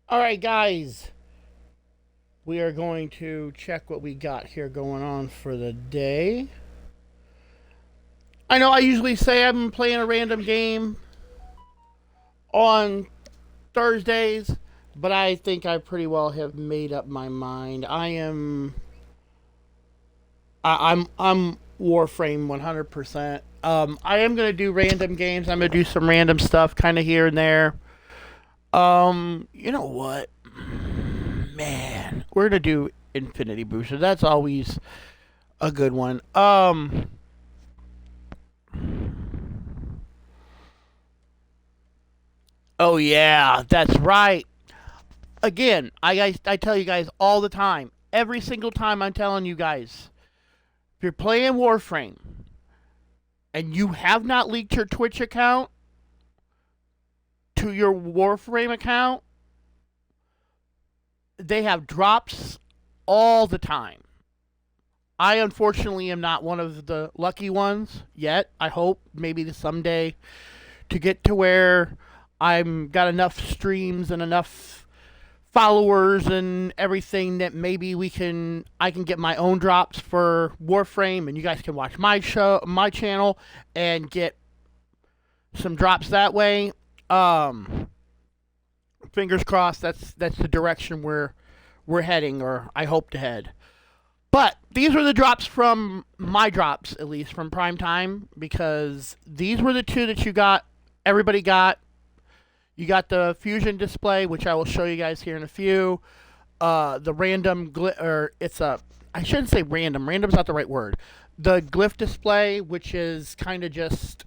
All right, guys, we are going to check what we got here going on for the day. I know I usually say I'm playing a random game on Thursdays, but I think I pretty well have made up my mind. I'm Warframe 100%. I am gonna do random games. I'm gonna do some random stuff, kind of here and there. You know what, man? We're gonna do Infinity Booster. That's always a good one. Oh yeah, that's right. Again, I tell you guys all the time. Every single time I'm telling you guys, if you're playing Warframe and you have not leaked your Twitch account to your Warframe account, they have drops all the time. I unfortunately am not one of the lucky ones yet. I hope maybe someday to get to where I'm got enough streams and enough followers and everything that maybe I can get my own drops for Warframe and you guys can watch my channel and get some drops that way. Um Fingers crossed that's the direction we're heading, or I hope to head. But these were the drops from my drops, at least from Prime Time, because these were the two that you got. Everybody got. You got the fusion display, which I will show you guys here in a few. The random or it's a. I shouldn't say random. Random's not the right word. The glyph display, which is kind of just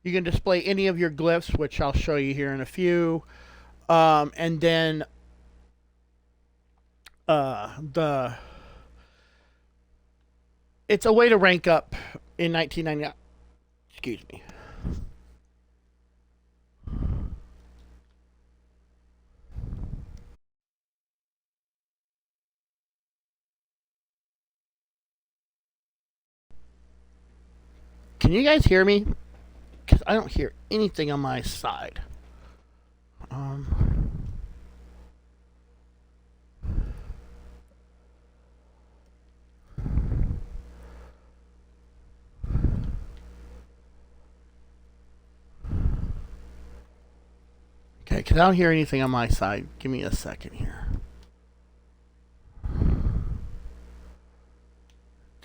you can display any of your glyphs, which I'll show you here in a few. And then the it's a way to rank up in 1999. Excuse me. Can you guys hear me? Because I don't hear anything on my side. Um, okay, because I don't hear anything on my side. Give me a second here.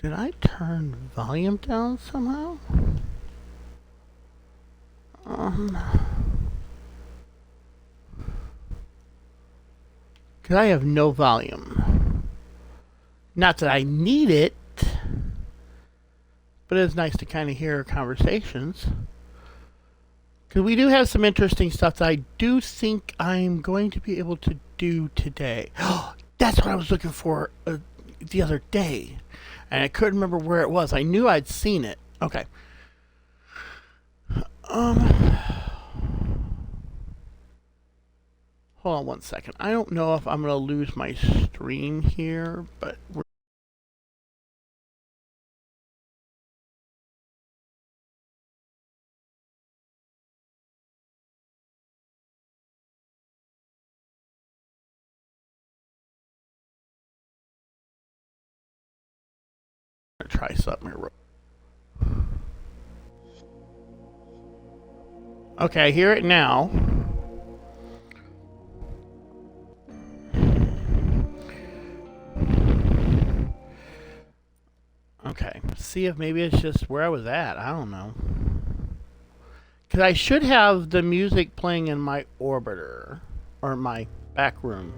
Did I turn volume down somehow? Um, because I have no volume. Not that I need it, but it's nice to kind of hear conversations. Because we do have some interesting stuff that I do think I'm going to be able to do today. That's what I was looking for the other day. And I couldn't remember where it was. I knew I'd seen it. Okay. Um, Hold on one second. I don't know if I'm going to lose my stream here, but we're going to try something here. Okay, I hear it now. Okay, see if maybe it's just where I was at. I don't know. Because I should have the music playing in my orbiter, or my back room.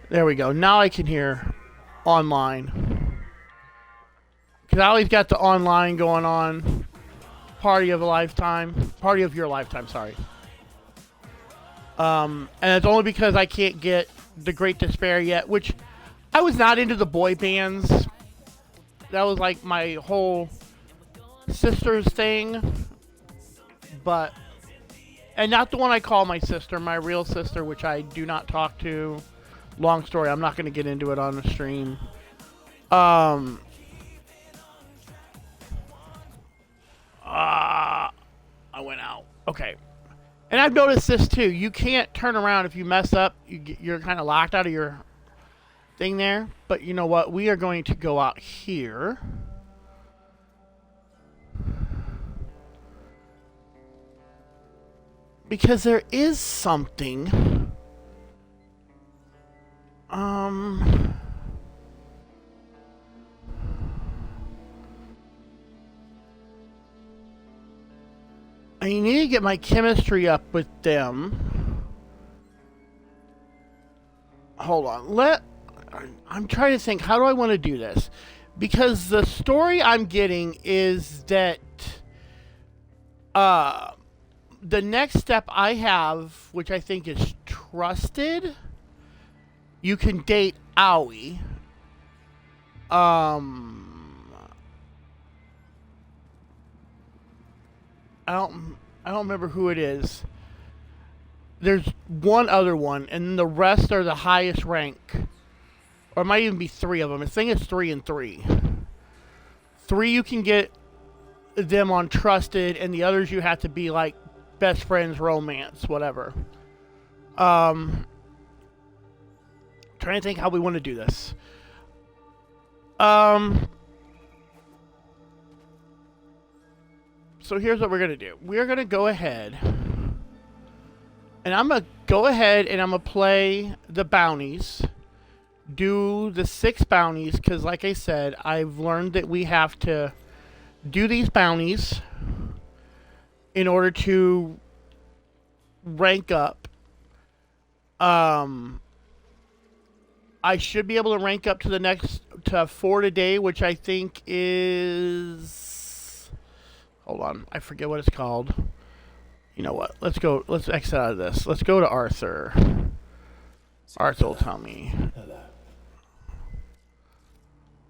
There we go. Now I can hear online. Because I always got the online going on. Party of a lifetime. Party of your lifetime, sorry. And it's only because I can't get the Great Despair yet, which I was not into the boy bands. That was like my whole sister's thing. But, and not the one I call my sister, my real sister, which I do not talk to. Long story, I'm not going to get into it on the stream. Um, I went out. Okay. And I've noticed this too. You can't turn around if you mess up. You're kind of locked out of your thing there. But you know what? We are going to go out here. Because there is something. I need to get my chemistry up with them. Hold on. I'm trying to think. How do I want to do this? Because the story I'm getting is that the next step I have, which I think is trusted, you can date Aoi. I don't remember who it is. There's one other one, and the rest are the highest rank. Or it might even be three of them. I think it's 3 and 3. 3 you can get them on trusted, and the others you have to be like best friends, romance, whatever. Trying to think how we want to do this. So here's what we're going to do. We're going to go ahead. And I'm going to go ahead and I'm going to play the bounties. Do the 6 bounties. Because like I said, I've learned that we have to do these bounties in order to rank up. I should be able to rank up to the next to 4 today, which I think is, hold on, I forget what it's called. You know what? Let's exit out of this. Let's go to Arthur. Arthur will tell me.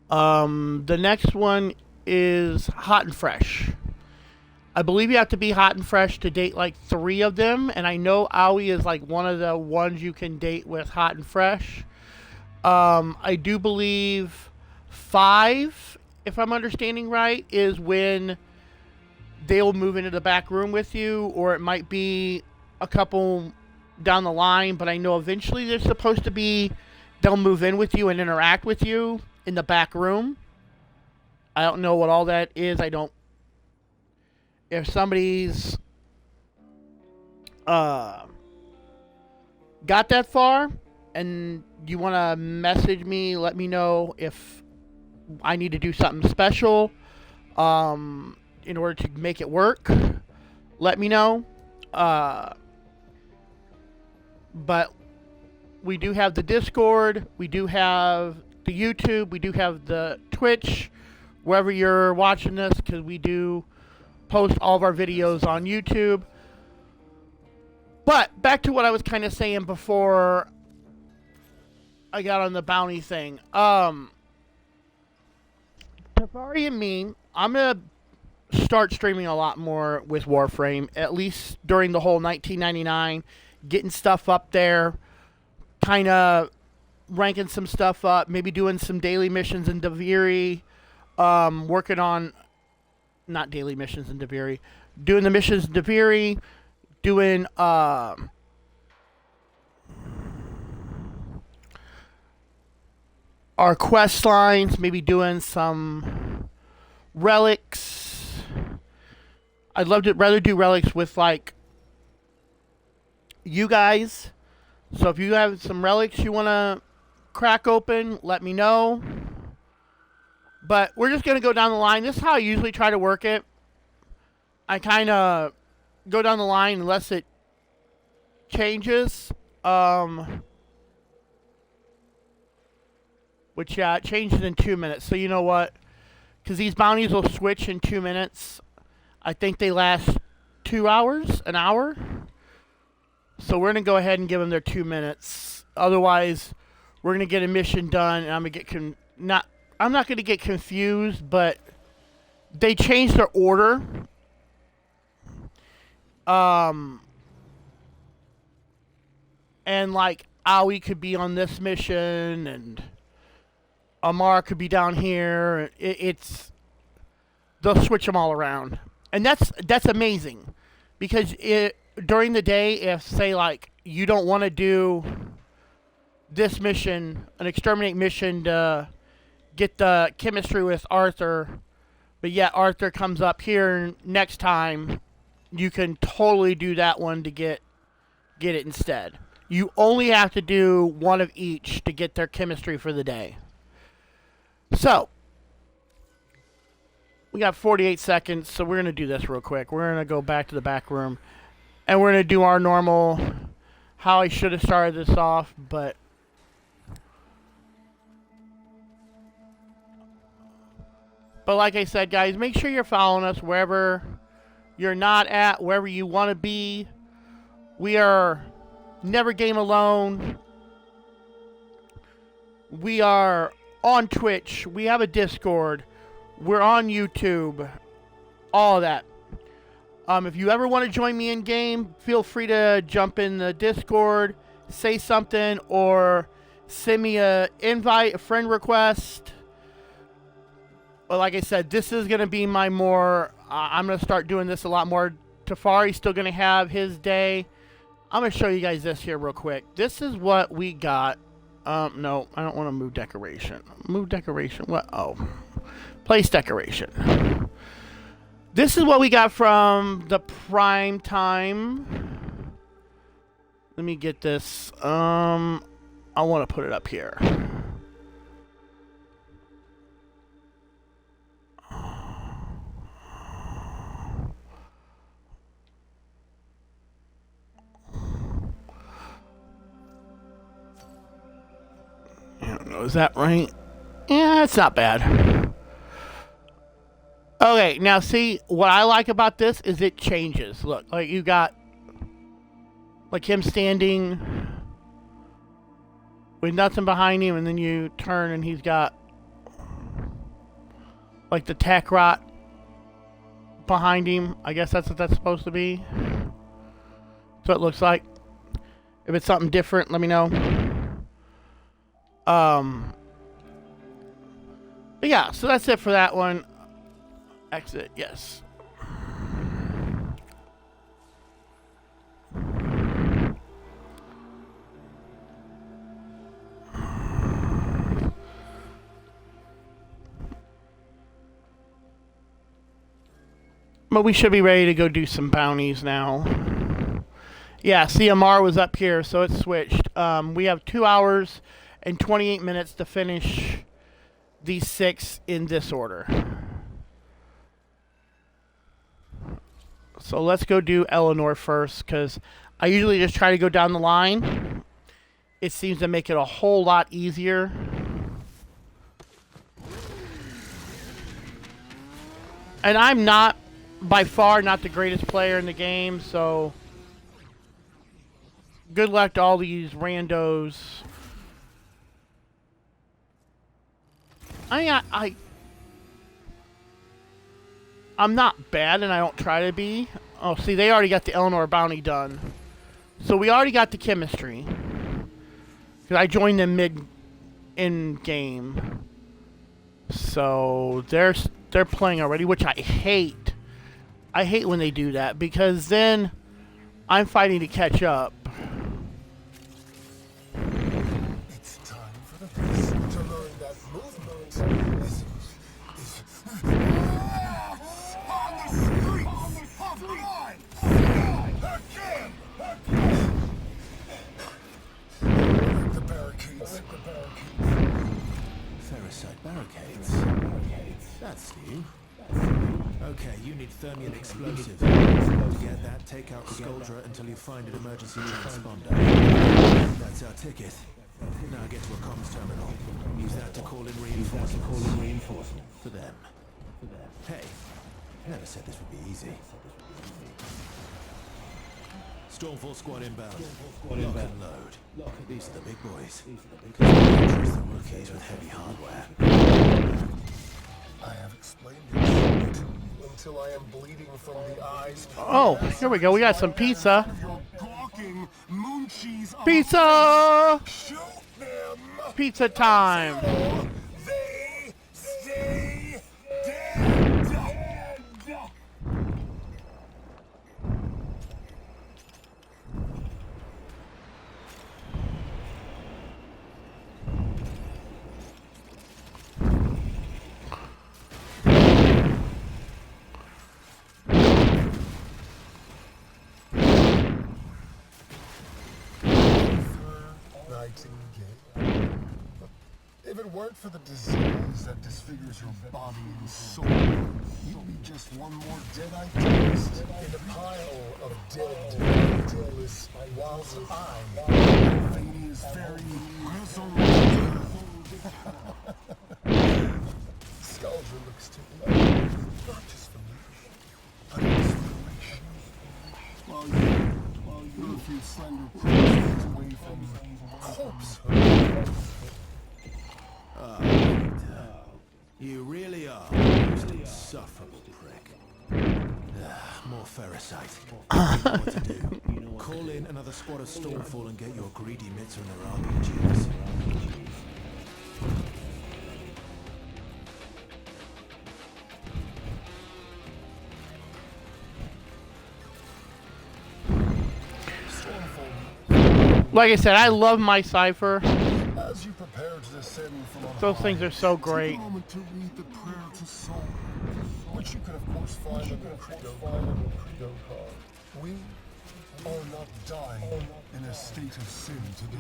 The next one is hot and fresh. I believe you have to be hot and fresh to date like 3 of them, and I know Aoi is like one of the ones you can date with hot and fresh. I do believe 5, if I'm understanding right, is when they'll move into the back room with you, or it might be a couple down the line, but I know eventually they're supposed to be, they'll move in with you and interact with you in the back room. I don't know what all that is. If somebody's got that far and you want to message me, let me know if I need to do something special in order to make it work. Let me know. But we do have the Discord, we do have the YouTube, we do have the Twitch, wherever you're watching this, because we do post all of our videos on YouTube. But back to what I was kind of saying before I got on the bounty thing. Tafari and me, I'm going to start streaming a lot more with Warframe, at least during the whole 1999, getting stuff up there, kind of ranking some stuff up, maybe doing some daily missions in Deviri, working on, not daily missions in Deviri, doing the missions in Deviri, doing, our quest lines, maybe doing some relics. I'd rather do relics with, like, you guys. So if you have some relics you want to crack open, let me know. But we're just going to go down the line. This is how I usually try to work it. I kind of go down the line unless it changes. Which, yeah, it changes in 2 minutes. So you know what? Because these bounties will switch in 2 minutes. I think they last 2 hours, an hour. So we're going to go ahead and give them their 2 minutes. Otherwise, we're going to get a mission done, and I'm going to get I'm not going to get confused, but they changed their order. And like Aoi could be on this mission, and Amar could be down here. It's they'll switch them all around, and that's amazing, because during the day, if say like you don't want to do this mission, an exterminate mission to get the chemistry with Arthur, but yet Arthur comes up here next time, you can totally do that one to get it instead. You only have to do one of each to get their chemistry for the day. So, we got 48 seconds, so we're going to do this real quick. We're going to go back to the back room, and we're going to do our normal, how I should have started this off, but like I said, guys, make sure you're following us wherever you're not at, wherever you want to be. We are Never Game Alone. We are on Twitch. We have a Discord. We're on YouTube. All of that. If you ever want to join me in game, feel free to jump in the Discord, say something, or send me a invite, a friend request. But like I said, this is going to be my more... I'm going to start doing this a lot more. Tafari's still going to have his day. I'm going to show you guys this here real quick. This is what we got. No, I don't want to move decoration. Move decoration. What? Oh. Place decoration. This is what we got from the prime time. Let me get this. I want to put it up here. Is that right? Yeah, it's not bad. Okay, now see, what I like about this is it changes. Look, like you got like him standing with nothing behind him, and then you turn and he's got like the tack rot behind him. I guess that's what that's supposed to be. So it looks like. If it's something different, let me know. But yeah, so that's it for that one. Exit, yes. But we should be ready to go do some bounties now. Yeah, CMR was up here, so it's switched. We have 2 hours and 28 minutes to finish these 6 in this order. So let's go do Eleanor first, because I usually just try to go down the line. It seems to make it a whole lot easier. And I'm not, by far, not the greatest player in the game, so good luck to all these randos. I'm not bad, and I don't try to be. Oh, see, they already got the Eleanor bounty done. So we already got the chemistry. Because I joined them mid-in-game. So they're playing already, which I hate. I hate when they do that, because then I'm fighting to catch up. It's time for the rest to learn that movement is on the streets of mine. Again. The barricades. Ferricide barricades. That's new. Okay, you need thermion explosive. To get that, take out Skuldra until you find an emergency transponder. That's our ticket. Now get to a comms terminal. Use that to call in reinforcements. For them. Hey, never said this would be easy. Stormfall squad inbound. Lock and load. These are the big boys. Dangerous the rookies with heavy hardware. I have explained it until I am bleeding from the eyes. Oh, here we go. We got some pizza. You're gawking moon cheese. Pizza! Shoot them. Pizza time. They nightingale. If it weren't for the disease that disfigures your body and soul, you'd be just one more dead-eyed tourist in a pile of dead tourists, whilst I, Albania's very Skuldra looks to me, not just for me, but inspiration. While you're a few slender promises away from corpsehood. You really are the most insufferable prick. More ferrocite. You know what to do. Call in another squad of Stormfall and get your greedy mitts on their RPGs. Like I said, I love my cipher. As you prepare to descend from on Those high, things are so take great. a moment to read the prayer to soul, which you can of course find on your credo card. We are not dying in a state of sin today.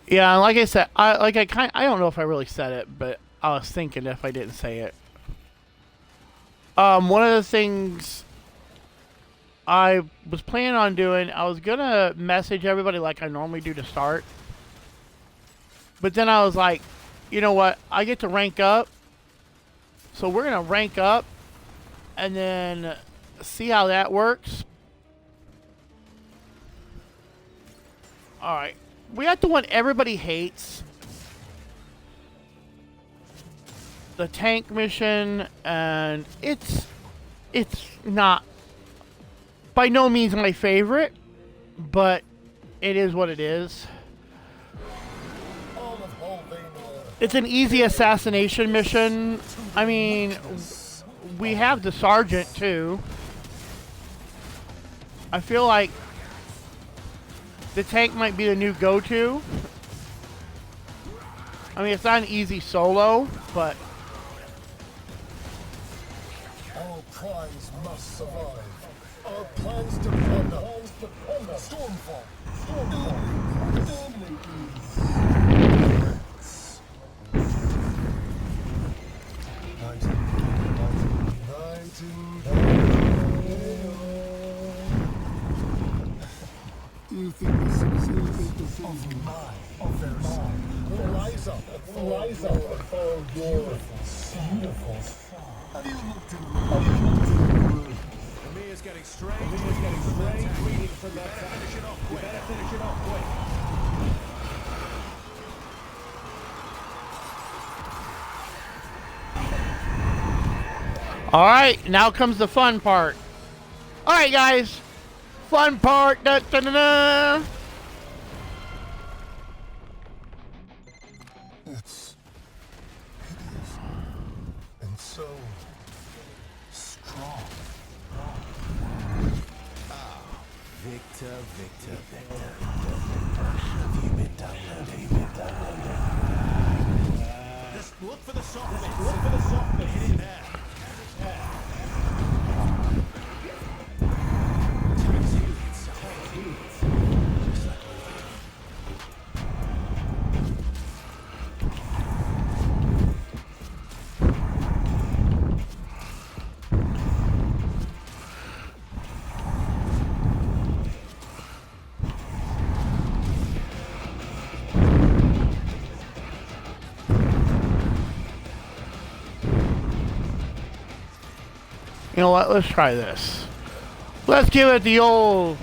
Yeah, like I said, I don't know if I really said it, but I was thinking if I didn't say it. One of the things I was planning on doing, I was gonna message everybody like I normally do to start, but then I was like, you know what? I get to rank up, so we're gonna rank up, and then see how that works. All right. We got the one everybody hates. The tank mission, and it's not by no means my favorite, but it is what it is. It's an easy assassination mission. I mean, we have the sergeant too. I feel like the tank might be the new go-to. I mean, it's not an easy solo, but Our prize must survive. Our plans depend on Stormfall. You think this is of mine? Rise up. Oh, beautiful. Have you looked in the mirror? For me, it's getting strange. Reading from that time. Finish it off quick. all right, now comes the fun part. All right, guys, fun part. Da, da, da, da. It's hideous and so strong. Victor. Have you been downloading? Just look for the soft bits. Hit it there. You know what? Let's try this. Let's give it the old.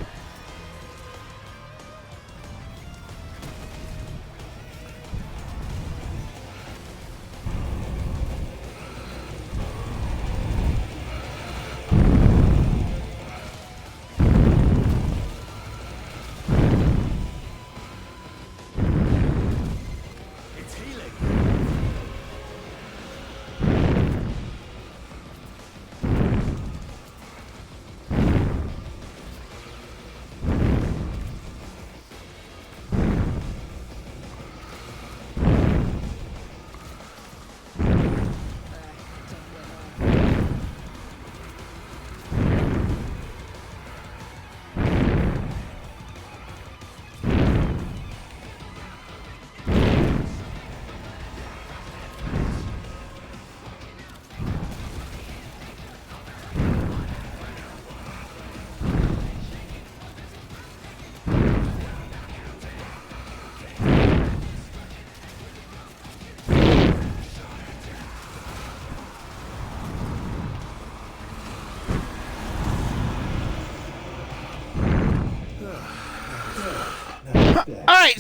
It's healing.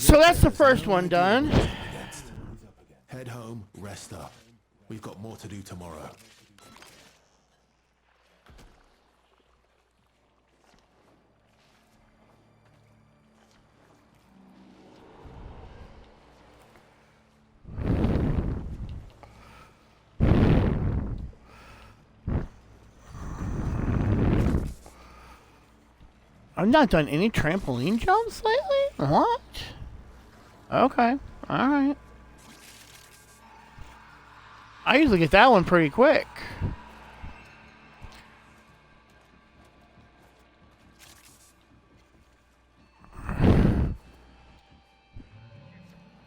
So that's the first one done. Head home, rest up. We've got more to do tomorrow. I've not done any trampoline jumps lately? What? Okay. Alright. I usually get that one pretty quick.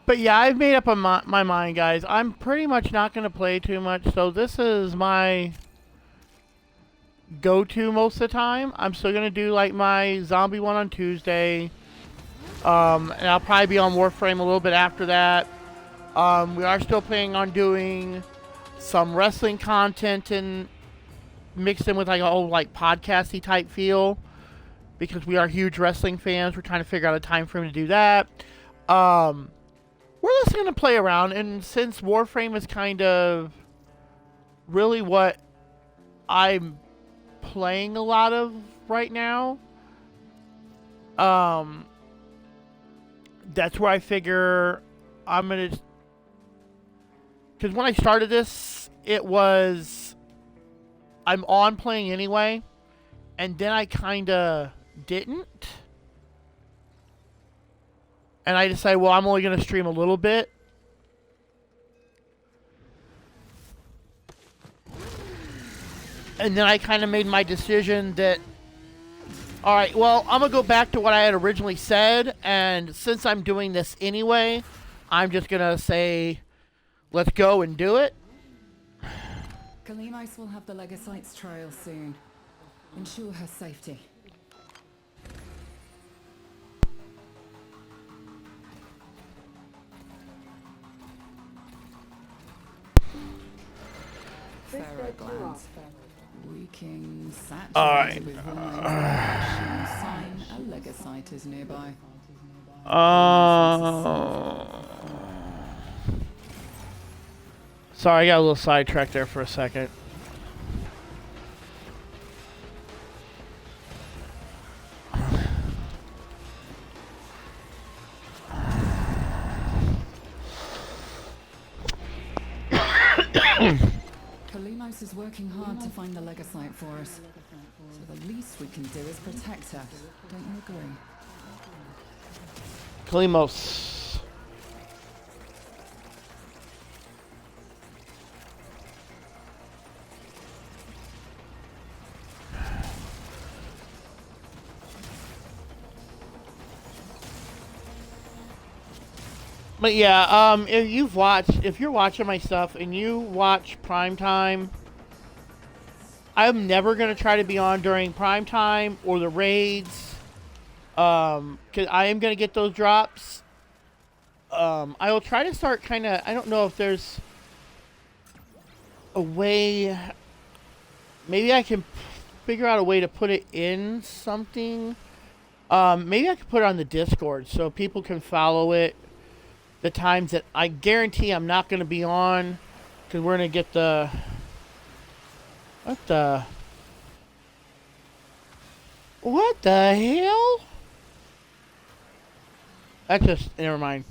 But yeah, I've made up my mind, guys. I'm pretty much not going to play too much, so this is my go-to most of the time. I'm still going to do like my zombie one on Tuesday. And I'll probably be on Warframe a little bit after that. We are still planning on doing some wrestling content and mixed in with like a whole like podcasty type feel, because we are huge wrestling fans. We're trying to figure out a time frame to do that. We're just going to play around, and since Warframe is kind of really what I'm playing a lot of right now, that's where I figure I'm going to... Because when I started this, it was... I'm on playing anyway, and then I kind of didn't. And I decided, well, I'm only going to stream a little bit. And then I kind of made my decision that, all right, well, I'm going to go back to what I had originally said. And since I'm doing this anyway, I'm just going to say, let's go and do it. Kalimos will have the Legocytes trial soon. Ensure her safety. Ferroglands. Leaking saturated Alright. with hormone sign a Legocyte is nearby. Sorry, I got a little sidetracked there for a second. Kalimos is working hard to find the Legocyte for us. So the least we can do is protect her. Don't you agree? Kalimos. But yeah, if you're watching my stuff and you watch Prime Time, I'm never gonna try to be on during Prime Time or the raids, cause I am gonna get those drops. I will try to start kind of. I don't know if there's a way. Maybe I can figure out a way to put it in something. Maybe I could put it on the Discord so people can follow it. The times that I guarantee I'm not going to be on, because we're going to get the... What the hell? That's just... Never mind.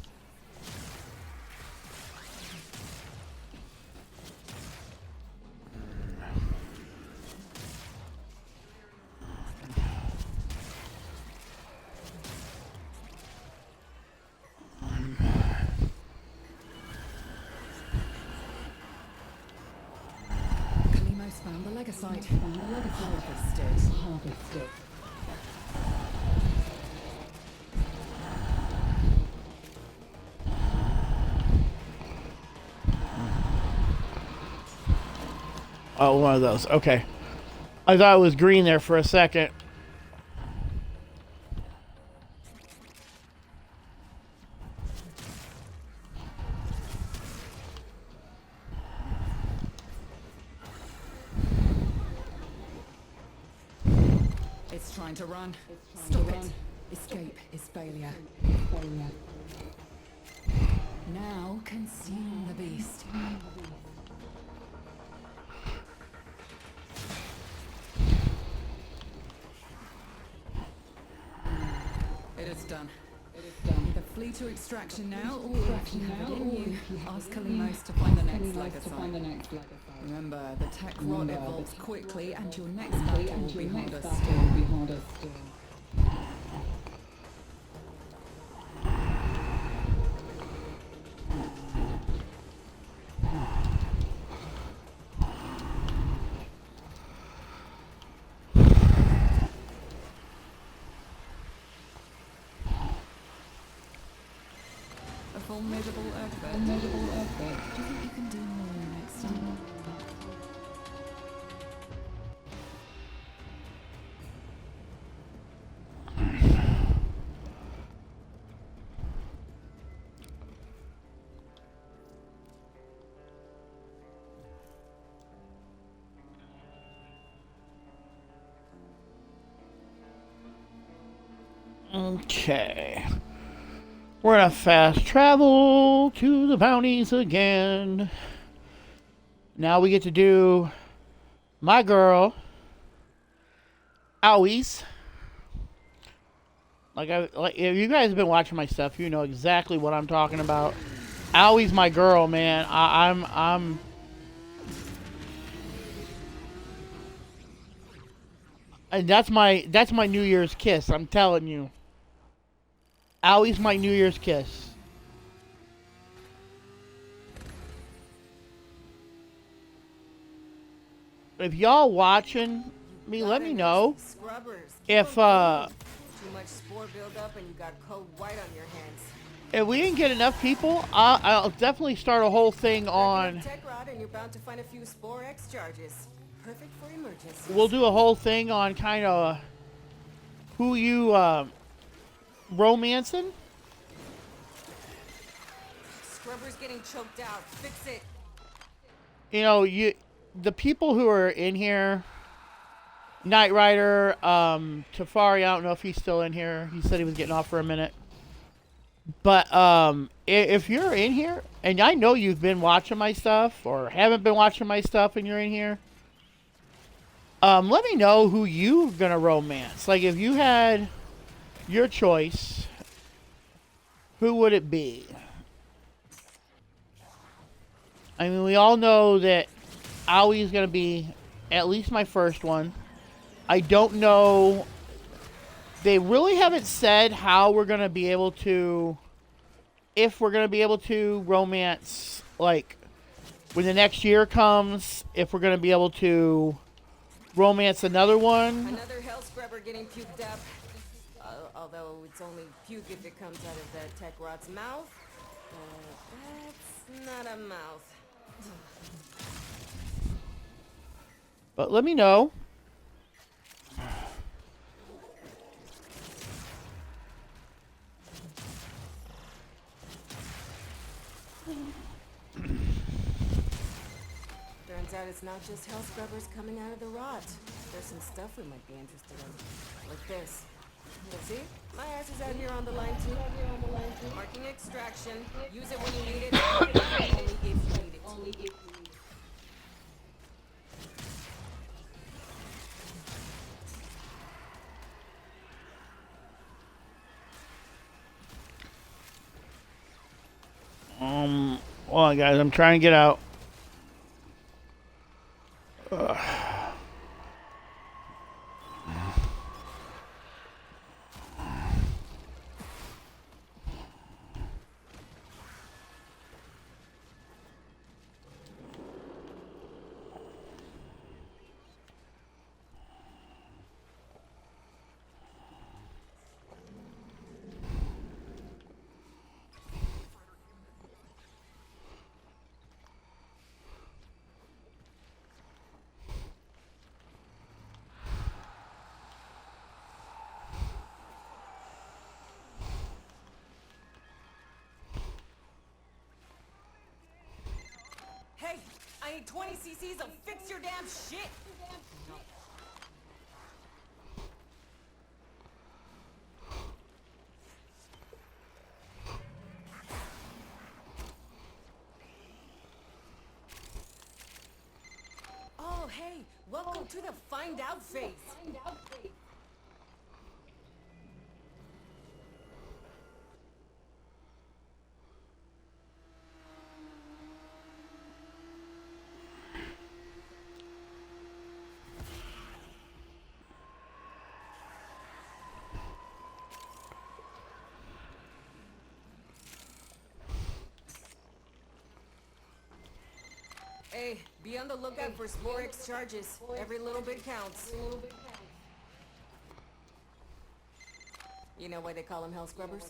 Found the Legocyte. Harvested. Oh, one of those. Okay. I thought it was green there for a second. It's trying to run. Stop it. Escape is failure. Now consume the beast. It is done. Either flee to extraction now, or if you have it in you, ask Kalimos to find the next legacy. Remember, the tech rot evolves quickly, and your next battle will be harder still. A formidable earthquake. Do you think you can do more next time? Okay. We're gonna fast travel to the bounties again. Now we get to do my girl, Owie's. Like if you guys have been watching my stuff, you know exactly what I'm talking about. Owie's my girl, man. I'm and that's my New Year's kiss, I'm telling you. Owie's my New Year's kiss. If y'all watching me, let me know if Too much spore buildup and you got cold white on your hands. if we didn't get enough people, I'll definitely start a whole thing on. Tech rod and you're bound to find a few spore X charges. Perfect for emergencies. We'll do a whole thing on kind of who you romancing. Scrubber's getting choked out. Fix it. You know, the people who are in here. Knight Rider, Tafari, I don't know if he's still in here. He said he was getting off for a minute. But if you're in here, and I know you've been watching my stuff, or haven't been watching my stuff and you're in here, let me know who you're going to romance. Like, if you had your choice, who would it be? I mean, we all know that Aoi is going to be at least my first one. I don't know. They really haven't said how we're going to be able to, if we're going to be able to romance, like, when the next year comes, if we're going to be able to romance another one. Another hell scrubber getting puked up. Although it's only puke if it comes out of that tech rod's mouth. That's not a mouth. But let me know. Turns out it's not just hell scrubbers coming out of the rot. There's some stuff we might be interested in. Like this. You see? My ass is out here on the line too. Marking extraction. Use it when you need it. Only if you need it. Only if you need it. Hold on, guys. I'm trying to get out. Hey, I need 20 cc's of fix your damn shit. hey, welcome to the find out phase. Hey, be on the lookout for Spore X charges. Every little bit counts. You know why they call them hell scrubbers?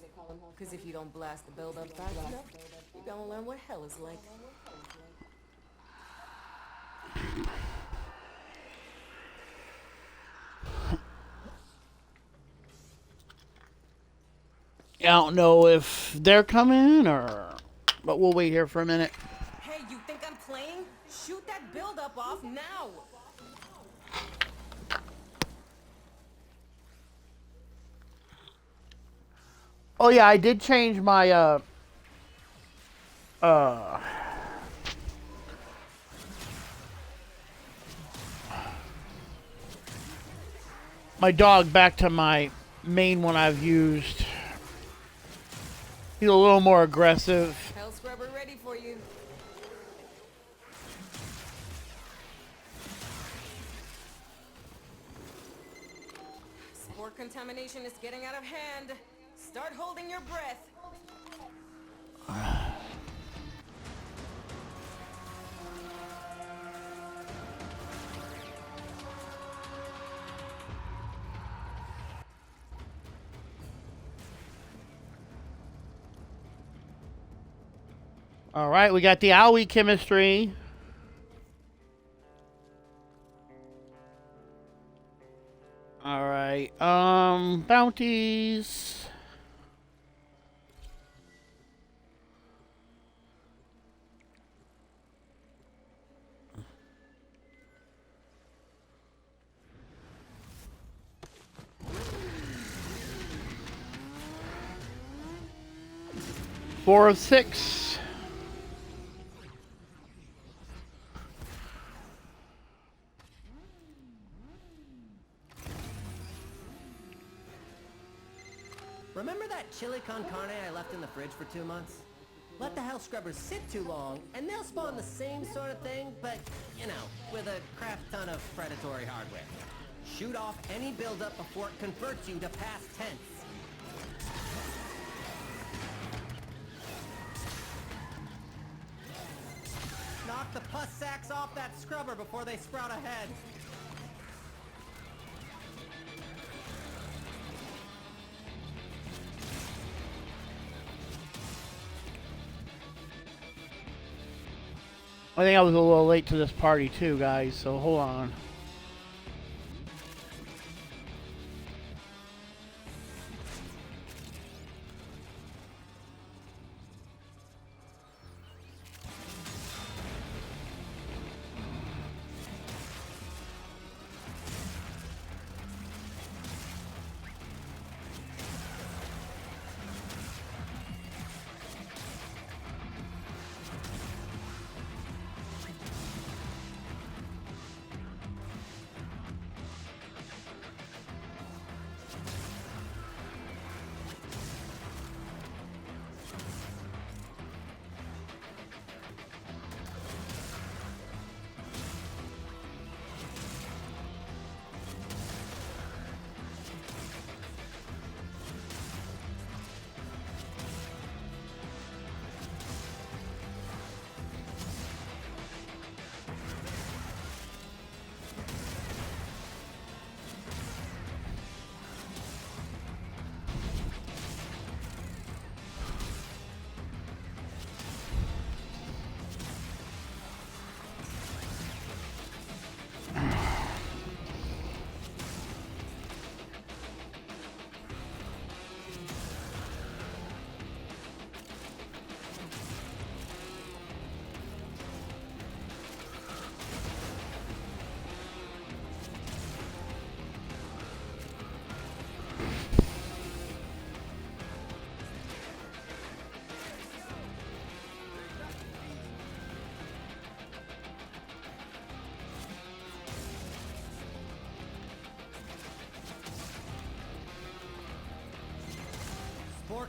Because if you don't blast the build up fast enough, you're gonna learn what hell is like. I don't know if they're coming or... But we'll wait here for a minute. Hey, you think I'm playing? Shoot that build up off now! Oh yeah, I did change my my dog back to my main one I've used. He's a little more aggressive. Hell scrubber ready for you. Spore contamination is getting out of hand. Start holding your breath. All right, we got the owie chemistry. All right, bounties. Four of six. Remember that chili con carne I left in the fridge for 2 months? Let the hell scrubbers sit too long, and they'll spawn the same sort of thing, but, you know, with a crap ton of predatory hardware. Shoot off any buildup before it converts you to past tense. Knock the pus sacks off that scrubber before they sprout ahead. I think I was a little late to this party too, guys, so hold on.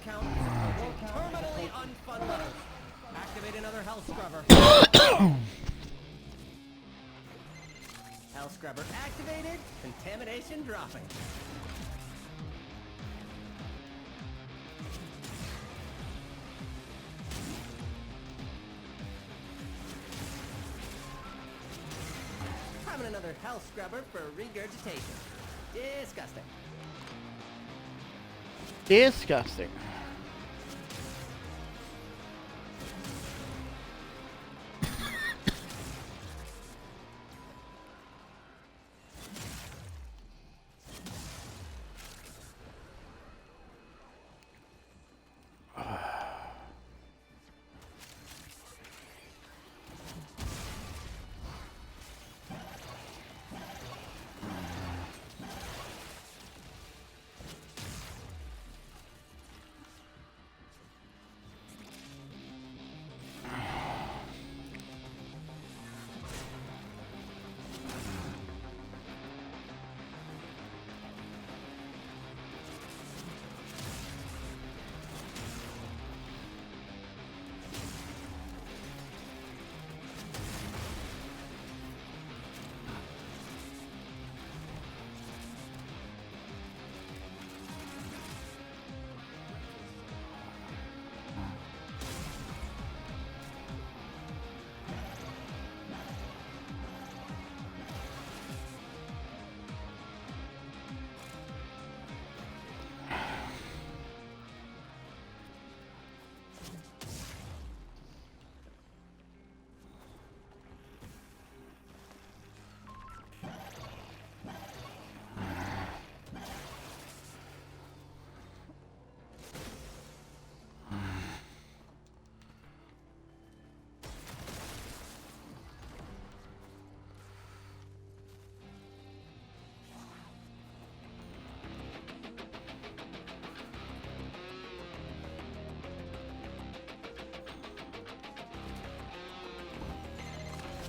count is approaching terminally unfun levels. Activate another Hell Scrubber. Hell Scrubber activated. Contamination dropping. Having another Hell Scrubber for regurgitation. Disgusting. Disgusting.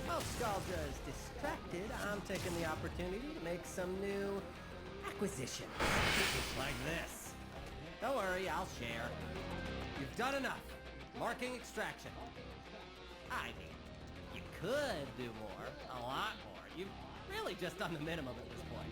While Scaldra is distracted, I'm taking the opportunity to make some new acquisitions. Like this. Don't worry, I'll share. You've done enough. Marking extraction. I mean, you could do more, a lot more. You've really just done the minimum at this point.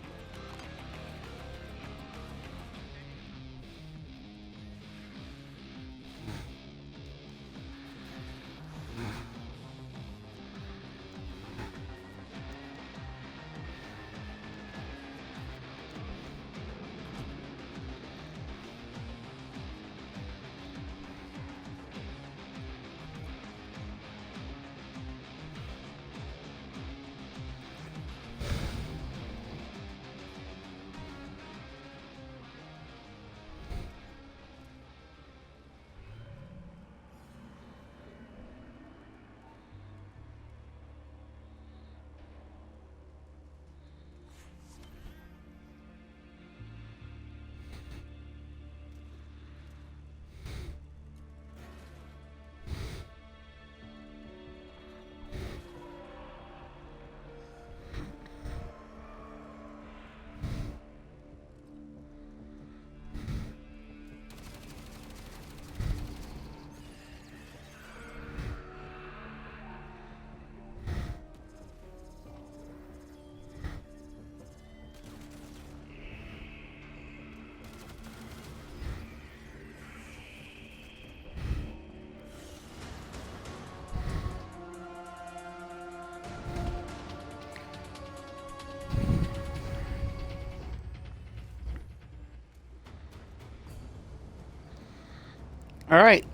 All right.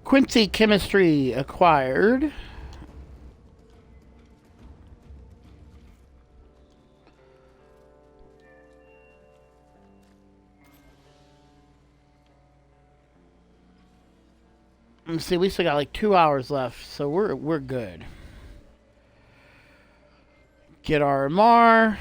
Quincy chemistry acquired. Let's see, we still got like 2 hours left, so we're good. Get our MR.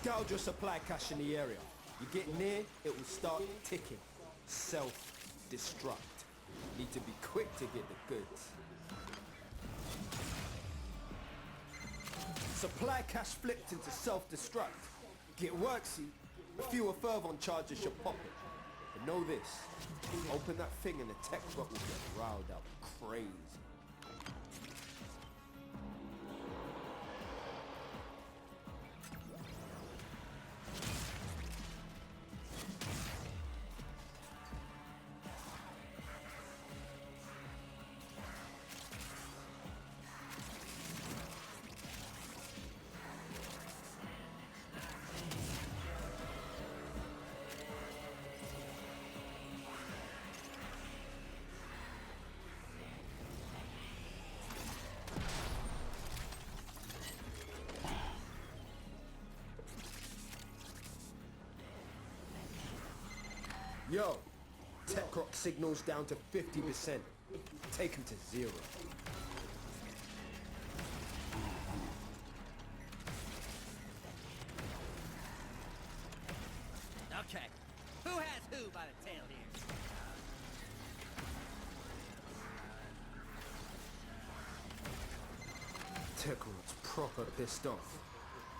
Gouge your supply cache in the area. You get near, it will start ticking. Self-destruct. Need to be quick to get the goods. Supply cache flipped into self-destruct. Get worksy, a fewer fervor charges should pop it. But know this, open that thing and the tech bot will get riled up crazy. Yo, tech rock signals down to 50%. Take him to 0. Okay, who has who by the tail here? Tech rock's proper pissed off.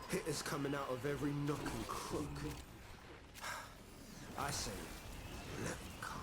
Hitters coming out of every nook and crook. I say, let me come.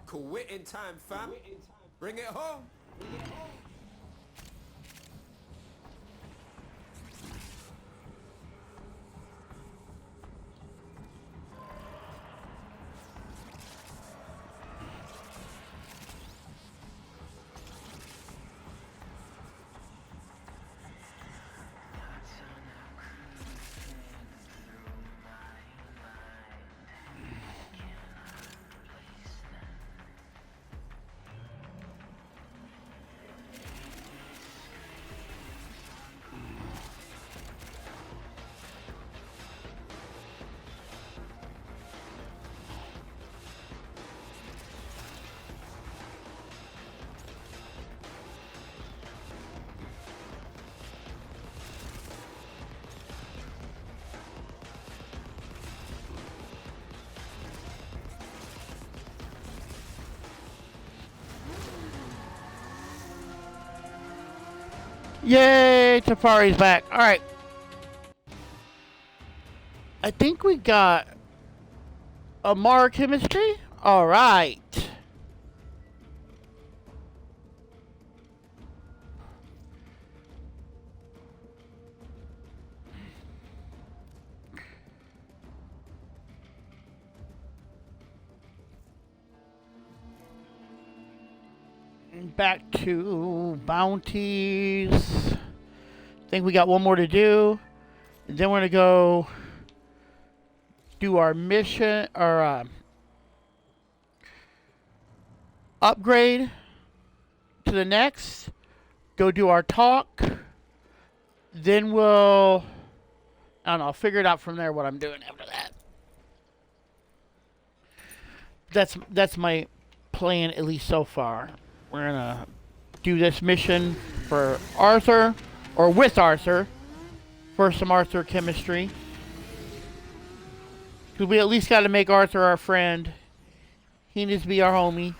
Quitting time, fam. Bring it home. Yay, Tafari's back. Alright. I think we got Amara chemistry. Alright. Back to bounties. I think we got one more to do. And then we're gonna go do our mission or upgrade to the next. Go do our talk. Then we'll, I don't know, I'll figure it out from there what I'm doing after that. That's my plan, at least so far. We're gonna do this mission for Arthur, or with Arthur, for some Arthur chemistry. Because we at least got to make Arthur our friend. He needs to be our homie.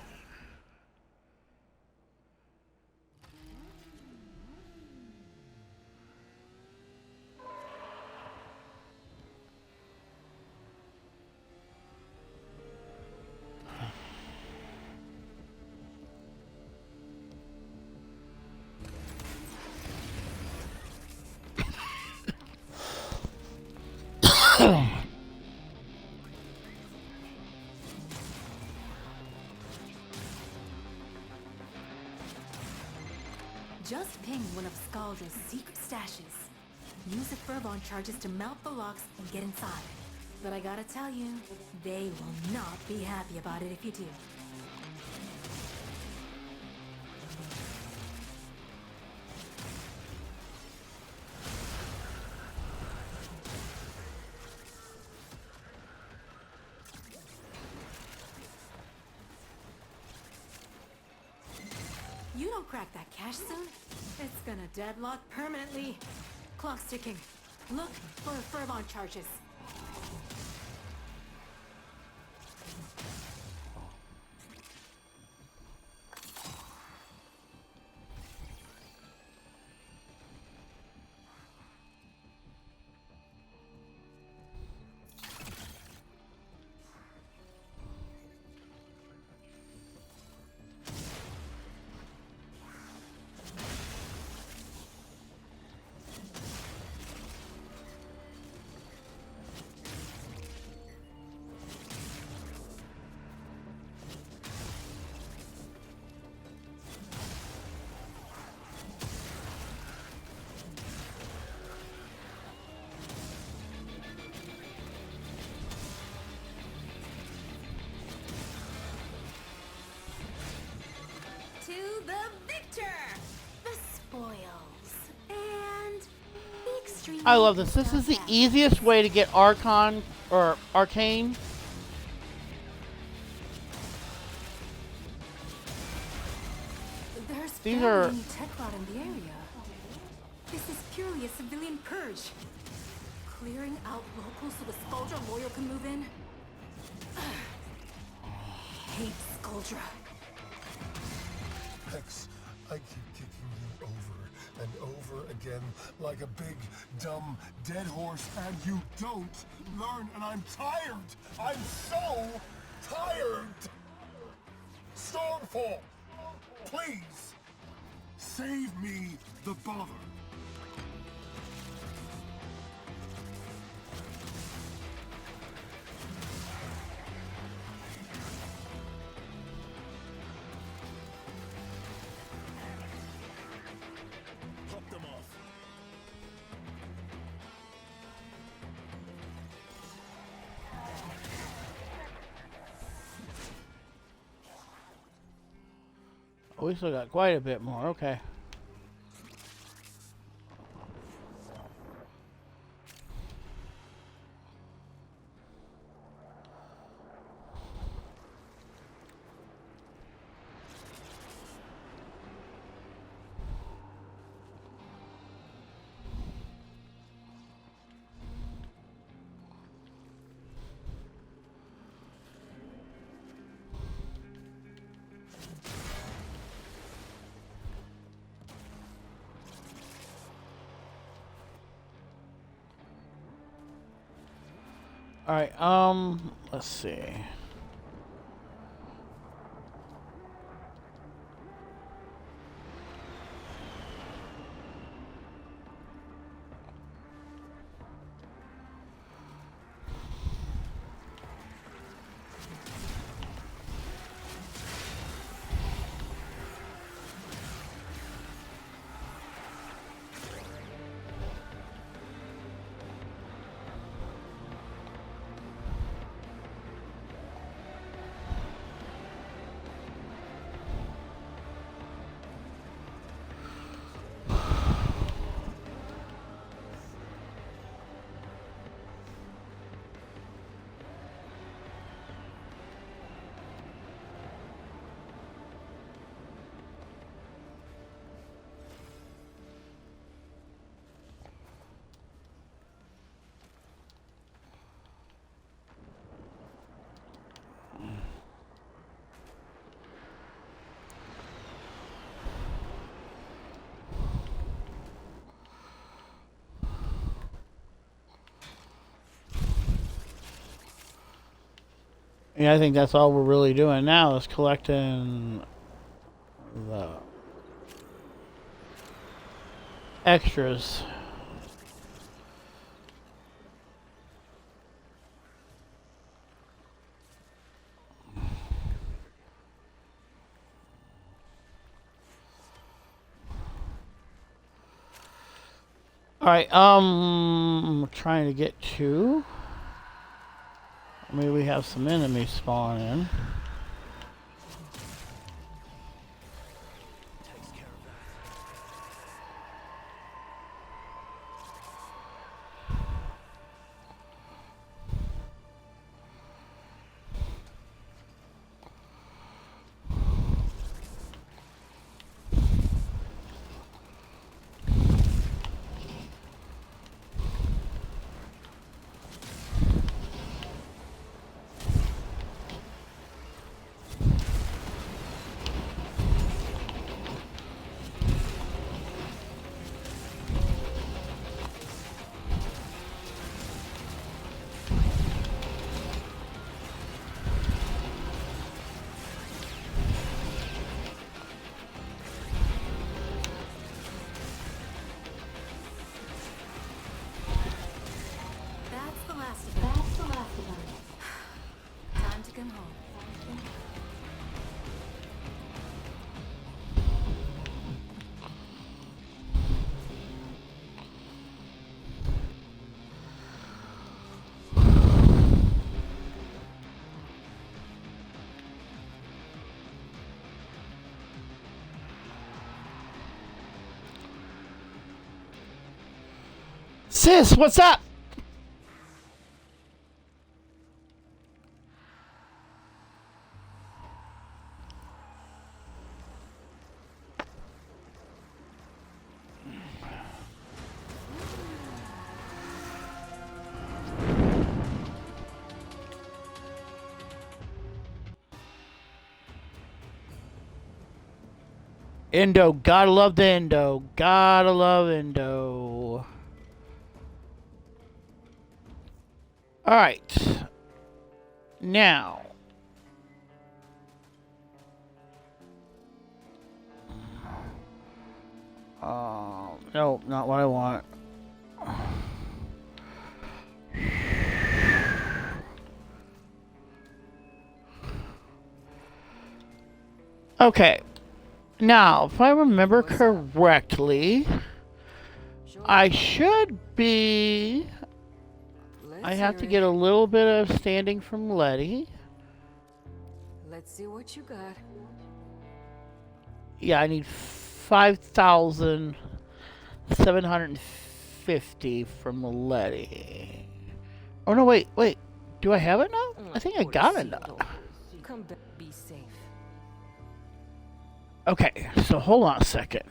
Just ping one of Scaldra's secret stashes. Use the Furbon charges to melt the locks and get inside. But I gotta tell you, they will not be happy about it if you do. You don't crack that cache soon, it's gonna deadlock permanently. Clock's ticking. Look for Furbon charges. To the victor! The spoils. And the extreme. I love this. This is the easiest way to get Archon or Arcane. There's These barely are- any tech rot in the area. This is purely a civilian purge. Clearing out locals so the Skuldra lawyer can move in. Hate Skuldra. Hex, I keep kicking you over and over again like a big, dumb, dead horse, and you don't learn, and I'm tired! I'm so tired! Stormfall! Please! Save me the bother! Pop them off. Oh, we still got quite a bit more. Okay. All right. Let's see. Yeah, I think that's all we're really doing now is collecting the extras. Alright, I'm trying to get to... Maybe we have some enemies spawn in. That's the last of them. Time to come home. Sis, what's up? Indo, gotta love the Indo. Gotta love Indo. Alright. Now. No, not what I want. Okay. Now, if I remember correctly, I should be... I have to get a little bit of standing from Letty. Let's see what you got. Yeah, I need 5,750 from Letty. Oh no, wait. Do I have it now? I think I got it now. Come back, be safe. Okay, so hold on a second.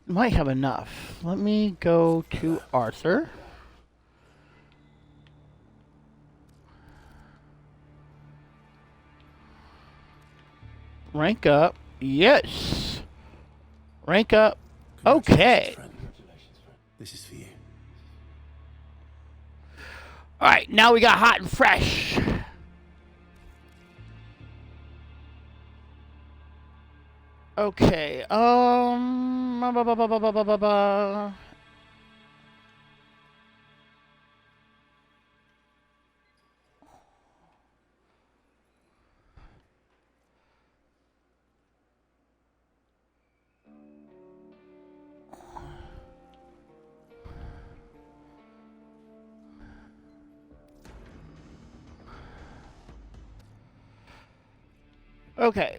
Might have enough. Let me go to Arthur. Rank up. Yes. Rank up. Okay. This is for you. Alright, now we got hot and fresh. Okay, okay.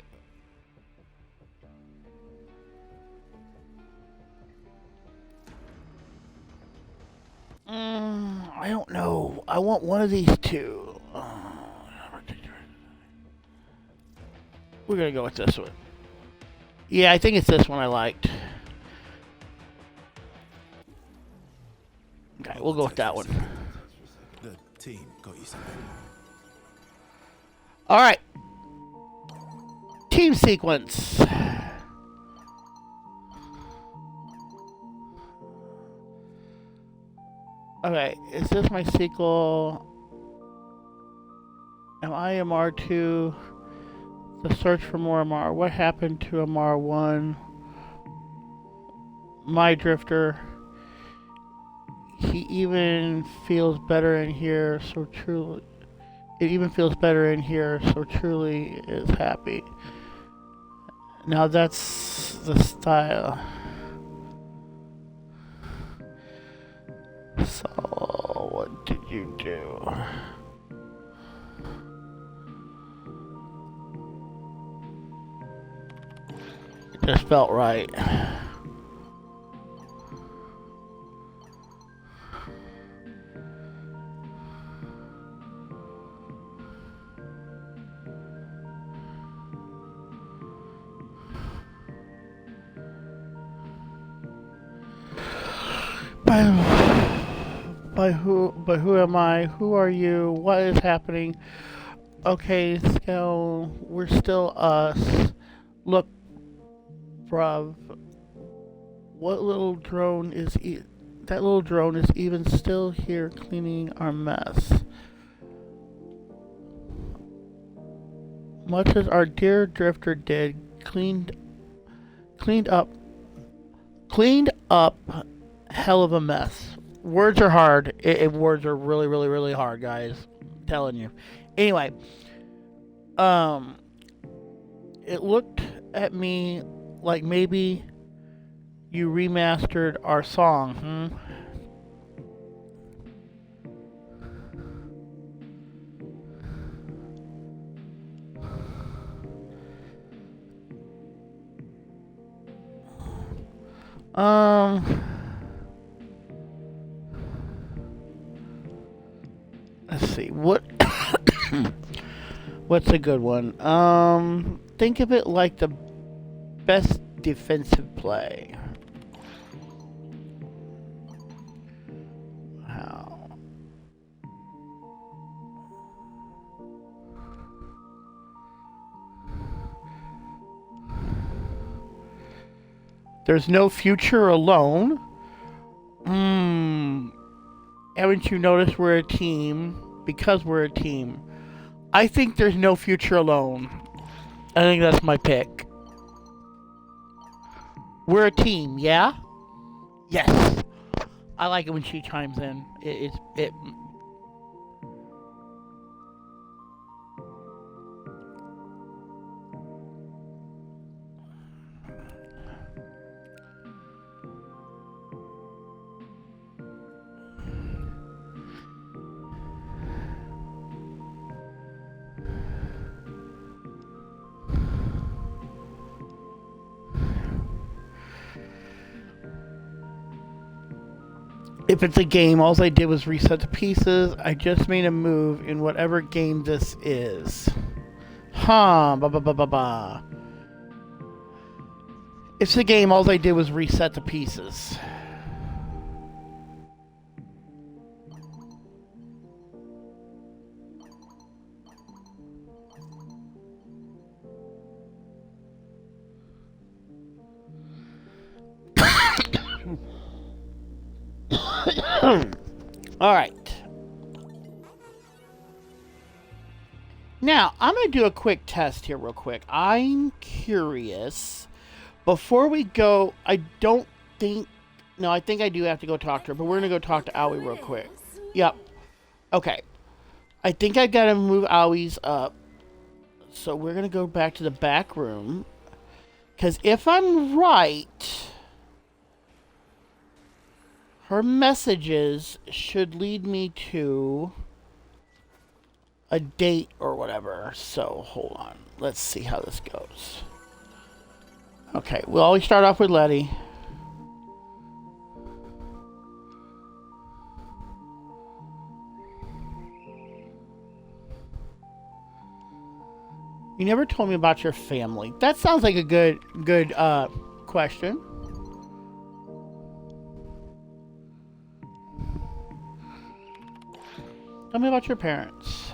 I don't know. I want one of these two. We're gonna go with this one. Yeah, I think it's this one I liked. Okay, we'll go with that one. The team got you something. Alright. Team sequence. Okay, is this my sequel? Am I MR2? The search for more MR. What happened to MR1? My Drifter. He even feels better in here, so truly. It even feels better in here, so truly is happy. Now that's the style. So, what did you do? It just felt right. But who am I? Who are you? What is happening? Okay, Skell, we're still us. Look, bruv. What little drone is that little drone is even still here cleaning our mess. Much as our dear drifter did, cleaned up cleaned up hell of a mess. Words are hard. Words are really, really, really hard, guys. I'm telling you. Anyway, it looked at me like maybe you remastered our song, hmm? Let's see. What's a good one? Think of it like the best defensive play. How? There's no future alone. Haven't you noticed we're a team? Because we're a team. I think there's no future alone. I think that's my pick. We're a team, yeah? Yes. I like it when she chimes in. It If it's a game, all I did was reset the pieces. I just made a move in whatever game this is. Huh, ba ba ba ba ba. If it's a game, all I did was reset the pieces. Alright. Now, I'm going to do a quick test here real quick. I'm curious. Before we go, I don't think... No, I think I do have to go talk to her, but we're going to go talk to Owie real quick. Yep. Okay. I think I got to move Owie's up. So we're going to go back to the back room. Because if I'm right... Her messages should lead me to a date or whatever. So, hold on. Let's see how this goes. Okay, we'll always start off with Letty. You never told me about your family. That sounds like a good question. Tell me about your parents.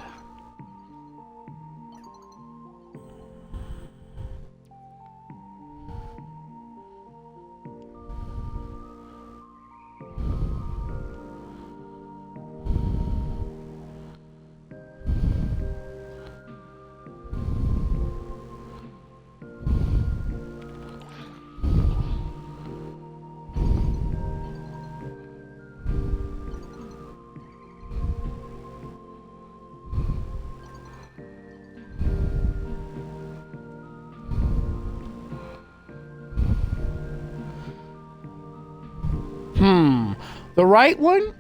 The right one?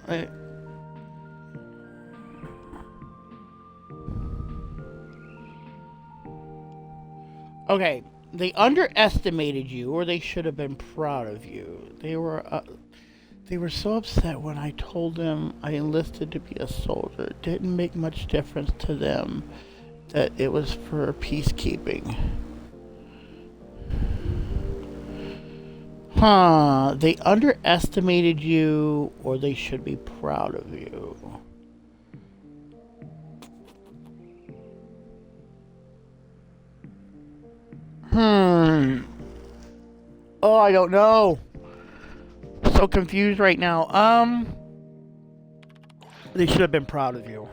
Okay, they underestimated you, or they should have been proud of you. They were so upset when I told them I enlisted to be a soldier. It didn't make much difference to them that it was for peacekeeping. They underestimated you, or they should be proud of you. Oh, I don't know. So confused right now. They should have been proud of you.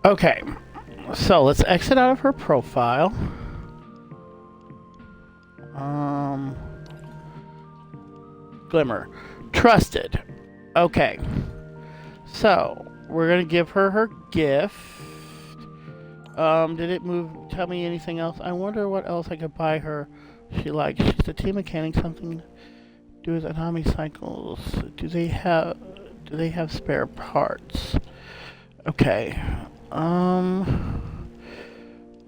Okay, so let's exit out of her profile. Glimmer. Trusted. Okay. So, we're gonna give her her gift. Did it move? Tell me anything else? I wonder what else I could buy her she likes. She's a team mechanic, something to do with anatomy cycles. Do they have spare parts? Okay. We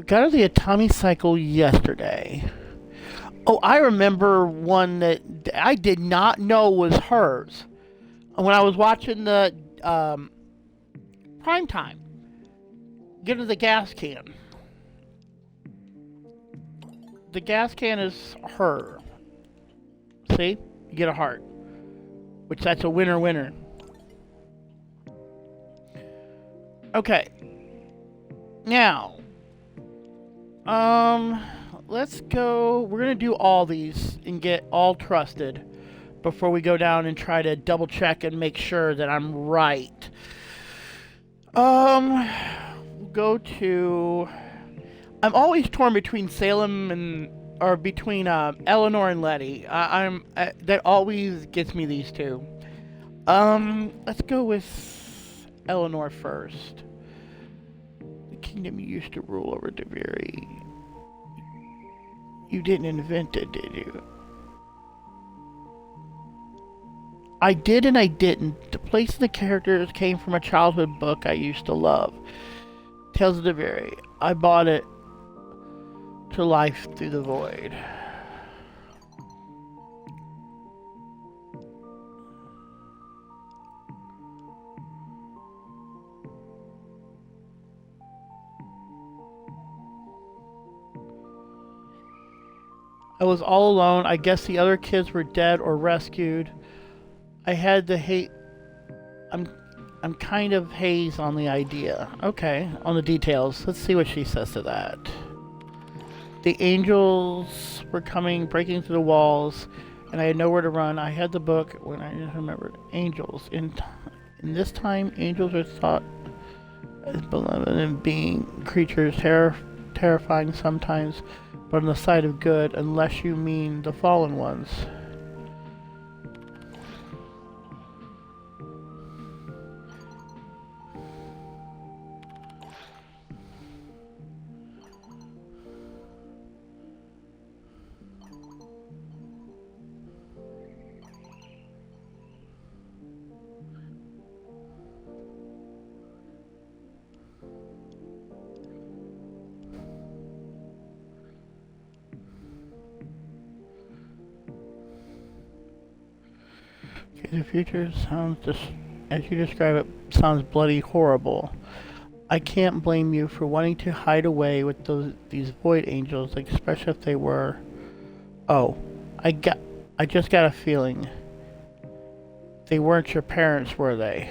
got her the Atomic Cycle yesterday. Oh, I remember one that I did not know was hers. When I was watching the prime time. Get her the gas can. The gas can is her. See? You get a heart. Which that's a winner. Okay. Now, let's go. We're gonna do all these and get all trusted before we go down and try to double check and make sure that I'm right. We'll go to. I'm always torn between Salem and between Eleanor and Letty. That always gets me these two. Let's go with Eleanor first. Kingdom you used to rule over Deviri. You didn't invent it, did you? I did and I didn't. The place and the characters came from a childhood book I used to love. Tales of Deviri. I bought it to life through the void. I was all alone. I guess the other kids were dead or rescued. I had to hate. I'm kind of haze on the idea. Okay, on the details. Let's see what she says to that. The angels were coming, breaking through the walls, and I had nowhere to run. I had the book when I remembered angels. In this time, angels are thought as benevolent being creatures, terrifying sometimes, but on the side of good, unless you mean the fallen ones. The future sounds as you describe it, sounds bloody horrible. I can't blame you for wanting to hide away with these void angels, like, especially if they were. Oh, I just got a feeling. They weren't your parents, were they?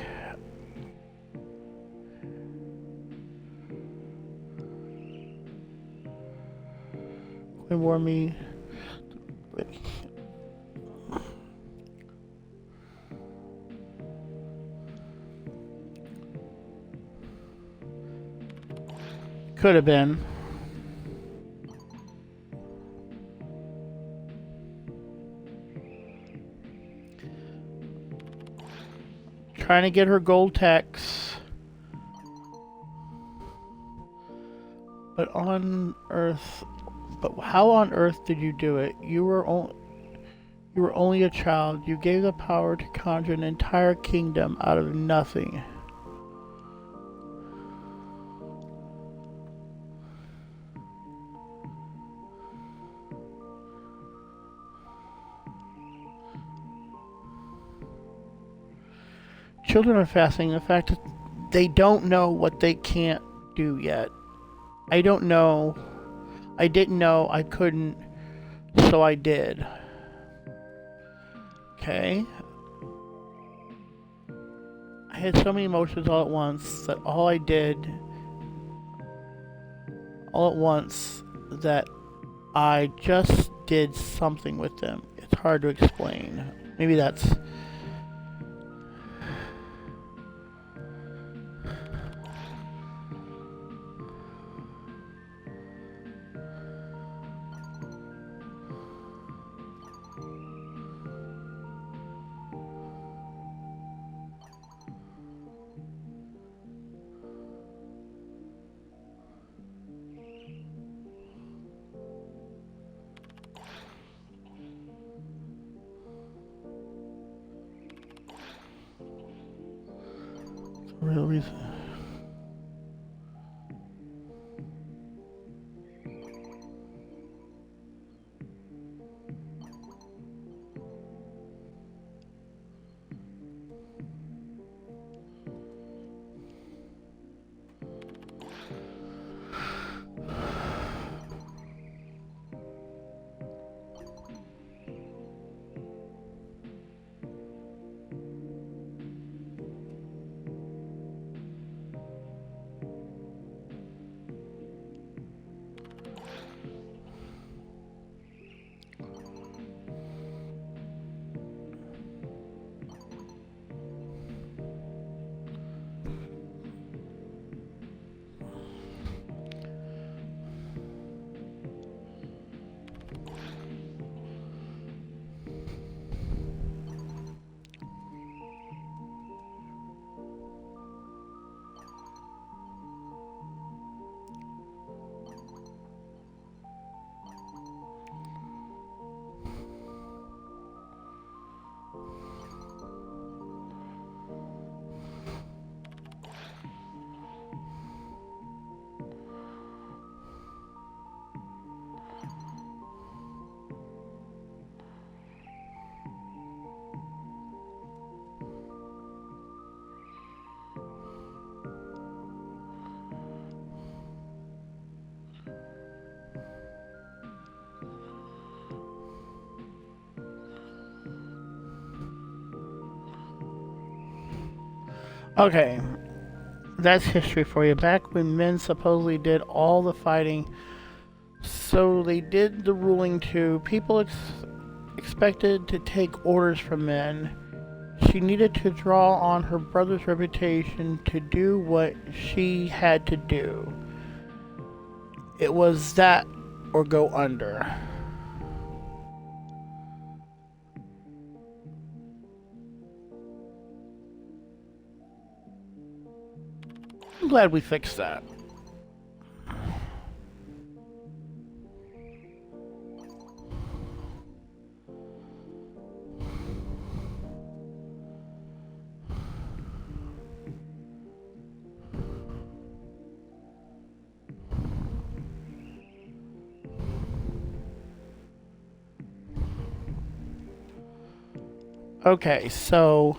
Quinn warned me. Could have been. Trying to get her gold techs. But how on earth did you do it? You were only a child. You gave the power to conjure an entire kingdom out of nothing. Children are fascinating. The fact that they don't know what they can't do yet. I don't know. I didn't know I couldn't, so I did. Okay. I had so many emotions all at once that that I just did something with them. It's hard to explain. Maybe that's... real reason. Okay, that's history for you. Back when men supposedly did all the fighting, so they did the ruling too. People expected to take orders from men. She needed to draw on her brother's reputation to do what she had to do. It was that or go under. I'm glad we fixed that. Okay, so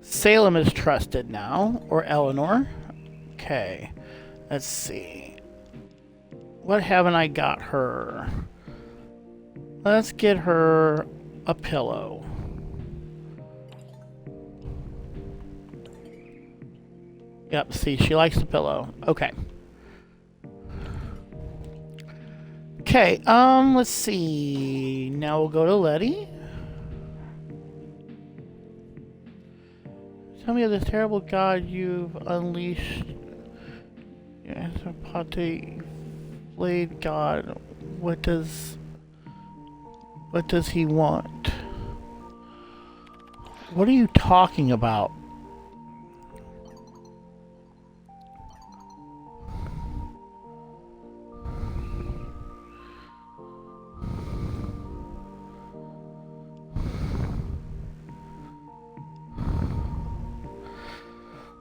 Salem is trusted now, or Eleanor. Okay, let's see. What haven't I got her? Let's get her a pillow. Yep, see, she likes the pillow. Okay. Okay, let's see. Now we'll go to Letty. Tell me of this terrible god you've unleashed. Yes, a Pate blade god. What does he want? What are you talking about?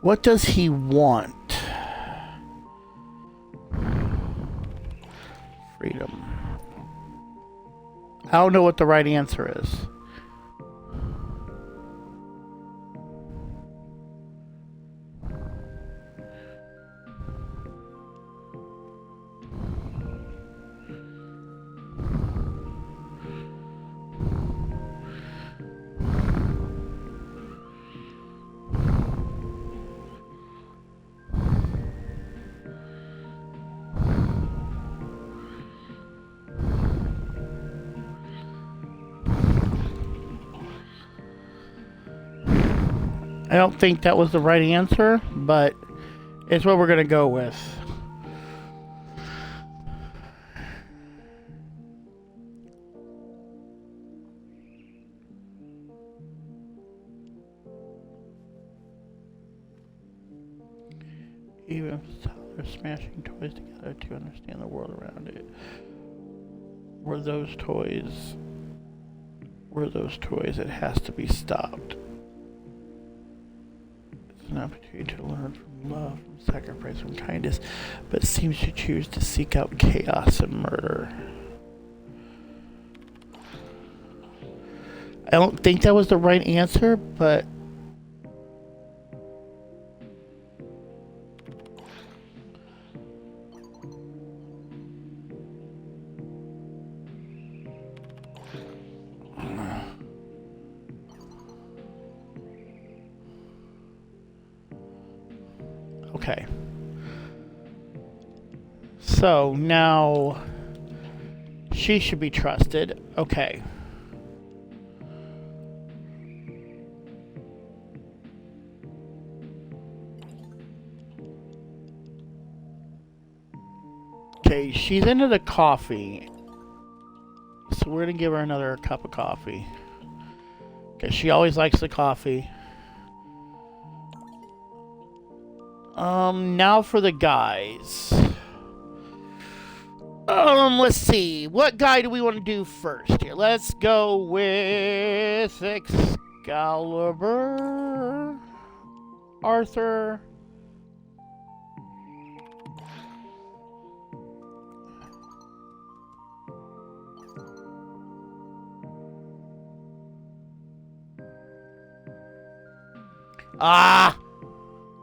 What does he want? Freedom. I don't know what the right answer is. I don't think that was the right answer, but it's what we're going to go with. Even if they're smashing toys together to understand the world around it. Were those toys, it has to be stopped. An opportunity to learn from love, from sacrifice, from kindness, but seems to choose to seek out chaos and murder. I don't think that was the right answer, but okay. So now she should be trusted. Okay. Okay, she's into the coffee. So we're gonna give her another cup of coffee. Okay, she always likes the coffee. Now for the guys. Let's see. What guy do we want to do first here? Let's go with Excalibur. Arthur.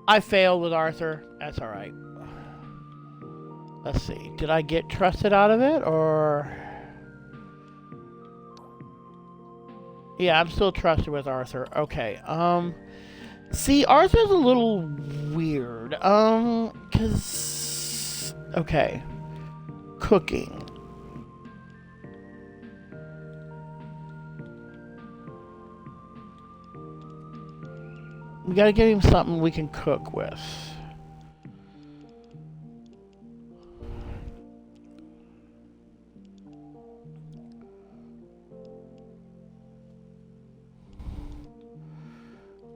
I failed with Arthur. That's alright. Let's see. Did I get trusted out of it, or... Yeah, I'm still trusted with Arthur. Okay, see, Arthur's a little weird. Cause... Okay. Cooking. We gotta give him something we can cook with.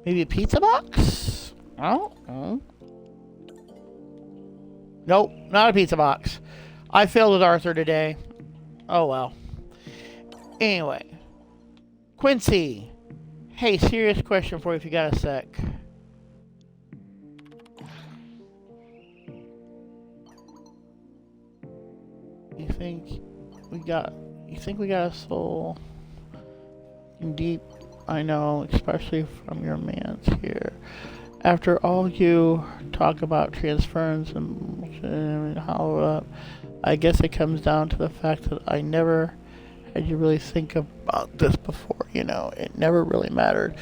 Maybe a pizza box? Oh. Nope, not a pizza box. I failed with Arthur today. Oh well. Anyway. Quincy. Hey, serious question for you if you got a sec. You think we got a soul deep I know, especially from your man's here. After all you talk about transference and how, I guess it comes down to the fact that I never had you really think about this before, you know. It never really mattered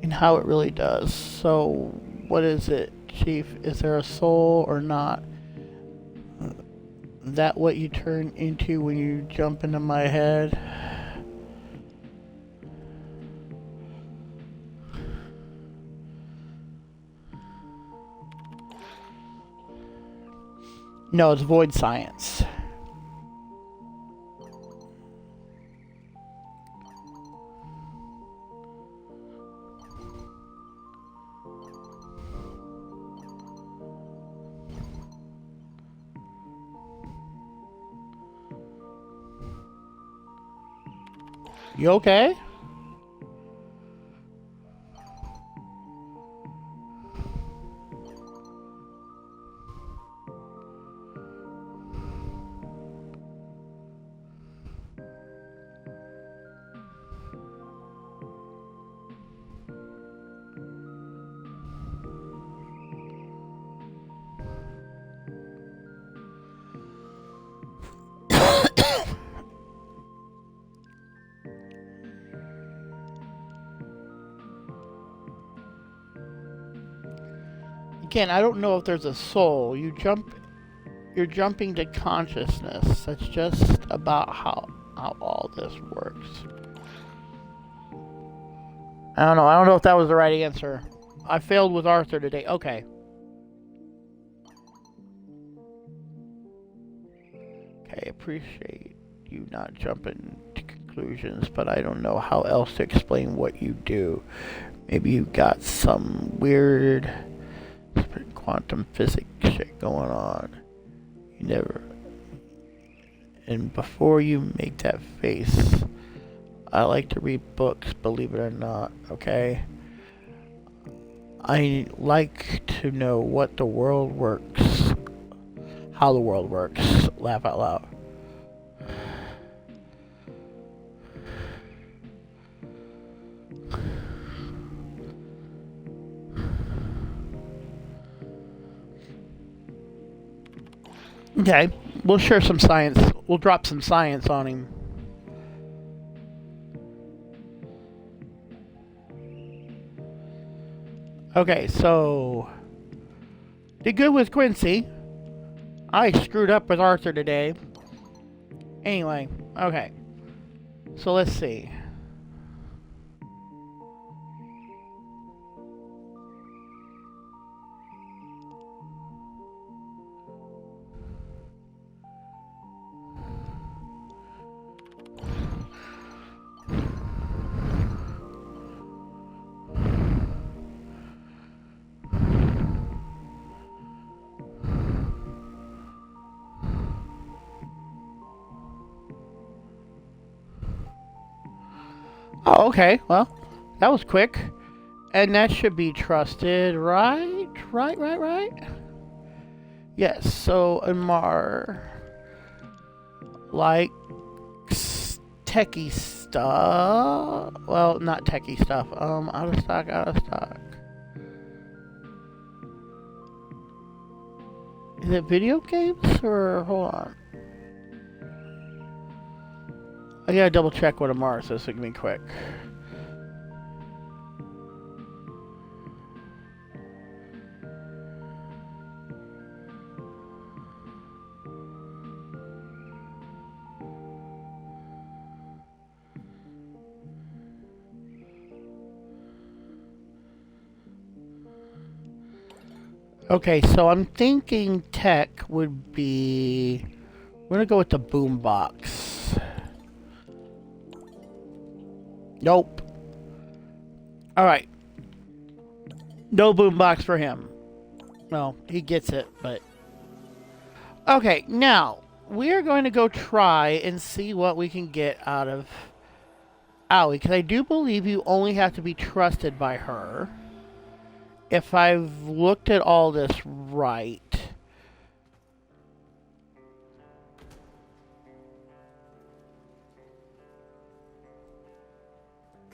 in how it really does. So, what is it, Chief? Is there a soul or not? That what you turn into when you jump into my head? No, it's void science. You okay? Again, I don't know if there's a soul. You're jumping to consciousness. That's just about how all this works. I don't know. I don't know if that was the right answer. I failed with Arthur today. Okay. Okay, appreciate you not jumping to conclusions, but I don't know how else to explain what you do. Maybe you got some weird quantum physics shit going on. You never. And before you make that face, I like to read books, believe it or not, okay? I like to know what the world works, how the world works. Laugh out loud. Okay, we'll share some science. We'll drop some science on him. Okay, so did good with Quincy. I screwed up with Arthur today. Anyway, okay. So let's see. Oh, okay. Well, that was quick. And that should be trusted, right? Right. Yes, so Amar likes techie stuff. Well, not techie stuff. Out of stock. Is it video games or hold on? I gotta double check what Amar says so it can be quick. Okay, so I'm thinking tech would be. We're gonna go with the boombox. Nope. Alright. No boombox for him. Well, he gets it, but. Okay, now we are going to go try and see what we can get out of Allie, because I do believe you only have to be trusted by her. If I've looked at all this right.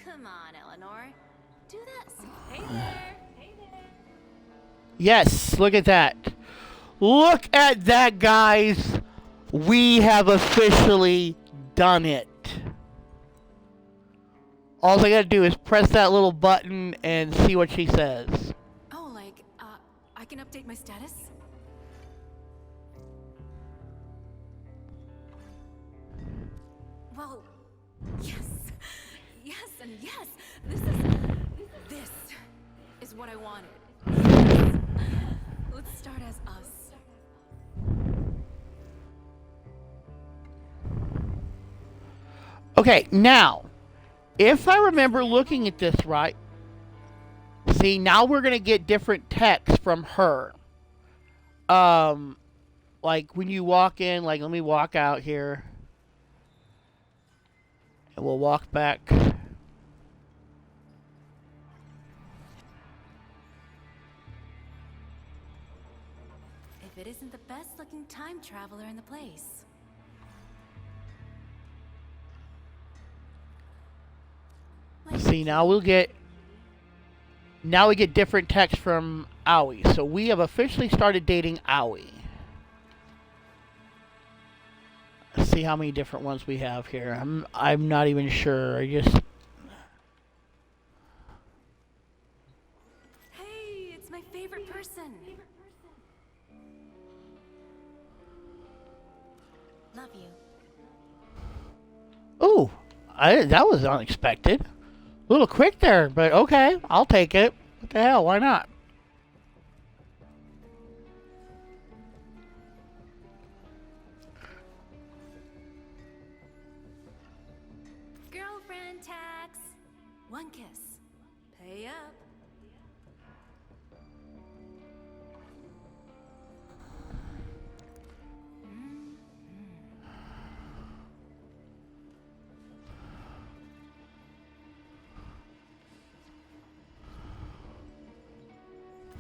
Come on, Eleanor. Yes, look at that. Look at that, guys. We have officially done it. All I gotta do is press that little button and see what she says. Oh, like, I can update my status? Well, yes. Yes and yes. This is what I wanted. Yes. Let's start as us. Okay, now, if I remember looking at this right, see, now we're gonna get different text from her. Like when you walk in, like let me walk out here. And we'll walk back. If it isn't the best looking time traveler in the place. See, now we get different text from Aoi. So we have officially started dating Aoi. Let's see how many different ones we have here. I'm not even sure. I just Hey, it's my favorite person. Love you. ooh, that was unexpected. A little quick there, but okay, I'll take it. What the hell? Why not? Girlfriend tax. One kiss. Pay up.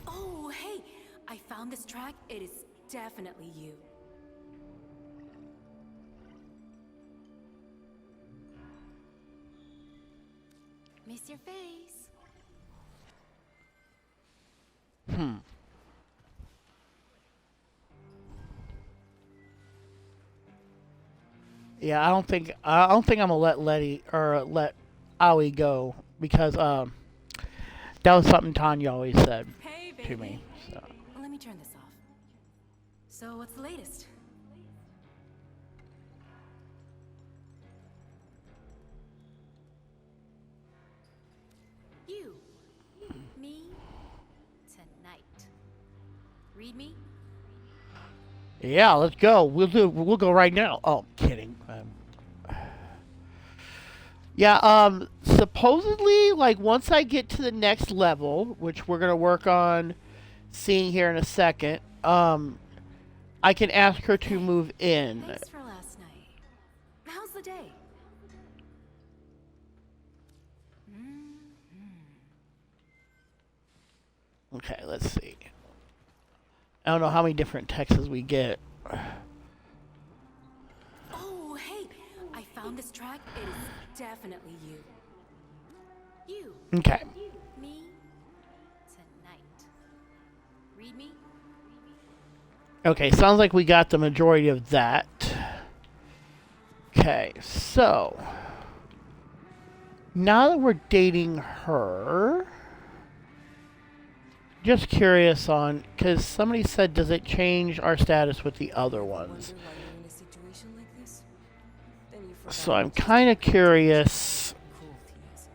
Oh, hey! I found this track. It is definitely you. Miss your face. Yeah, I don't think I'm gonna let let Aoi go because that was something Tanya always said Hey, to baby. me. So. Let me turn this off. So, what's the latest? You. Me. Tonight. Read me? Yeah, let's go. We'll go right now. Oh, kidding. Yeah, supposedly, like, once I get to the next level, which we're gonna work on seeing here in a second, I can ask her to move in. Thanks for last night. How's the day? Okay, let's see. I don't know how many different texts we get. Oh, hey! I found this track. It is definitely you. You. Okay. Me. Tonight. Read me? Okay, sounds like we got the majority of that. Okay, so now that we're dating her, just curious on, because somebody said, does it change our status with the other ones? Wonder why you're in a situation like this? Then you forgot So I'm just kind of curious. how cruelty is.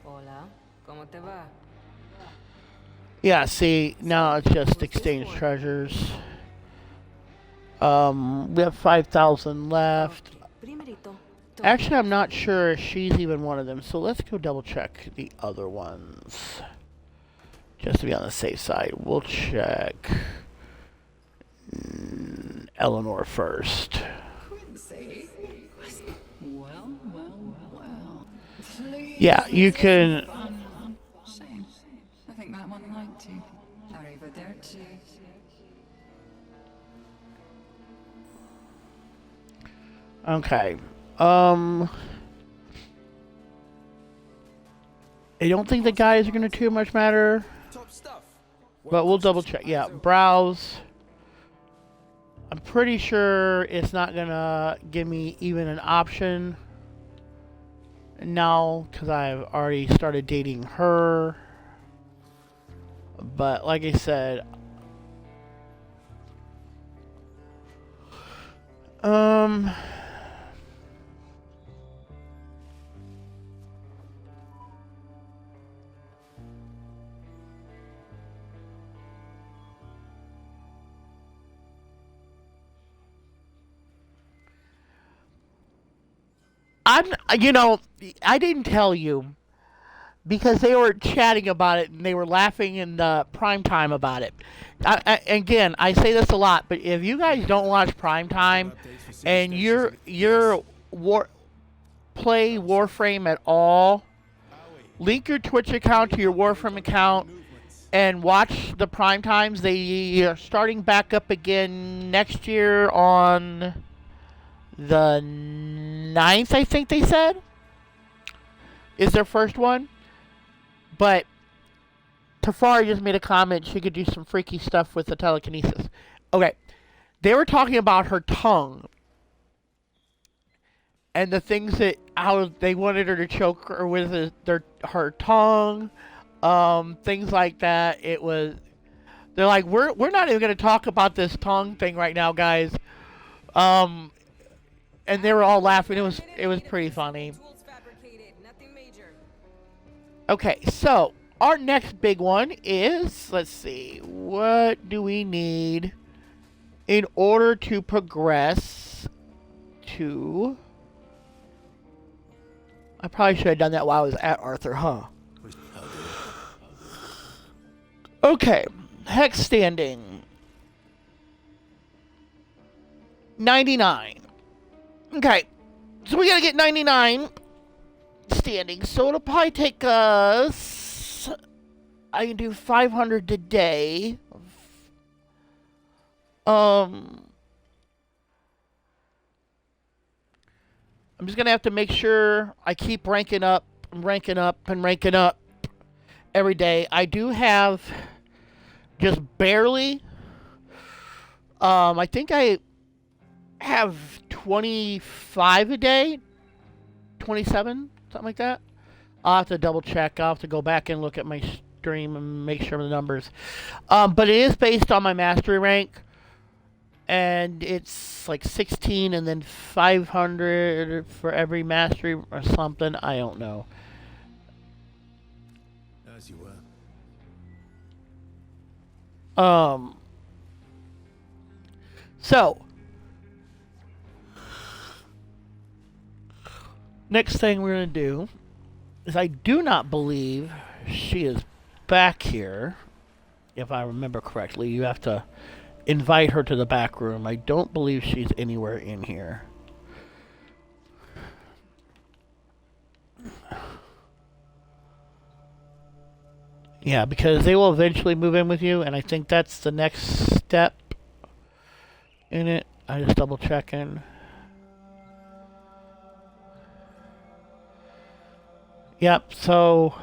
Hola, ¿cómo te va? Yeah, see, now it's just exchange treasures. We have 5,000 left. Primerito, Actually, I'm not sure if she's even one of them, so let's go double check the other ones. Just to be on the safe side, we'll check Eleanor first. Quincy. Well, well, well. Yeah, you can. Shame. I think that one liked you. Arrivederci. Okay. I don't think the guys are going to too much matter, Top stuff. but we'll double check. Yeah, browse. I'm pretty sure it's not going to give me even an option now because I've already started dating her. But like I said, I didn't tell you because they were chatting about it and they were laughing in prime time about it. Again, I say this a lot, but if you guys don't watch prime time and you're play Warframe at all, link your Twitch account to your Warframe account and watch the prime times. They are starting back up again next year on the 9th, I think they said, is their first one. But Tafari just made a comment she could do some freaky stuff with the telekinesis. Okay. They were talking about her tongue and the things that how they wanted her to choke her with her tongue, things like that. They're like, we're not even going to talk about this tongue thing right now, guys. And they were all laughing. It was pretty funny. Okay, so our next big one is, let's see, what do we need in order to progress to... I probably should have done that while I was at Arthur, huh? Okay, hex standing. 99. Okay, so we gotta get 99 standing, so it'll probably take us... I can do 500 today. I'm just gonna have to make sure I keep ranking up and ranking up and ranking up every day. I do have just barely. I think I have 25 a day, 27, something like that. I'll have to double check. I'll have to go back and look at my stream and make sure of the numbers. But it is based on my mastery rank. And it's like 16 and then 500 for every mastery or something. I don't know. As you were. So next thing we're gonna do is, I do not believe she is back here. If I remember correctly, you have to invite her to the back room. I don't believe she's anywhere in here. Yeah, because they will eventually move in with you, and I think that's the next step in it. I just double checking. Yep, so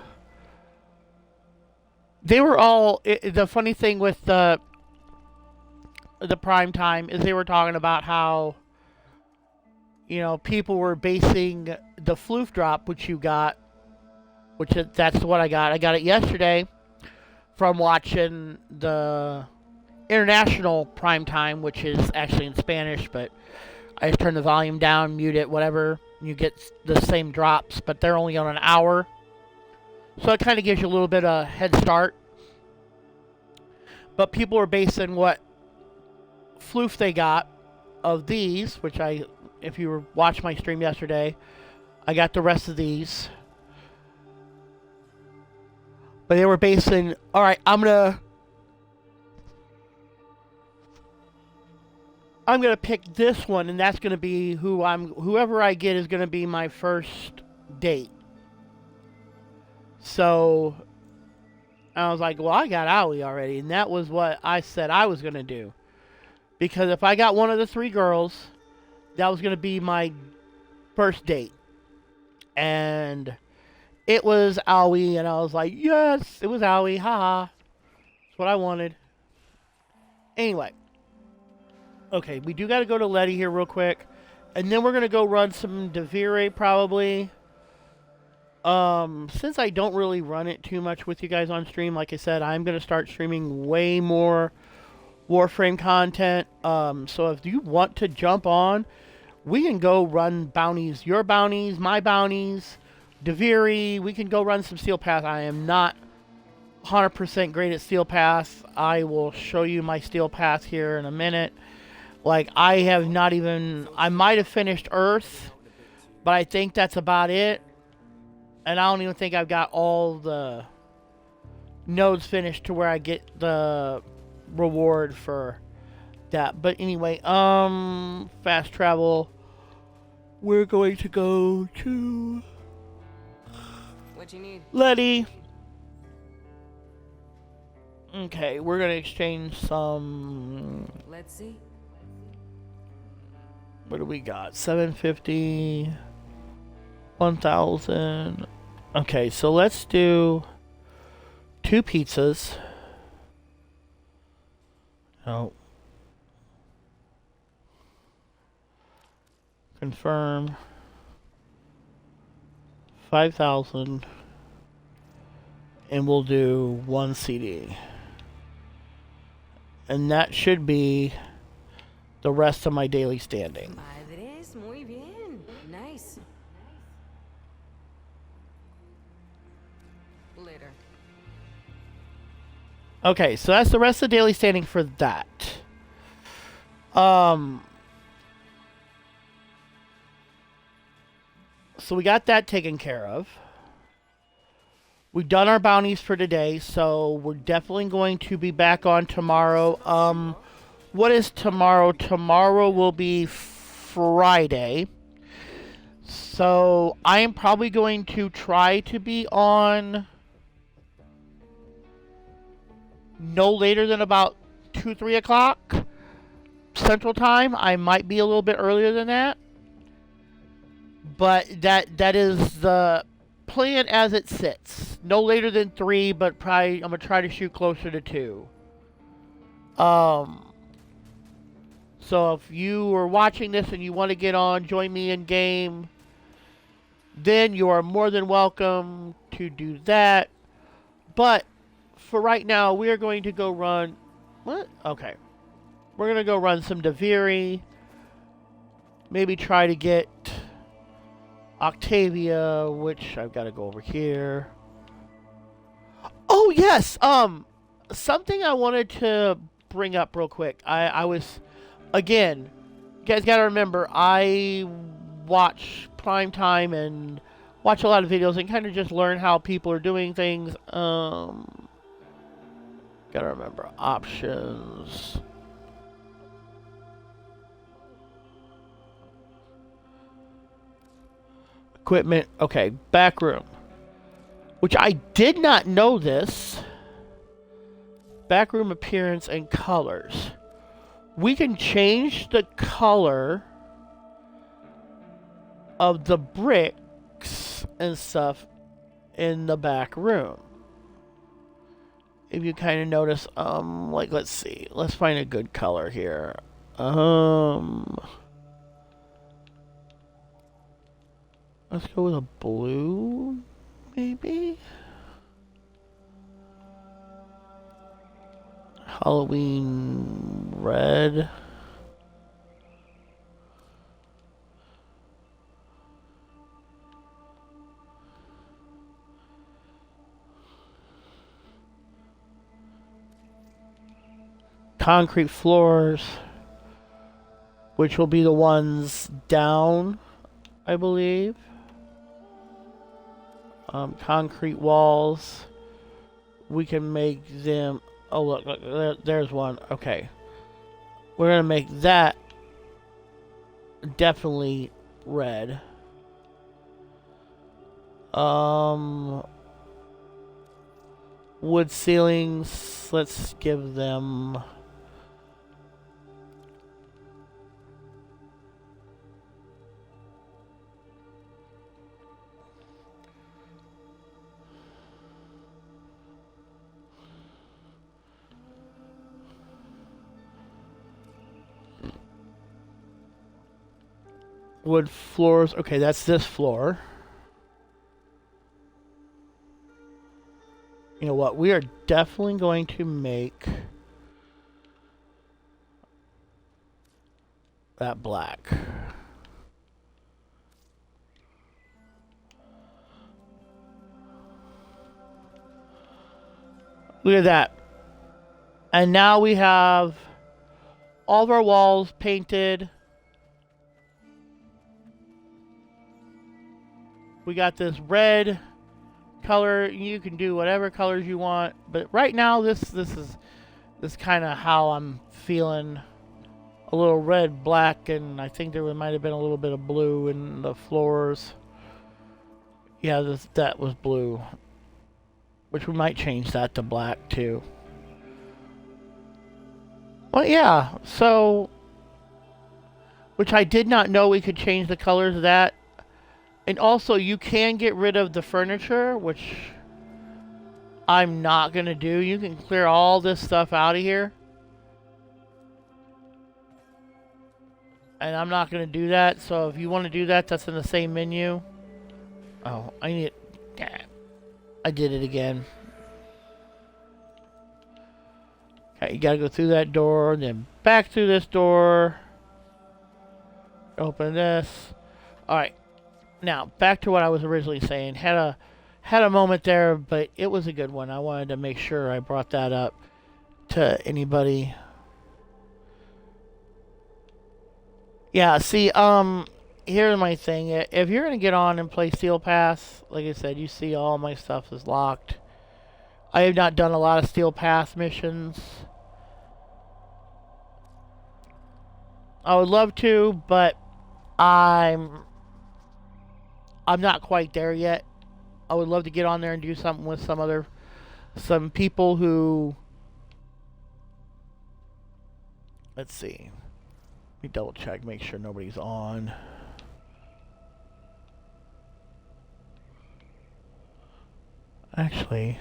they were all... the funny thing with the prime time is they were talking about how, you know, people were basing the floof drop, which you got, that's what I got. I got it yesterday from watching the international prime time, which is actually in Spanish, but I just turn the volume down, mute it, whatever. You get the same drops, but they're only on an hour. So it kind of gives you a little bit of head start. But people were basing what floof they got of these, which if you watched my stream yesterday, I got the rest of these. But they were basing, alright, I'm gonna pick this one, and that's gonna be whoever I get is gonna be my first date. So I was like, well, I got Aoi already, and that was what I said I was gonna do. Because if I got one of the 3 girls, that was going to be my first date. And it was owie, and I was like, yes, it was owie, haha. That's what I wanted. Anyway. Okay, we do got to go to Letty here real quick. And then we're going to go run some Devire probably. Since I don't really run it too much with you guys on stream, like I said, I'm going to start streaming way more Warframe content. So if you want to jump on, we can go run bounties, your bounties, my bounties, Devire. We can go run some Steel Path. I am not 100% great at Steel Path. I will show you my Steel Path here in a minute. Like, I have not even... I might have finished Earth, but I think that's about it. And I don't even think I've got all the nodes finished to where I get the reward for that. But anyway, fast travel. We're going to go to... What you need? Letty. Okay, we're going to exchange some... Let's see. What do we got? 750, 1,000. Okay, so let's do 2 pizzas. Oh. Confirm. 5,000. And we'll do 1 CD. And that should be the rest of my daily standing. Madres, muy bien. Nice. Later. Okay, so that's the rest of the daily standing for that. So we got that taken care of. We've done our bounties for today, so we're definitely going to be back on tomorrow. What is tomorrow? Tomorrow will be Friday. So I am probably going to try to be on no later than about 2, 3 o'clock Central Time. I might be a little bit earlier than that. But that is the plan as it sits. No later than 3, but probably I'm going to try to shoot closer to 2. So if you are watching this and you want to get on, join me in game, then you are more than welcome to do that. But for right now, we are going to go run... What? Okay. We're going to go run some Devire. Maybe try to get Octavia, which I've got to go over here. Oh, yes! Something I wanted to bring up real quick. I was... Again, you guys gotta remember, I watch Primetime and watch a lot of videos and kind of just learn how people are doing things. Gotta remember, options. Equipment, okay, back room. Which I did not know this. Backroom appearance and colors. We can change the color of the bricks and stuff in the back room. If you kind of notice, like, let's see. Let's find a good color here. Let's go with a blue, maybe? Halloween red. Concrete floors, which will be the ones down, I believe. Concrete walls, we can make them... Oh, look, there's one. Okay. We're going to make that definitely red. Wood ceilings, let's give them... Wood floors. Okay, that's this floor. You know what? We are definitely going to make that black. Look at that. And now we have all of our walls painted. We got this red color. You can do whatever colors you want, but right now this is kind of how I'm feeling. A little red, black, and I think there might have been a little bit of blue in the floors. Yeah, that was blue, which we might change that to black too. Well, yeah, so, which I did not know we could change the colors of that. And also, you can get rid of the furniture, which I'm not going to do. You can clear all this stuff out of here. And I'm not going to do that, so if you want to do that, that's in the same menu. Oh, I need... I did it again. Okay, you gotta go through that door, then back through this door. Open this. Alright. Now, back to what I was originally saying. Had a moment there, but it was a good one. I wanted to make sure I brought that up to anybody. Yeah, see, here's my thing. If you're gonna get on and play Steel Pass, like I said, you see all my stuff is locked. I have not done a lot of Steel Pass missions. I would love to, but I'm not quite there yet. I would love to get on there and do something with some people who, let's see. Let me double check, make sure nobody's on. Actually,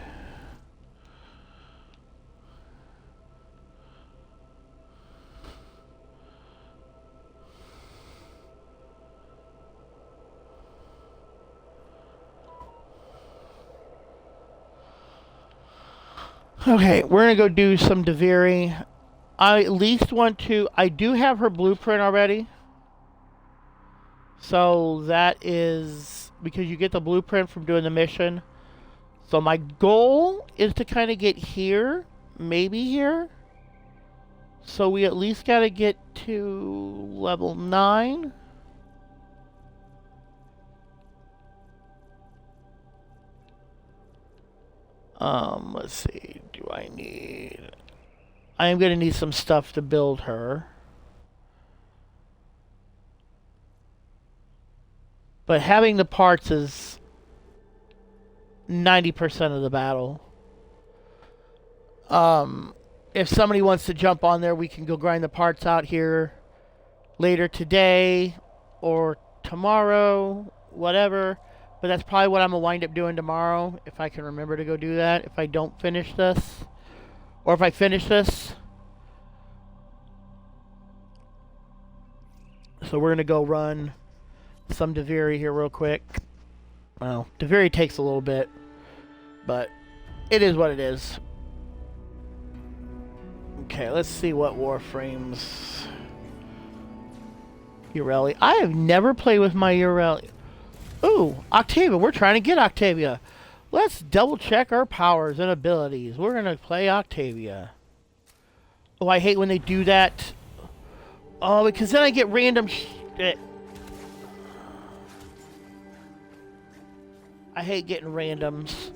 okay, we're gonna go do some Deviri. I at least want to... I do have her blueprint already. So that is... because you get the blueprint from doing the mission. So my goal is to kind of get here. Maybe here. So we at least got to get to level 9. Let's see. Do I need... I am going to need some stuff to build her. But having the parts is 90% of the battle. If somebody wants to jump on there, we can go grind the parts out here later today or tomorrow, whatever. But that's probably what I'm going to wind up doing tomorrow, if I can remember to go do that, if I don't finish this. Or if I finish this. So we're going to go run some Deviri here real quick. Well, Deviri takes a little bit, but it is what it is. Okay, let's see what Warframe's Ureli. I have never played with my Ureli. Ooh, Octavia. We're trying to get Octavia. Let's double check our powers and abilities. We're going to play Octavia. Oh, I hate when they do that. Oh, because then I get random shit. I hate getting randoms.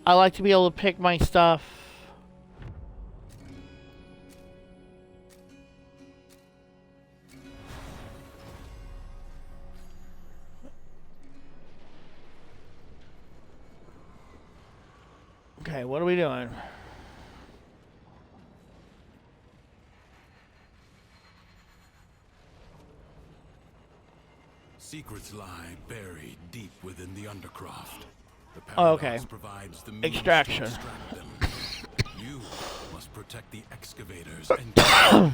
I like to be able to pick my stuff. Okay, what are we doing? Secrets lie buried deep within the Undercroft. The Oh, okay. paradox provides the means Extraction. to extract them. You must protect the excavators and keep them empowered.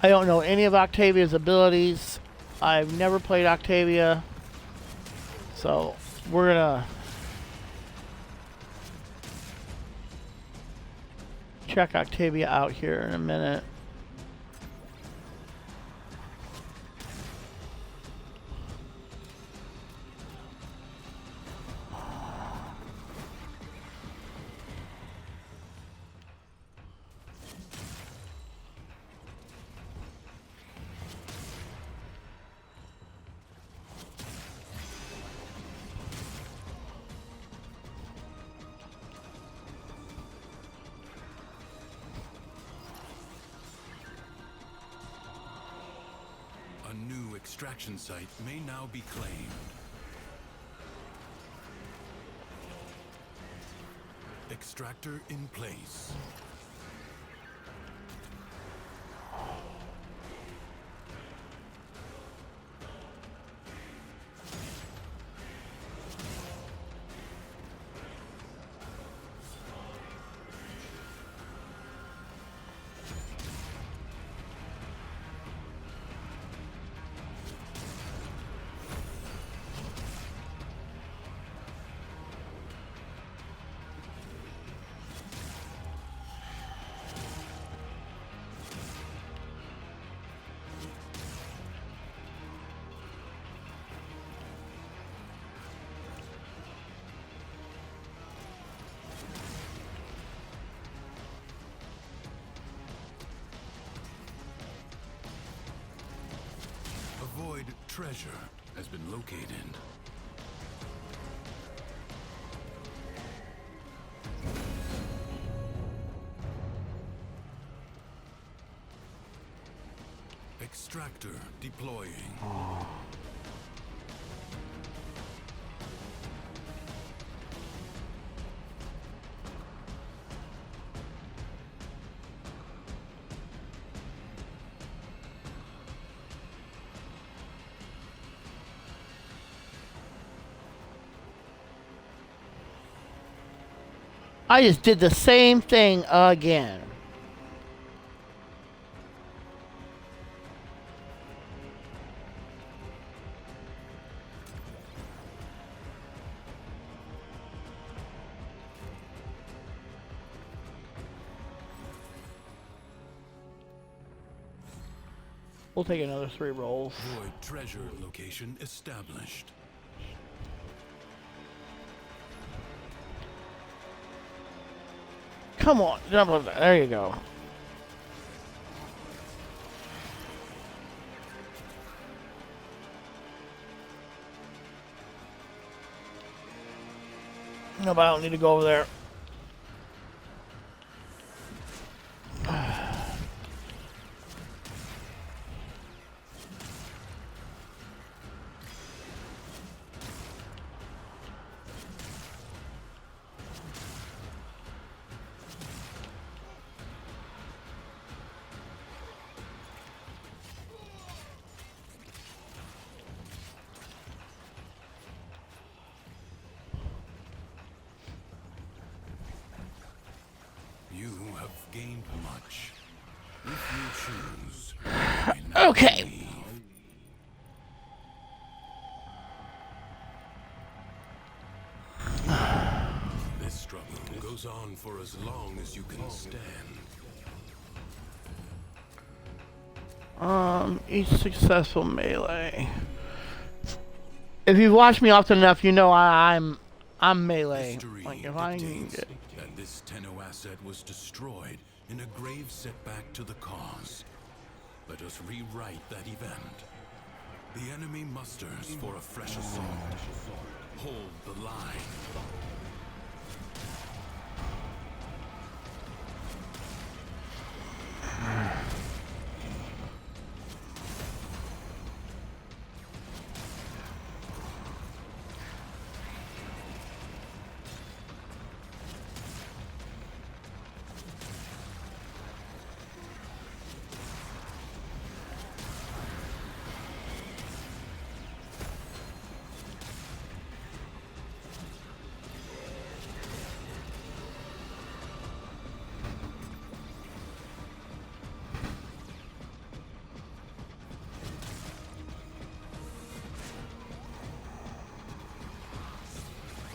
I don't know any of Octavia's abilities. I've never played Octavia. So we're gonna check Octavia out here in a minute. A new extraction site may now be claimed. Extractor in place. Void treasure has been located. Extractor deploying. I just did the same thing again. We'll take another 3 rolls. Void treasure location established. Come on, jump up there. There you go. No, but I don't need to go over there. You have gained much. If you choose, you may now Okay. leave. This struggle goes on for as long as you can stand. Each successful melee. If you've watched me often enough, you know I'm melee. History Like if I can dictates get, that this Tenno asset was destroyed in a grave setback to the cause. Let us rewrite that event. The enemy musters for a fresh assault. Hold the line.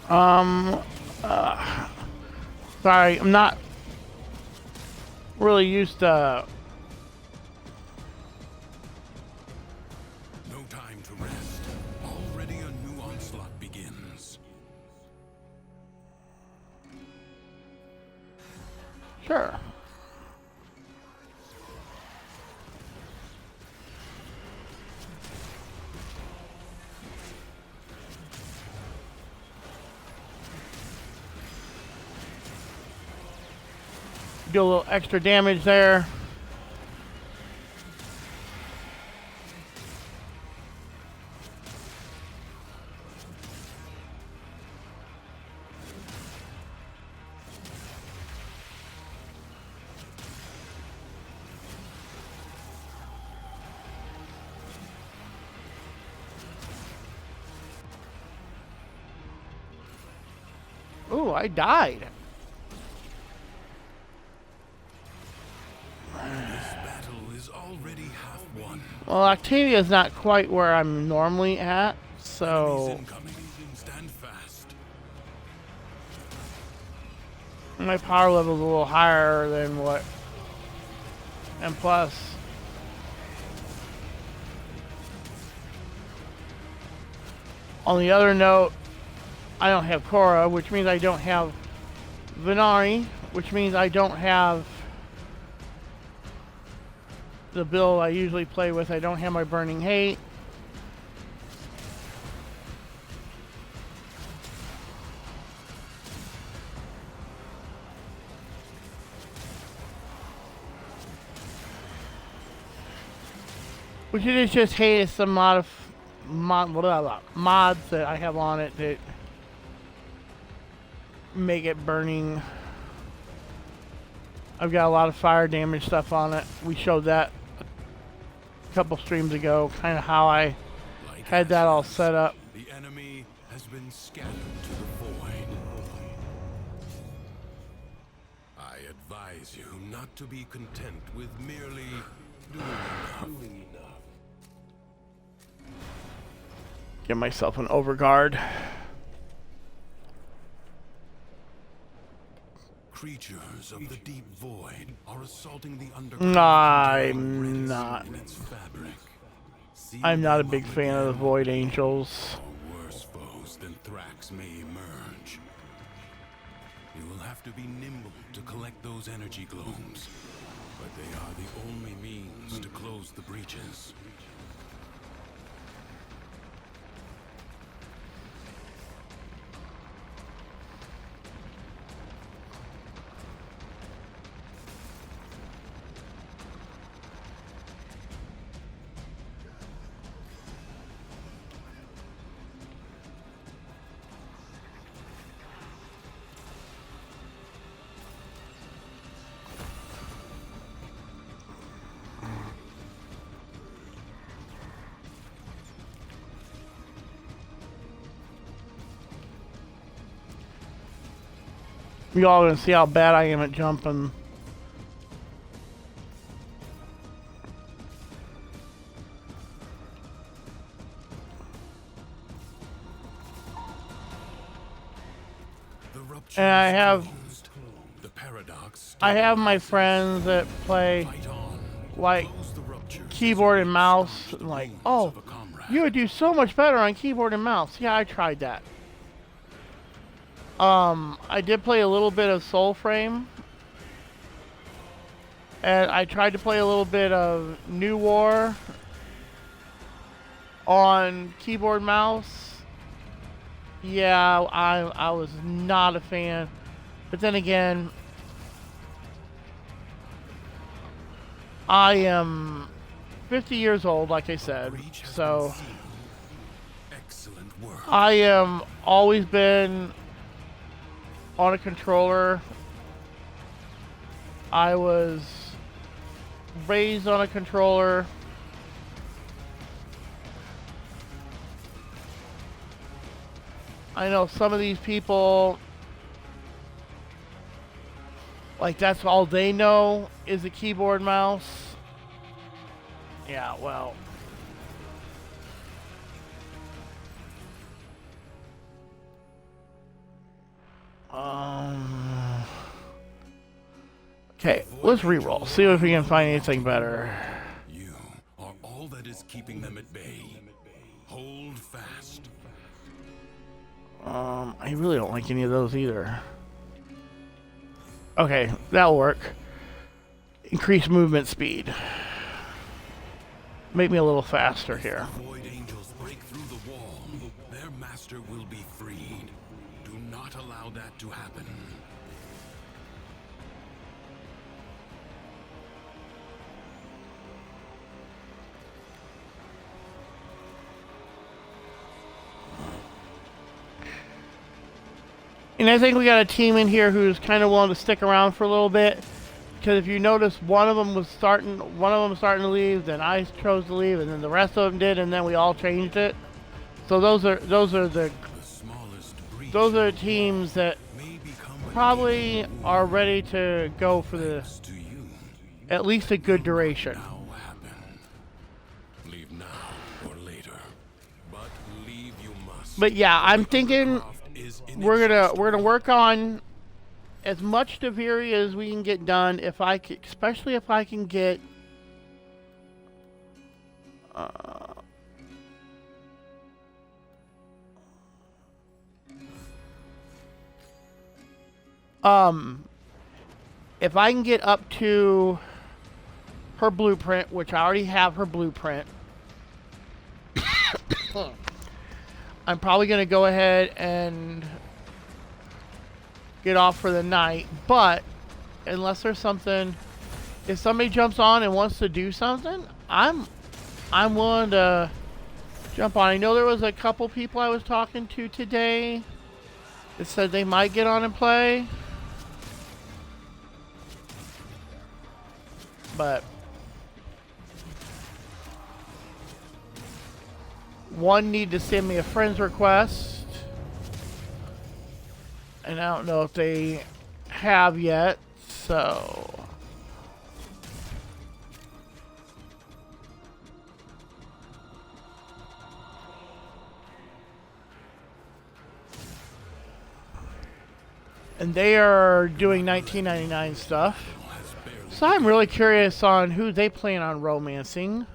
Um, sorry, I'm not really used to. No time to rest. Already a new onslaught begins. Sure. Do a little extra damage there. Ooh, I died. This battle is already half won. Well, Octavia's not quite where I'm normally at, Enemies so incoming. Stand fast. my power level's a little higher than what. And plus, on the other note, I don't have Korra, which means I don't have Venari, which means I don't have the build I usually play with. I don't have my Burning Hate. Which it is just hate is some mods that I have on it that make it burning. I've got a lot of fire damage stuff on it. We showed that a couple streams ago, kind of how I Like had that all ashes, set up. The enemy has been scattered to the void. I advise you not to be content with merely doing enough. Get myself an overguard. Creatures of the deep void are assaulting the underground. I'm not. In its fabric. See I'm not a them big fan of the again, Void Angels. or worse foes than Thrax may emerge. You will have to be nimble to collect those energy globes, but they are the only means to close the breaches. Y'all gonna see how bad I am at jumping. The rupture And I is have closed. The paradox I have my friends that play fight on. like Close the ruptures keyboard as and you mouse. staunch the Like, wounds oh, of a comrade. you would do so much better on keyboard and mouse. Yeah, I tried that. I did play a little bit of Soulframe. And I tried to play a little bit of New War on keyboard mouse. Yeah, I was not a fan. But then again, I am 50 years old, like I said. Breach has So been sealed. Excellent work. I am always been on a controller. I was raised on a controller. I know some of these people, like, that's all they know is a keyboard mouse. Yeah, well. Okay, let's reroll. See if we can find anything better. You are all that is keeping them at bay. Hold fast. I really don't like any of those either. Okay, that'll work. Increase movement speed. Make me a little faster here. Void angels break through the wall. Their master will be freed. Do not allow that to happen. And I think we got a team in here who's kind of willing to stick around for a little bit. Because if you notice, one of them starting to leave, then I chose to leave, and then the rest of them did, and then we all changed it. So those are the teams that probably are ready to go for at least a good duration. Leave now or later, but leave you must. But yeah, I'm thinking we're gonna work on as much Deviri as we can get done. Especially if I can get if I can get up to her blueprint, which I already have her blueprint. I'm probably going to go ahead and get off for the night, but unless there's something, if somebody jumps on and wants to do something, I'm willing to jump on. I know there was a couple people I was talking to today that said they might get on and play, but one need to send me a friend's request, and I don't know if they have yet, so and they are doing 1999 stuff. So I'm really curious on who they plan on romancing.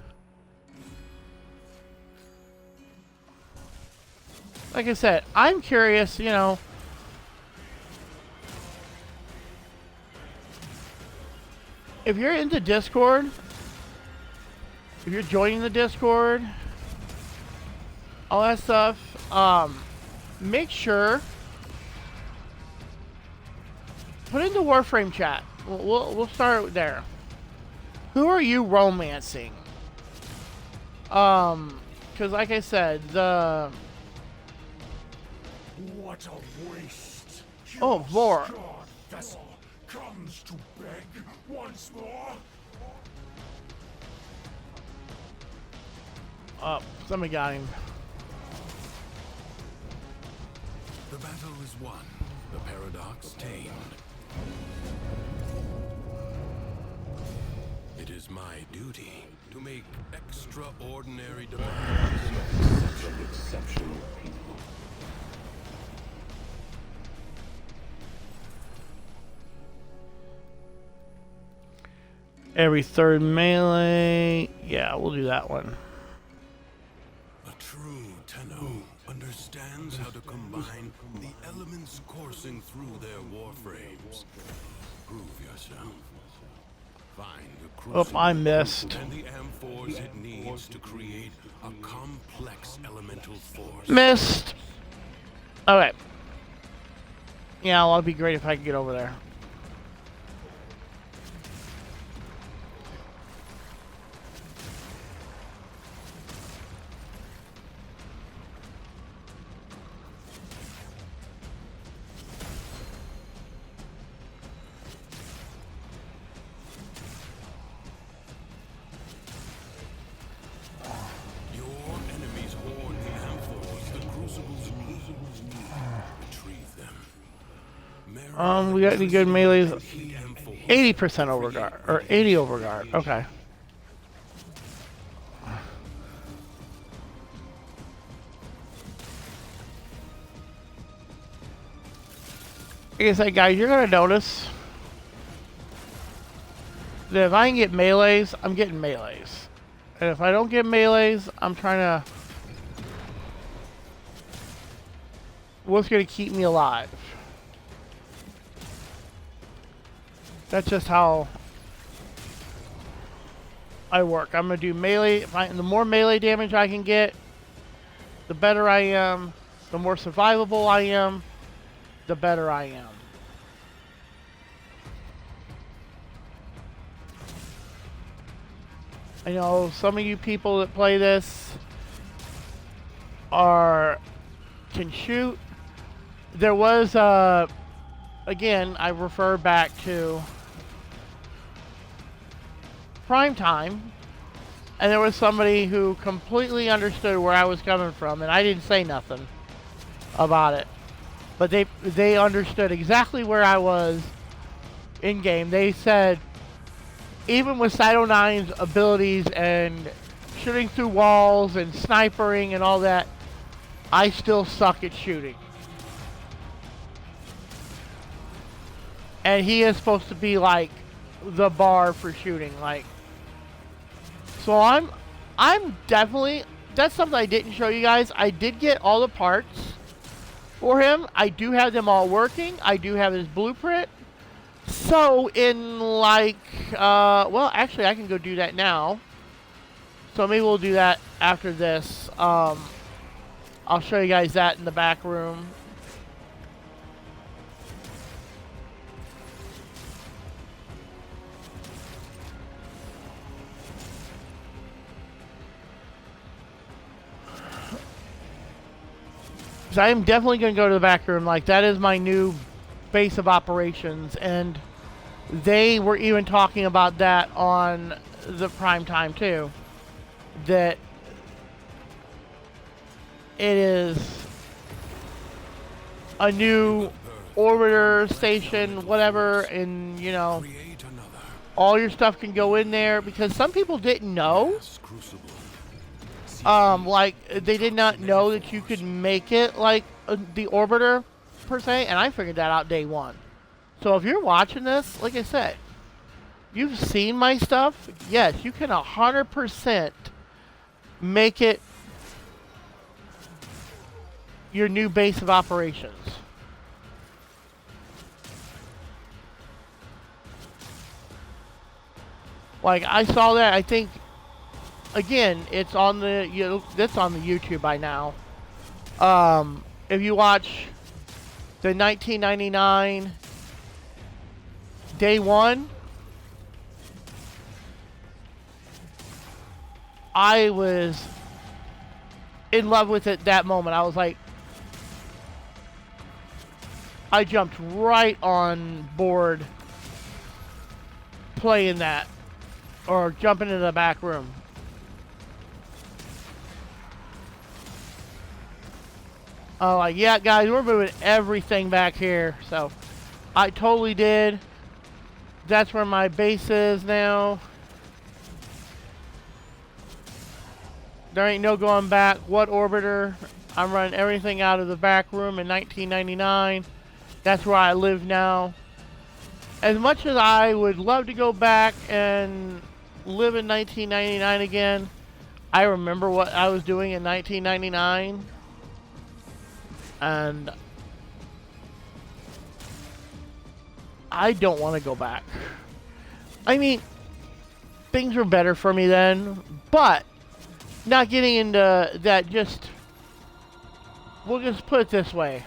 Like I said, I'm curious, you know. If you're in the Discord, if you're joining the Discord, all that stuff, make sure put in the Warframe chat. We'll start there. Who are you romancing? Because like I said, What a waste! Oh, Vor. God vessel comes to beg once more. Somebody got him. The battle is won. The paradox tamed. It is my duty to make extraordinary demands from exceptional people. Every third melee. Yeah, we'll do that one. A true Tenno understands how to combine the elements coursing through their warframes. Prove yourself. Find the crucible I missed. and the amphors it needs to create a complex elemental force. Missed. Okay. Yeah, well, it'd be great if I could get over there. We got any good melees? 80% overguard, or 80 overguard. Okay. Like I said, guys, you're gonna notice that if I can get melees, I'm getting melees. And if I don't get melees, I'm trying to... What's going to keep me alive? That's just how I work. I'm going to do melee. The more melee damage I can get, the better I am. The more survivable I am, the better I am. I know some of you people that play this can shoot. There was again, I refer back to Prime Time, and there was somebody who completely understood where I was coming from, and I didn't say nothing about it, but they understood exactly where I was in game. They said, even with Cyto 9's abilities and shooting through walls and snipering and all that, I still suck at shooting. And he is supposed to be like the bar for shooting, like. So I'm definitely, that's something I didn't show you guys. I did get all the parts for him. I do have them all working. I do have his blueprint. So in like, well, actually I can go do that now. So maybe we'll do that after this. I'll show you guys that in the back room. So I am definitely going to go to the back room. Like, that is my new base of operations. And they were even talking about that on the Prime Time too. That it is a new orbiter station, whatever, and, you know, all your stuff can go in there. Because some people didn't know. Like, they did not know that you could make it like the orbiter, per se, and I figured that out day one. So if you're watching this, like I said, you've seen my stuff, yes, you can 100% make it your new base of operations. Like, I saw that, I think, again, it's on the, that's on the YouTube by now. If you watch the 1999 day one, I was in love with it that moment. I was like, I jumped right on board playing that, or jumping into the back room. Like, yeah, guys, we're moving everything back here. So, I totally did. That's where my base is now. There ain't no going back. What orbiter? I'm running everything out of the back room in 1999. That's where I live now. As much as I would love to go back and live in 1999 again, I remember what I was doing in 1999. And I don't want to go back. I mean, things were better for me then, but not getting into that, just, we'll just put it this way.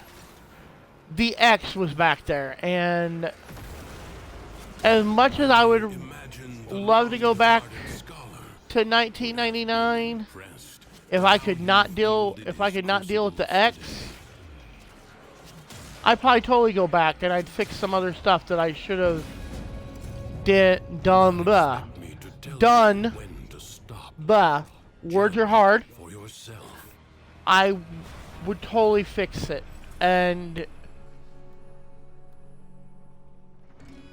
The X was back there, and as much as I would love to go back to 1999, if I could not deal with the X, I'd probably totally go back and I'd fix some other stuff that I should have done. Words are hard. I would totally fix it. And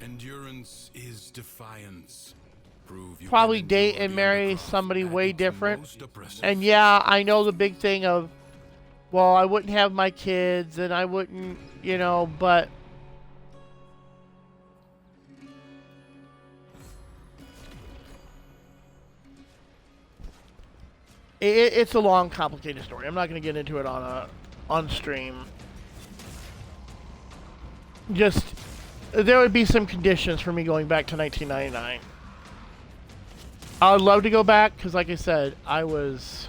endurance is defiance. Probably date and marry somebody way different. And yeah, I know the big thing of, well, I wouldn't have my kids and I wouldn't, you know, but It's a long, complicated story. I'm not going to get into it on stream. Just there would be some conditions for me going back to 1999. I would love to go back because, like I said, I was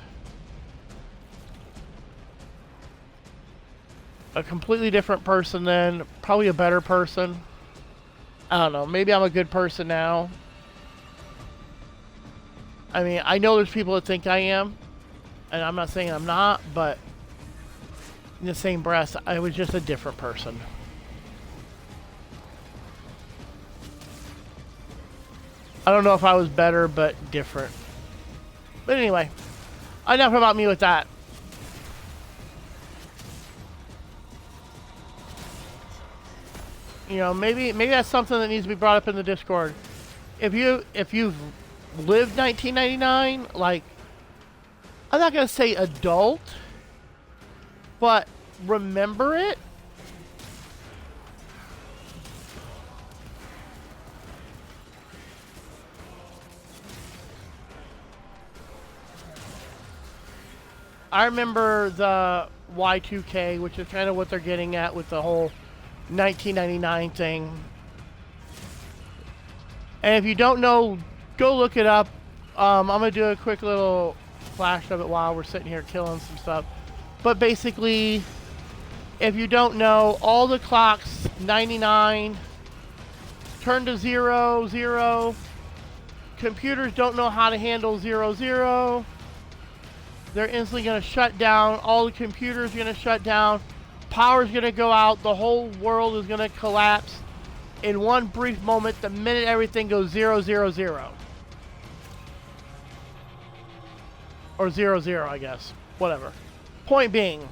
a completely different person then, probably a better person. I don't know. Maybe I'm a good person now. I mean, I know there's people that think I am, and I'm not saying I'm not, but in the same breath, I was just a different person. I don't know if I was better, but different. But anyway, enough about me with that. You know, maybe that's something that needs to be brought up in the Discord. If you've lived 1999, like, I'm not gonna say adult, but remember it. I remember the Y2K, which is kind of what they're getting at with the whole 1999 thing. And if you don't know, go look it up. I'm going to do a quick little flash of it while we're sitting here killing some stuff. But basically, if you don't know, all the clocks, 99, turn to 0, 0. Computers don't know how to handle 0, 0. They're instantly going to shut down. All the computers are going to shut down. Power's going to go out. The whole world is going to collapse in one brief moment the minute everything goes 0, 0, 0. Or 0, 0, I guess. Whatever. Point being,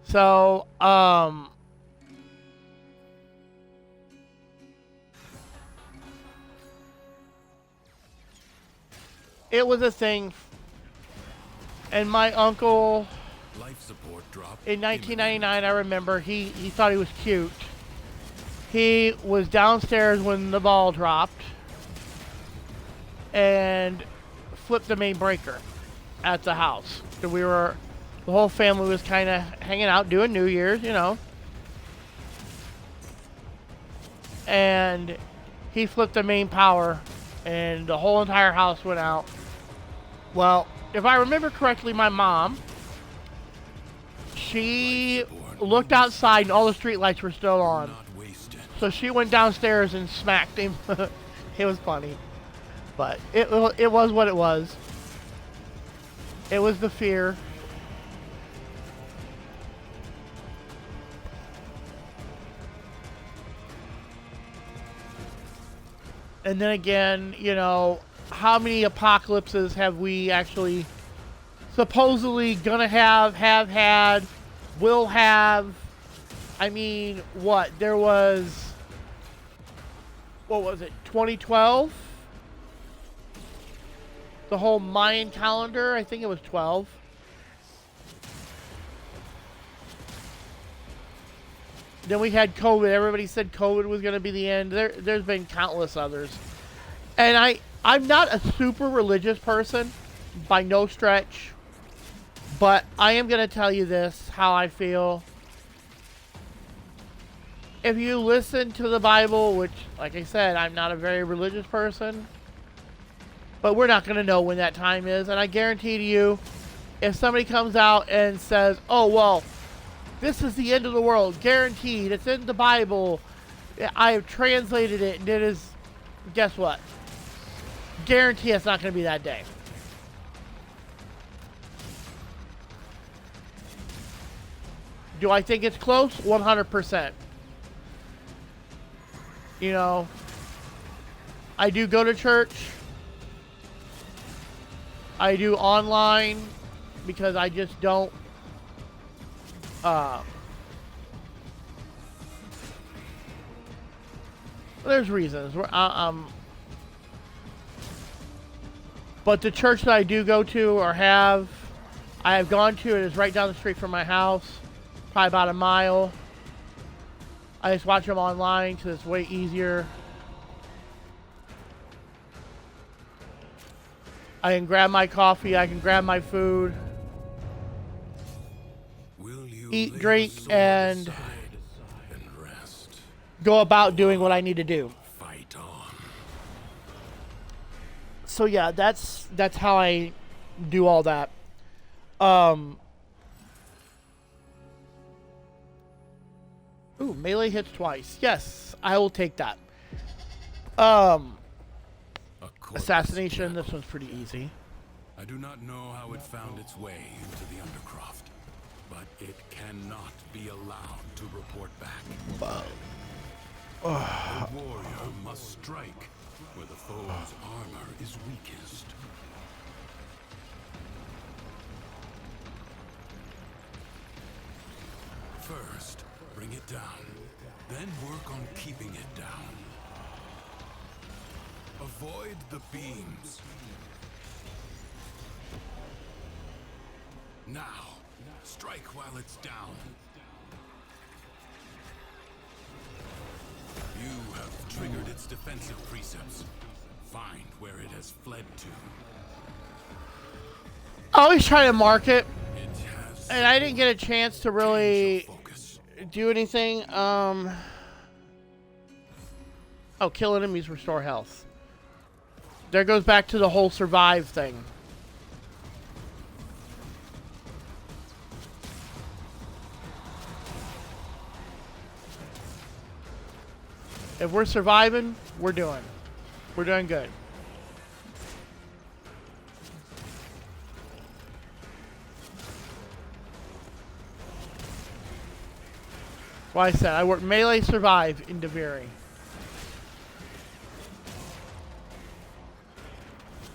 so, it was a thing, and my uncle, Life support dropped in 1999, I remember, he thought he was cute. He was downstairs when the ball dropped, and flipped the main breaker at the house. So the whole family was kind of hanging out doing New Year's, you know. And he flipped the main power, and the whole entire house went out. Well, if I remember correctly, my mom, she looked outside and all the street lights were still on. not wasted. So she went downstairs and smacked him. It was funny. But it was what it was. It was the fear. And then again, you know, how many apocalypses have we actually supposedly gonna have had, will have? I mean, what? There was, what was it, 2012? The whole Mayan calendar, I think it was 12. Then we had COVID. Everybody said COVID was going to be the end. There's been countless others. And I'm not a super religious person, by no stretch. But I am going to tell you this, how I feel. If you listen to the Bible, which, like I said, I'm not a very religious person, but we're not going to know when that time is. And I guarantee to you, if somebody comes out and says, oh, well, this is the end of the world, guaranteed, it's in the Bible, I have translated it, and it is, guess what? Guarantee it's not going to be that day. Do I think it's close? 100%. You know, I do go to church. I do online because I just don't there's reasons. But the church that I do go to or I have gone to, it is right down the street from my house, probably about a mile. I just watch them online because it's way easier. I can grab my coffee. I can grab my food. Will you Eat, lay drink, the sword and aside and rest? go about doing what I need to do. Fight on. So yeah, that's how I do all that. Ooh, melee hits twice. Yes, I will take that. A corpus Assassination. This gathered. one's pretty easy. I do not know how it found its way into the Undercroft, but it cannot be allowed to report back. A warrior must strike where the foe's armor is weakest. First, bring it down, then work on keeping it down. Avoid the beams. Now, strike while it's down. You have triggered its defensive precepts. Find where it has fled to. I always try to mark it, It has and I didn't get a chance to Change really your focus. do anything. Oh, kill enemies, restore health. There goes back to the whole survive thing. If we're surviving, we're doing good. Well, I said I work melee survive in Deviri.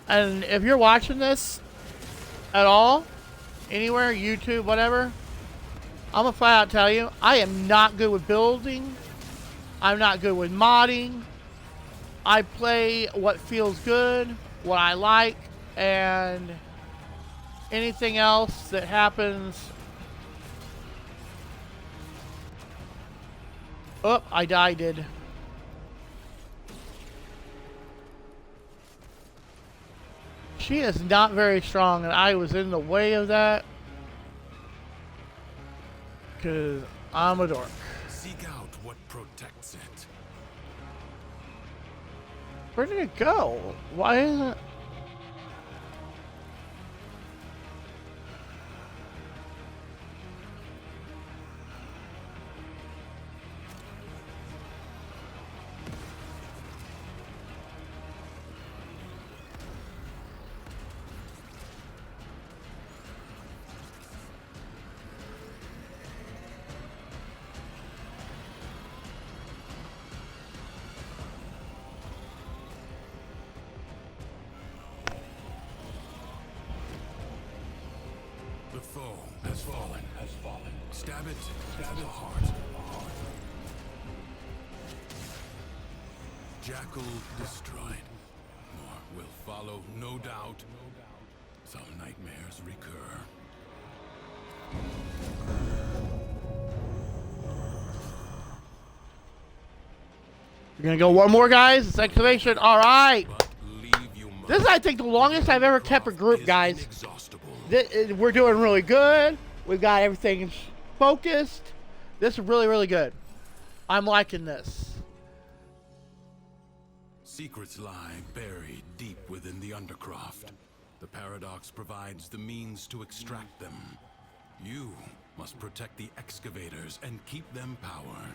And if you're watching this at all, anywhere, YouTube, whatever, I'm gonna flat out tell you, I am not good with building. I'm not good with modding. I play what feels good, what I like, and anything else that happens. Oh, I died. She is not very strong, and I was in the way of that. Because I'm a dork. Seek out what protects it. Where did it go? Why isn't it? The foe has fallen. Stab it to the heart. Jackal destroyed. More will follow, no doubt. Some nightmares recur. We're gonna go one more, guys. It's excavation. All right. But leave you must. This is, I think, the longest I've ever kept a group, Is guys. inexhaustible. We're doing really good. We've got everything focused. This is really, really good. I'm liking this. Secrets lie buried deep within the Undercroft. The Paradox provides the means to extract them. You must protect the excavators and keep them powered.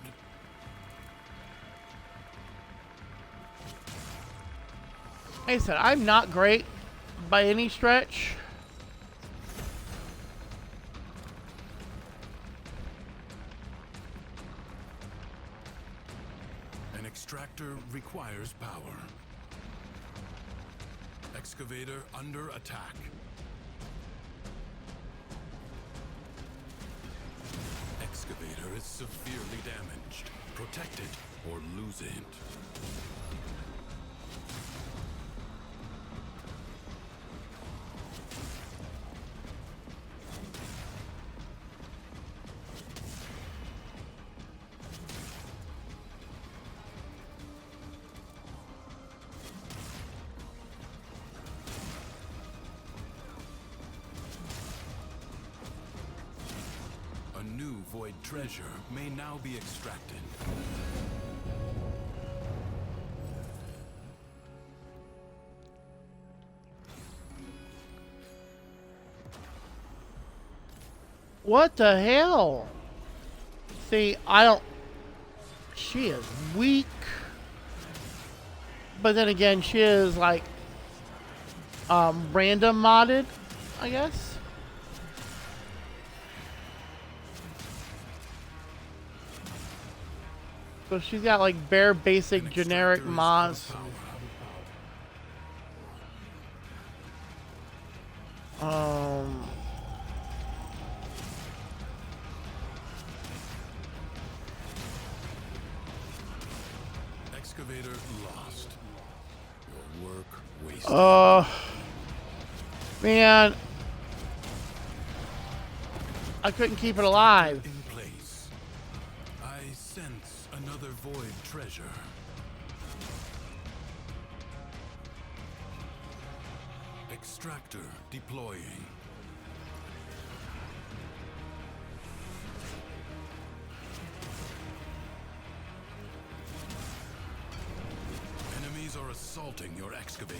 Like I said, I'm not great by any stretch. An extractor requires power. Excavator under attack. Excavator is severely damaged. Protect it or lose it. void treasure may now be extracted. What the hell? See, I don't... She is weak. But then again, she is like... random modded, I guess. So she's got like bare basic generic mods. Excavator lost. Your work wasted. Man, I couldn't keep it alive. In place. I sense another void treasure. Extractor deploying. Enemies are assaulting your excavator.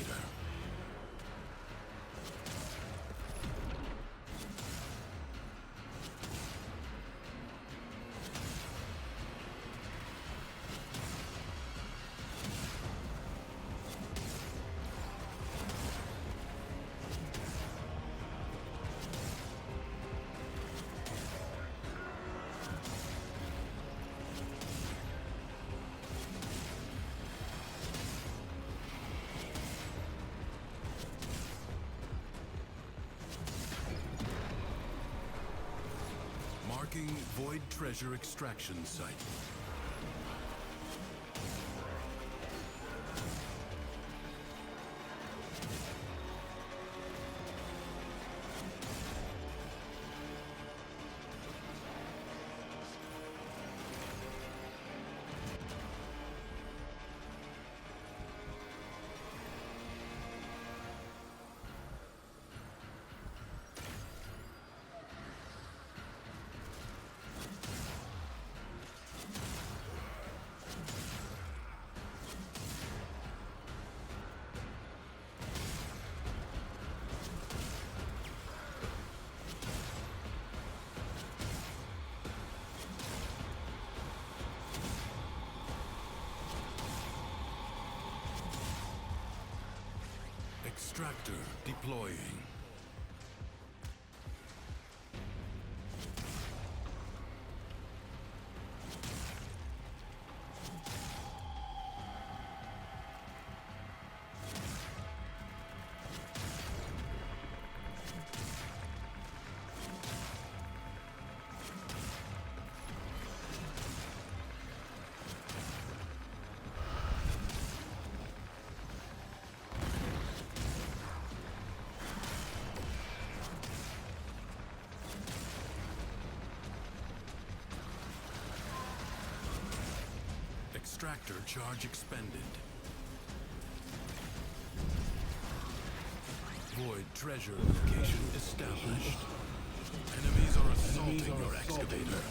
Marking void treasure extraction site. Extractor deploying. Extractor charge expended. Void treasure location established. Enemies are assaulting your excavator.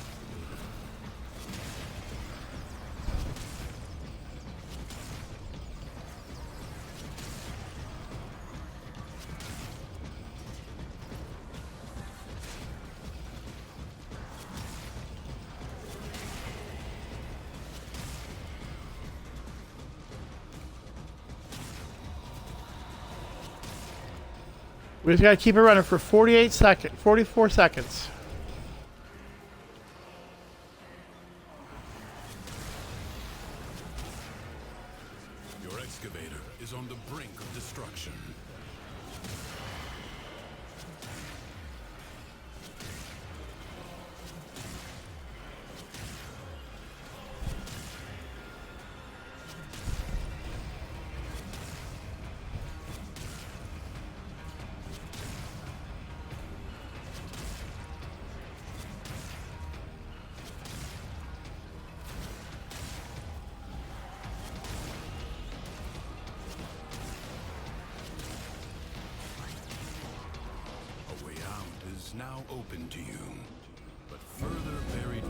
We just gotta keep it running for 44 seconds. Your excavator is on the brink of destruction. Now open to you, but further buried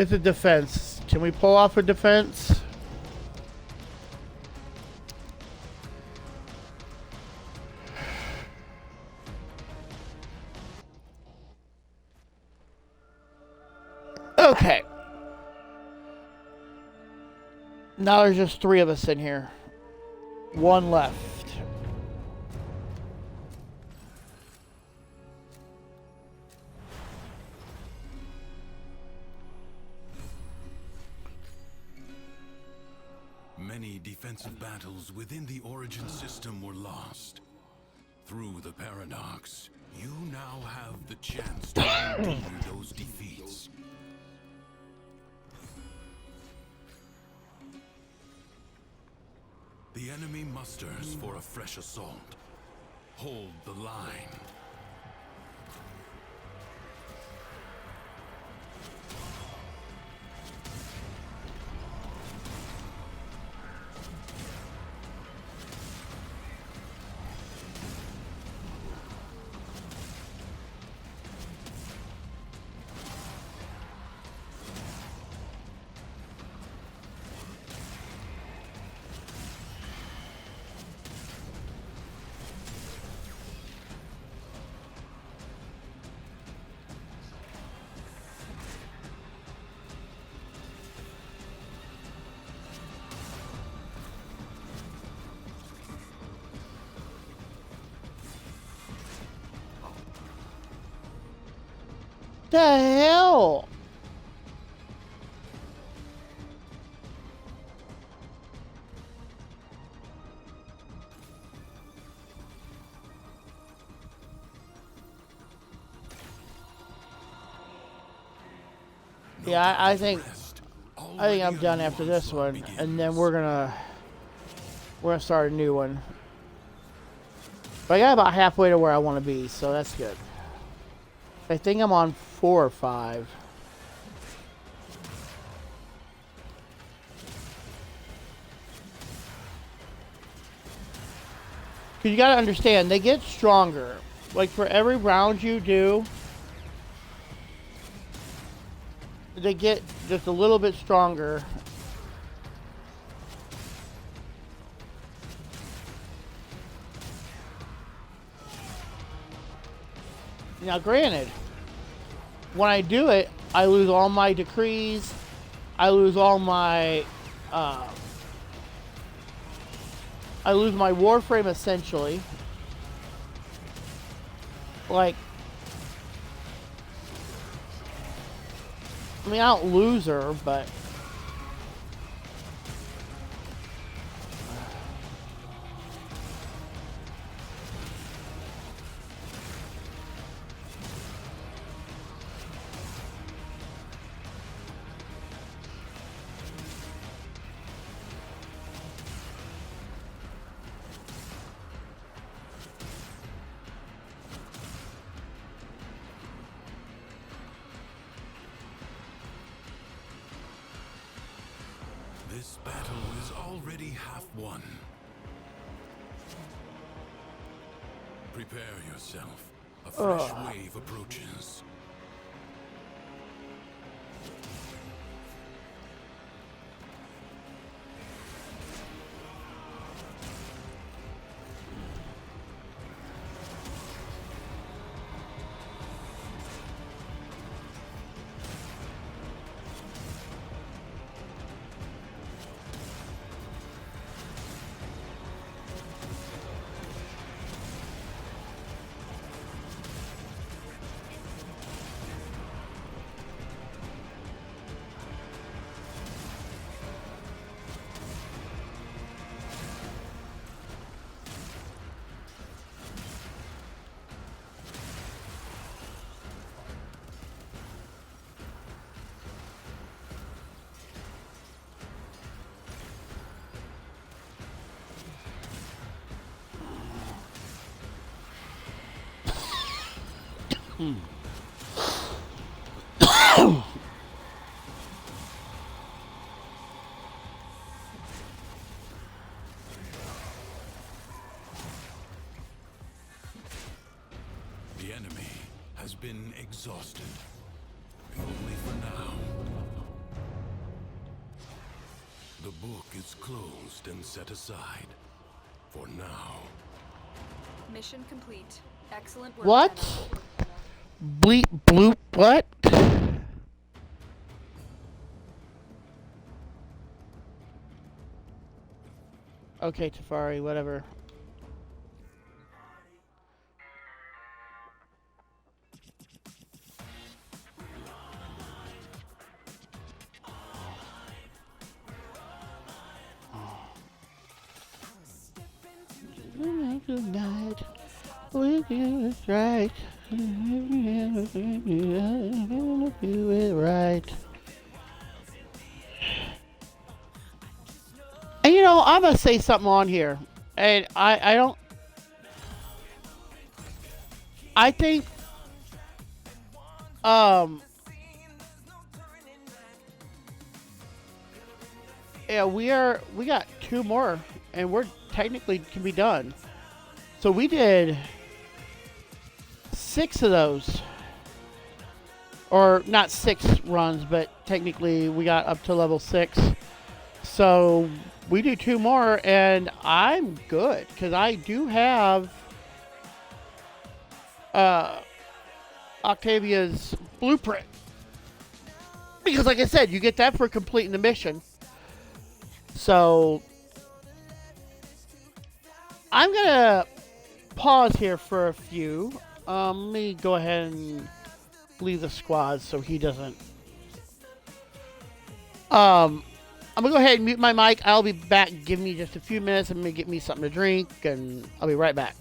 It's a defense. Can we pull off a defense? Okay. Now there's just 3 of us in here. 1 left. Many defensive battles within the Origin system were lost. Through the paradox, you now have the chance to undo those defeats. The enemy musters for a fresh assault. Hold the line. The hell? Yeah, I think I'm done after this one, and then we're gonna start a new one. But I got about halfway to where I want to be, so that's good. I think I'm on 4 or 5. Cause you gotta understand, they get stronger. Like for every round you do, they get just a little bit stronger. Now granted, when I do it, I lose all my decrees, I lose all my, I lose my Warframe essentially. Like, I mean, I don't lose her, but This battle is already half won. Prepare yourself. A fresh wave approaches. The enemy has been exhausted. Only for now. book is closed and set aside. For now. Mission complete. Excellent work. What? Bleep bloop what? Okay, Tafari, whatever. Tonight, we do it right. Do it right. And you know, I'm gonna say something on here, and I don't. I think yeah, we got 2 more, and we're technically can be done. So we did 6 of those, or not 6 runs, but technically we got up to level 6. So we do 2 more, and I'm good because I do have Octavia's blueprint. Because, like I said, you get that for completing the mission. So I'm gonna pause here for a few. Let me go ahead and leave the squad so he doesn't. I'm gonna go ahead and mute my mic. I'll be back. Give me just a few minutes. I'm gonna get me something to drink, and I'll be right back.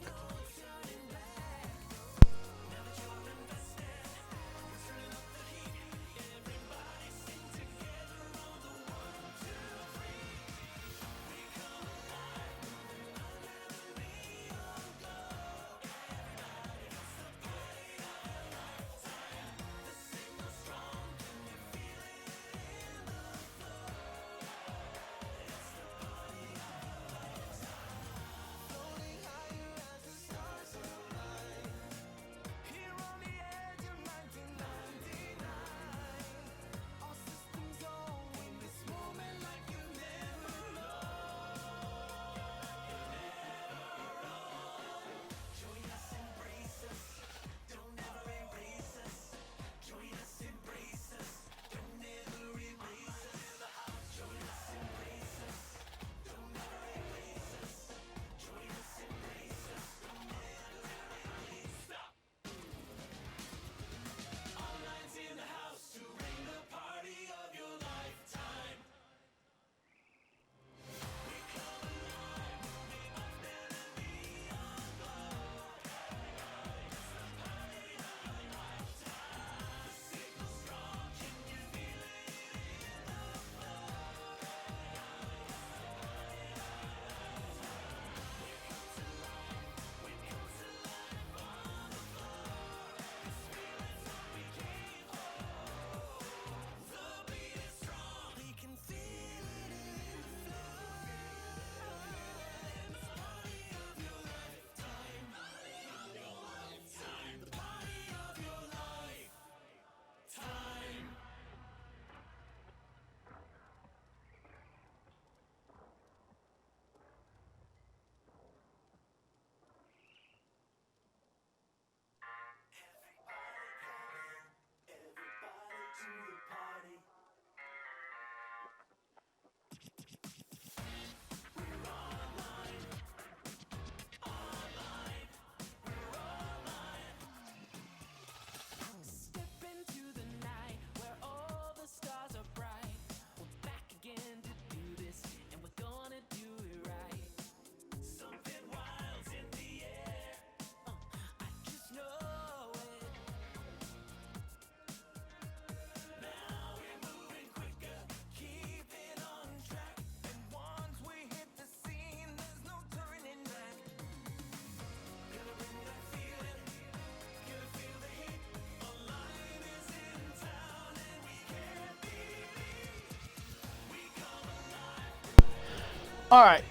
All right,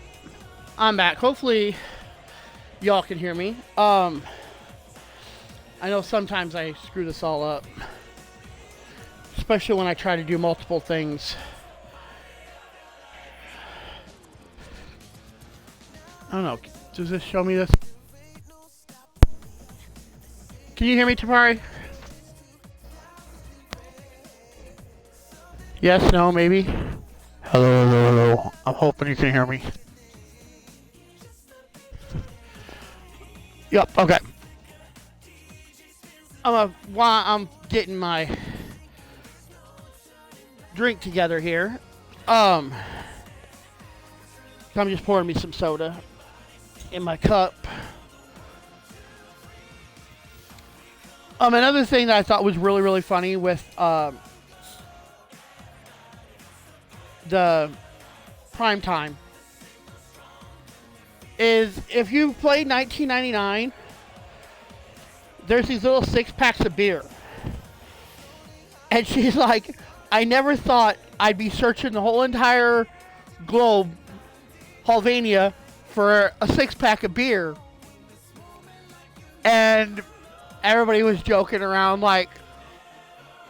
I'm back. Hopefully, y'all can hear me. I know sometimes I screw this all up, especially when I try to do multiple things. I don't know. Does this show me this? Can you hear me, Tapari? Yes, no, maybe. Hello, hello, hello. I'm hoping you can hear me. Yep, okay. While I'm getting my drink together here, I'm just pouring me some soda in my cup. Another thing that I thought was really, really funny with the prime time is if you played 1999, there's these little 6-packs of beer. And she's like, I never thought I'd be searching the whole entire globe, Halvania, for a 6-pack of beer. And everybody was joking around like,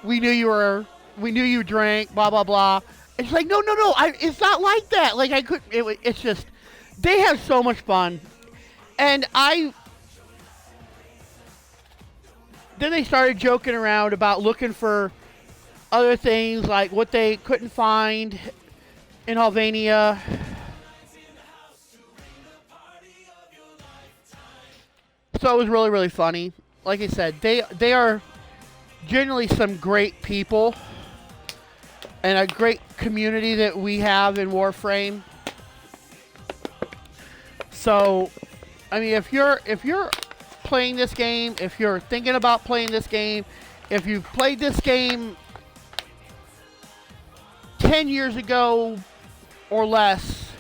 we knew you drank, blah, blah, blah. And she's like, no, it's not like that. Like, it's just, they have so much fun. And then they started joking around about looking for other things, like what they couldn't find in Halvania. So it was really, really funny. Like I said, they are generally some great people and a great community that we have in Warframe. So, I mean, if you're playing this game, if you're thinking about playing this game, if you've played this game 10 years ago or less,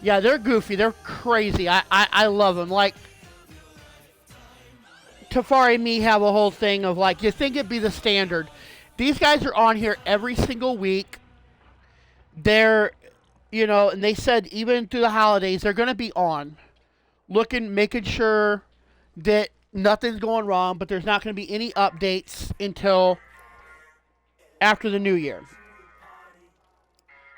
yeah, they're goofy. They're crazy. I love them. Like, Tafari and me have a whole thing of like, you think it'd be the standard. These guys are on here every single week. They're, and they said even through the holidays, they're going to be on. Making sure that nothing's going wrong, but there's not going to be any updates until after the new year.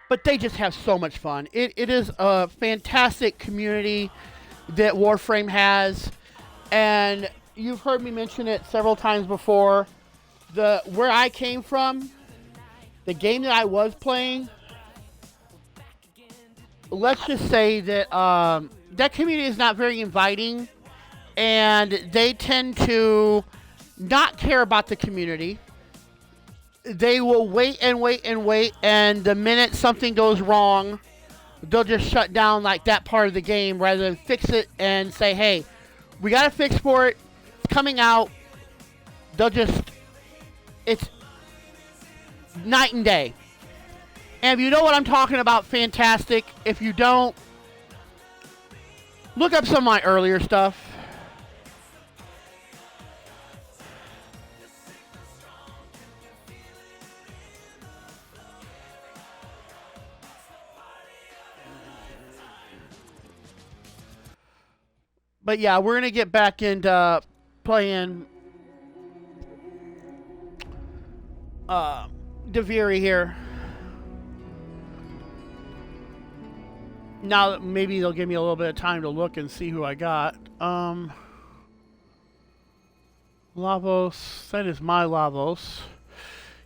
But they just have so much fun. It is a fantastic community that Warframe has. And you've heard me mention it several times before. Where I came from, the game that I was playing, let's just say that that community is not very inviting. And they tend to not care about the community. They will wait and wait and wait, and the minute something goes wrong, they'll just shut down like that part of the game rather than fix it and say, hey, we got a fix for it. It's coming out. It's night and day. And if you know what I'm talking about, fantastic. If you don't, look up some of my earlier stuff. But yeah, we're going to get back into playing Deviri here. Now that maybe they'll give me a little bit of time to look and see who I got. Lavos, that is my Lavos.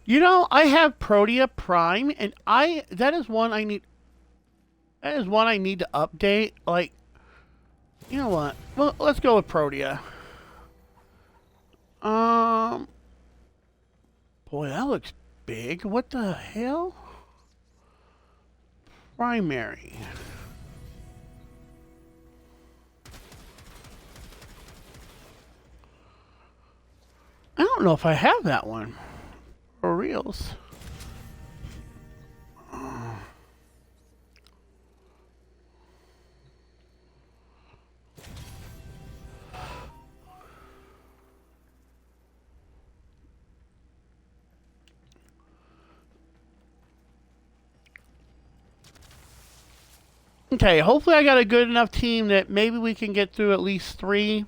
I have Protea Prime, and that is one I need to update. Like, you know what? Well, let's go with Protea. Boy, that looks big. What the hell? Primary. I don't know if I have that one. For reals. Okay, hopefully I got a good enough team that maybe we can get through at least 3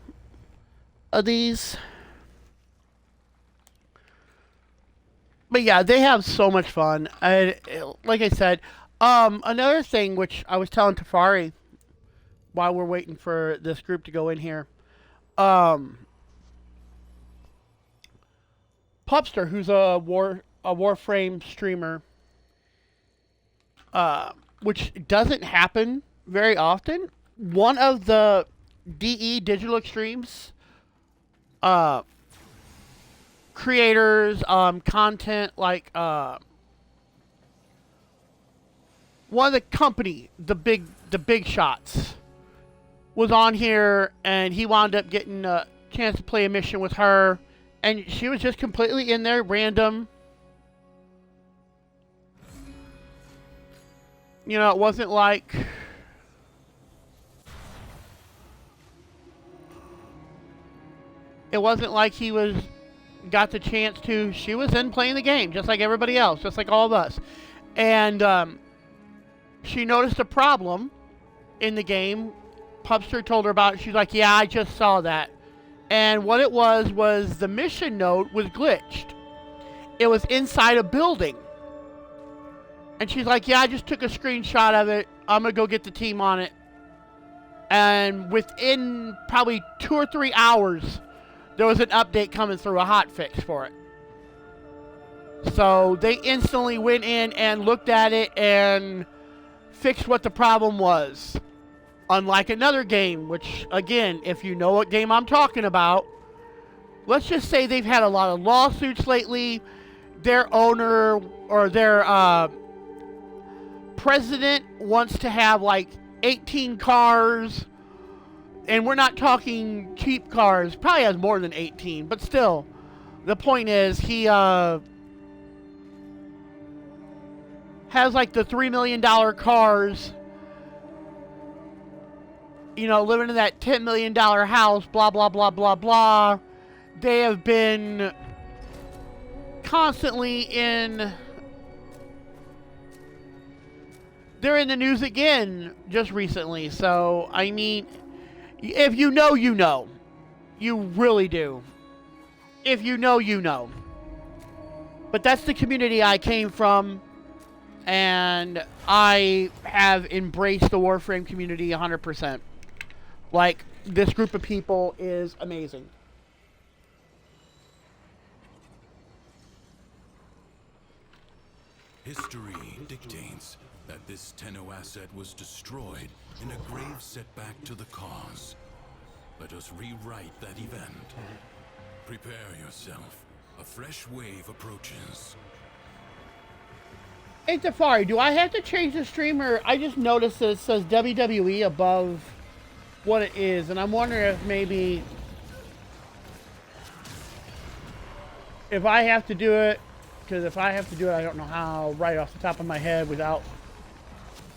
of these. But yeah, they have so much fun. Like I said, another thing which I was telling Tafari while we're waiting for this group to go in here, Pupster, who's a Warframe streamer, which doesn't happen very often. One of the DE Digital Extremes creators, content like one of the company, the big shots, was on here, and he wound up getting a chance to play a mission with her, and she was just completely in there, random. You know, it wasn't like he was got the chance to. She was in playing the game just like everybody else, just like all of us, and she noticed a problem in the game. Pupster told her about it. She's like, yeah, I just saw that. And what it was the mission node was glitched. It was inside a building. And she's like, yeah, I just took a screenshot of it. I'm going to go get the team on it. And within probably 2 or 3 hours, there was an update coming through, a hotfix for it. So they instantly went in and looked at it and fixed what the problem was. Unlike another game, which, again, if you know what game I'm talking about, let's just say they've had a lot of lawsuits lately. Their owner or their president wants to have like 18 cars, and we're not talking cheap cars. Probably has more than 18, but still, the point is he has like the $3 million cars. You know, living in that $10 million house, blah, blah, blah, blah, blah. They have been constantly in... They're in the news again just recently. So, I mean, if you know, you know. You really do. If you know, you know. But that's the community I came from. And I have embraced the Warframe community 100%. Like, this group of people is amazing. History dictates that this Tenno asset was destroyed in a grave setback to the cause. Let us rewrite that event. Prepare yourself. A fresh wave approaches. Hey, Tafari, do I have to change the streamer? I just noticed that it says WWE above what it is, and I'm wondering if maybe if I have to do it, because if I have to do it, I don't know how right off the top of my head without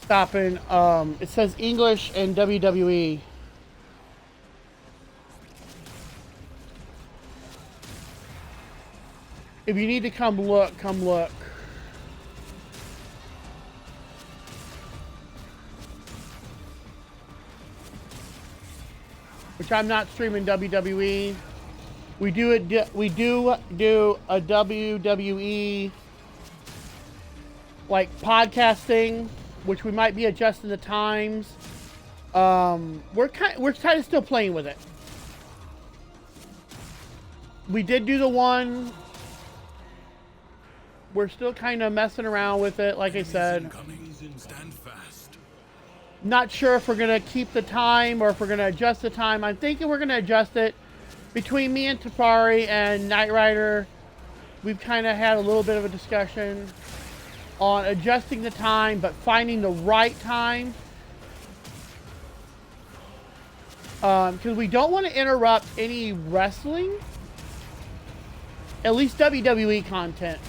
stopping. It says English and WWE. If you need to come look, come look. Which I'm not streaming WWE. We do a WWE like podcast thing, which we might be adjusting the times. We're kind of still playing with it. We did do the one. We're still kind of messing around with it, like I said. Stand fast. Not sure if we're going to keep the time or if we're going to adjust the time. I'm thinking we're going to adjust it. Between me and Tafari and Knight Rider, we've kind of had a little bit of a discussion on adjusting the time, but finding the right time. Because we don't want to interrupt any wrestling. At least WWE content.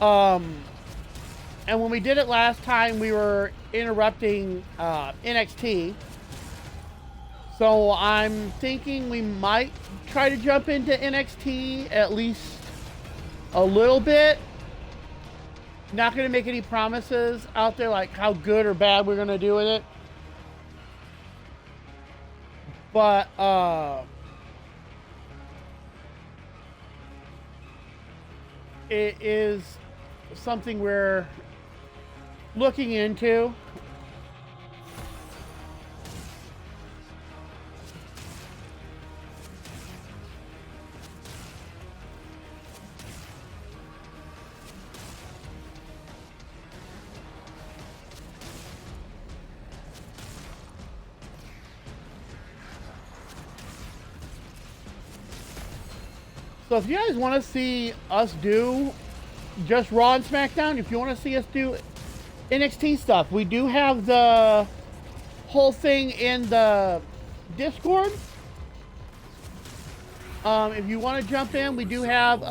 And when we did it last time, we were interrupting NXT. So I'm thinking we might try to jump into NXT at least a little bit. Not going to make any promises out there like how good or bad we're going to do with it. But it is something we're looking into. So if you guys want to see us do just Raw and SmackDown, if you want to see us do NXT stuff, we do have the whole thing in the Discord. If you want to jump in, we do have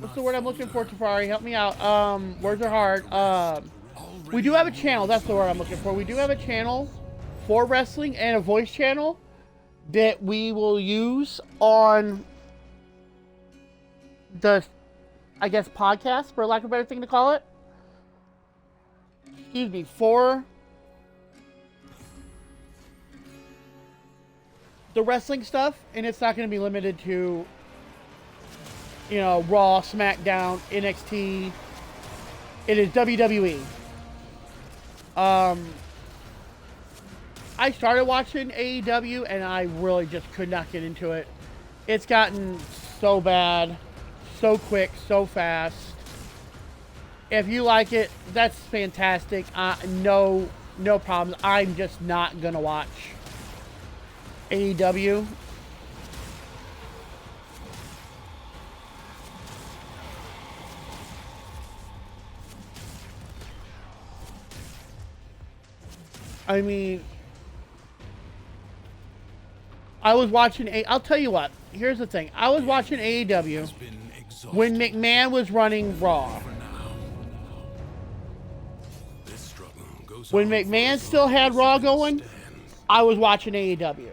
what's the word I'm looking for, Tafari? Help me out. Words are hard. We do have a channel. That's the word I'm looking for. We do have a channel for wrestling and a voice channel that we will use on the, I guess, podcast, for lack of a better thing to call it. Excuse me, for the wrestling stuff, and it's not going to be limited to, you know, Raw, SmackDown, NXT. It is WWE. I started watching AEW and I really just could not get into it. It's gotten so bad, so quick, so fast. If you like it, that's fantastic. No problems. I'm just not gonna watch AEW. I mean, I was watching I'll tell you what. Here's the thing. I was watching AEW when McMahon was running Raw. When McMahon still had Raw going, I was watching AEW.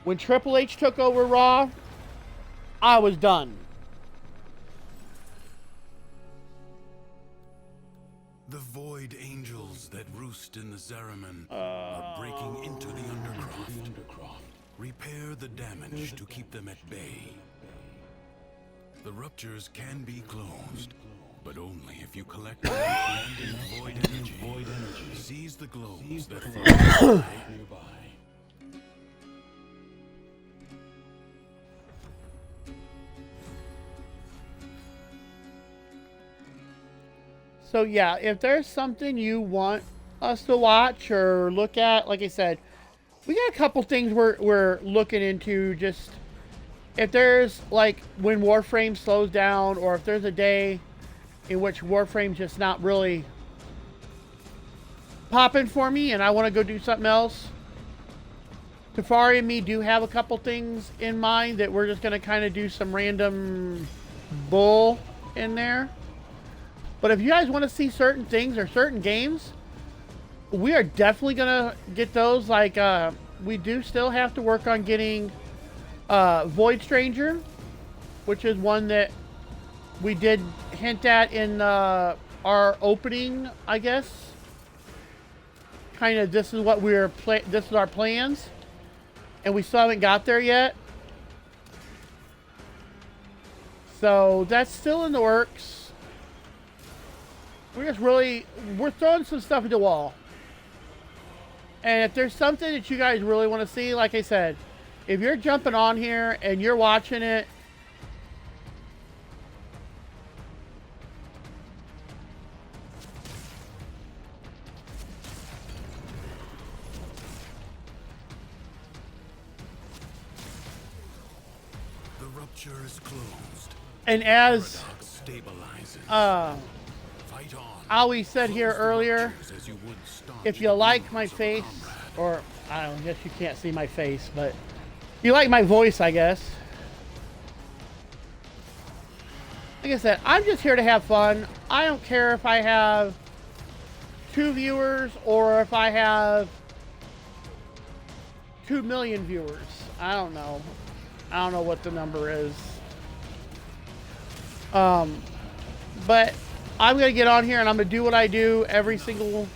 When Triple H took over Raw, I was done. The void angels that roost in the Zariman are breaking into the Undercroft. Repair the damage to keep them at bay. The ruptures can be closed, but only if you collect and void energy. Seize the globes that float nearby. So yeah, if there's something you want us to watch or look at, like I said, we got a couple things we're looking into. Just if there's, like, when Warframe slows down, or if there's a day in which Warframe's just not really popping for me and I want to go do something else, Tafari and me do have a couple things in mind that we're just going to kind of do some random bull in there. But if you guys want to see certain things or certain games, we are definitely going to get those. Like, we do still have to work on getting Void Stranger, which is one that we did hint at in our opening, I guess. Kind of, this is what this is our plans, and we still haven't got there yet. So that's still in the works. We're throwing some stuff at the wall. And if there's something that you guys really want to see, like I said, if you're jumping on here and you're watching it, The rupture is closed. and as Stabilizes. Ali said here earlier, if you like my face, or I don't guess you can't see my face, but you like my voice, I guess. Like I said, I'm just here to have fun. I don't care if I have 2 viewers or if I have 2 million viewers. I don't know. I don't know what the number is. But I'm going to get on here and I'm going to do what I do every single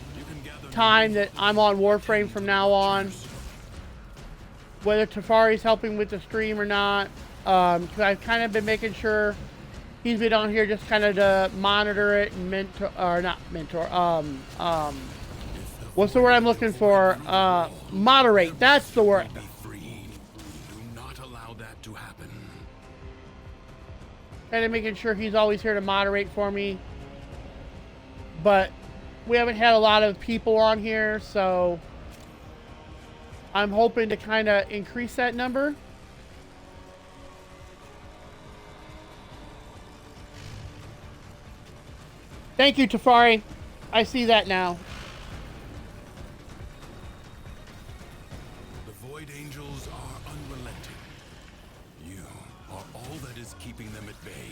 time that I'm on Warframe from now on. Whether Tafari's helping with the stream or not, Because I've kind of been making sure he's been on here just kind of to monitor it and mentor, or not mentor, what's the word I'm looking for? Moderate, that's the word. Be free. Do not allow that to happen. Kind of making sure he's always here to moderate for me. But we haven't had a lot of people on here, so I'm hoping to kind of increase that number. Thank you, Tafari. I see that now. The Void Angels are unrelenting. You are all that is keeping them at bay.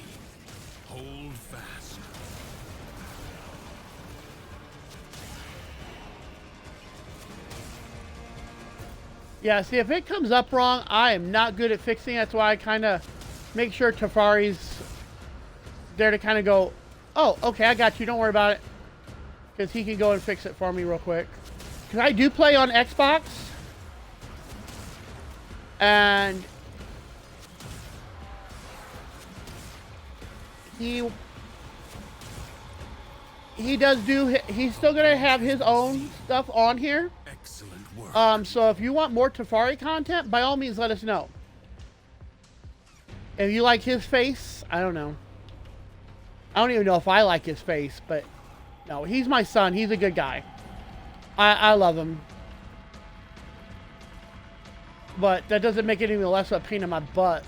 Hold fast. Yeah, see, if it comes up wrong, I am not good at fixing it. That's why I kind of make sure Tafari's there to kind of go, oh, okay, I got you. Don't worry about it. Because he can go and fix it for me real quick. Because I do play on Xbox. And he does do, he's still going to have his own stuff on here. Excellent work. So if you want more Tafari content, by all means, let us know. If you like his face, I don't know. I don't even know if I like his face, but no, he's my son. He's a good guy. I love him. But that doesn't make it any less of a pain in my butt.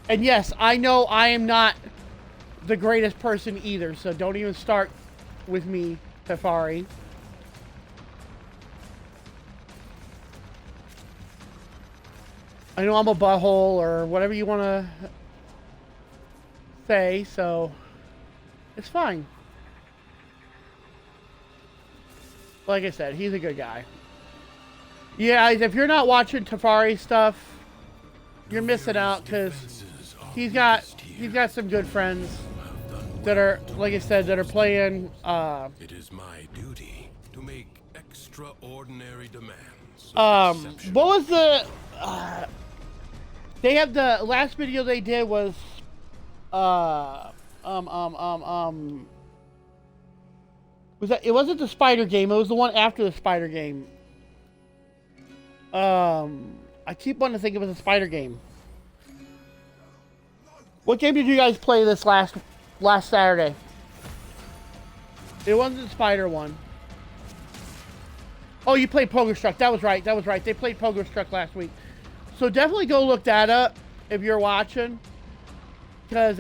And yes, I know I am not the greatest person either, so don't even start with me, Tafari. I know I'm a butthole or whatever you want to say, so it's fine. Like I said, he's a good guy. Yeah, if you're not watching Tafari stuff, you're missing out because he's got some good friends that are, like I said, that are playing. It is my duty to make extraordinary demands. What was the? They have the last video they did was, was that? It wasn't the spider game. It was the one after the spider game. I keep wanting to think it was a spider game. What game did you guys play this last Saturday? It wasn't the spider one. Oh, you played Pogo Struck. That was right. That was right. They played Pogo Struck last week. So definitely go look that up if you're watching. Because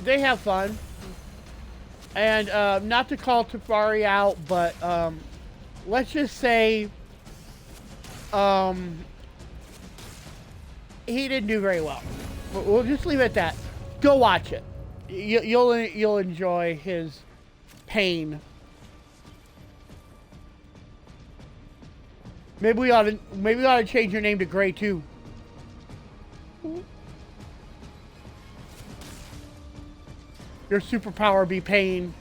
they have fun. And not to call Tafari out, but let's just say he didn't do very well. We'll just leave it at that. Go watch it. You'll enjoy his pain. Maybe we ought to change your name to Gray too. Your superpower be pain.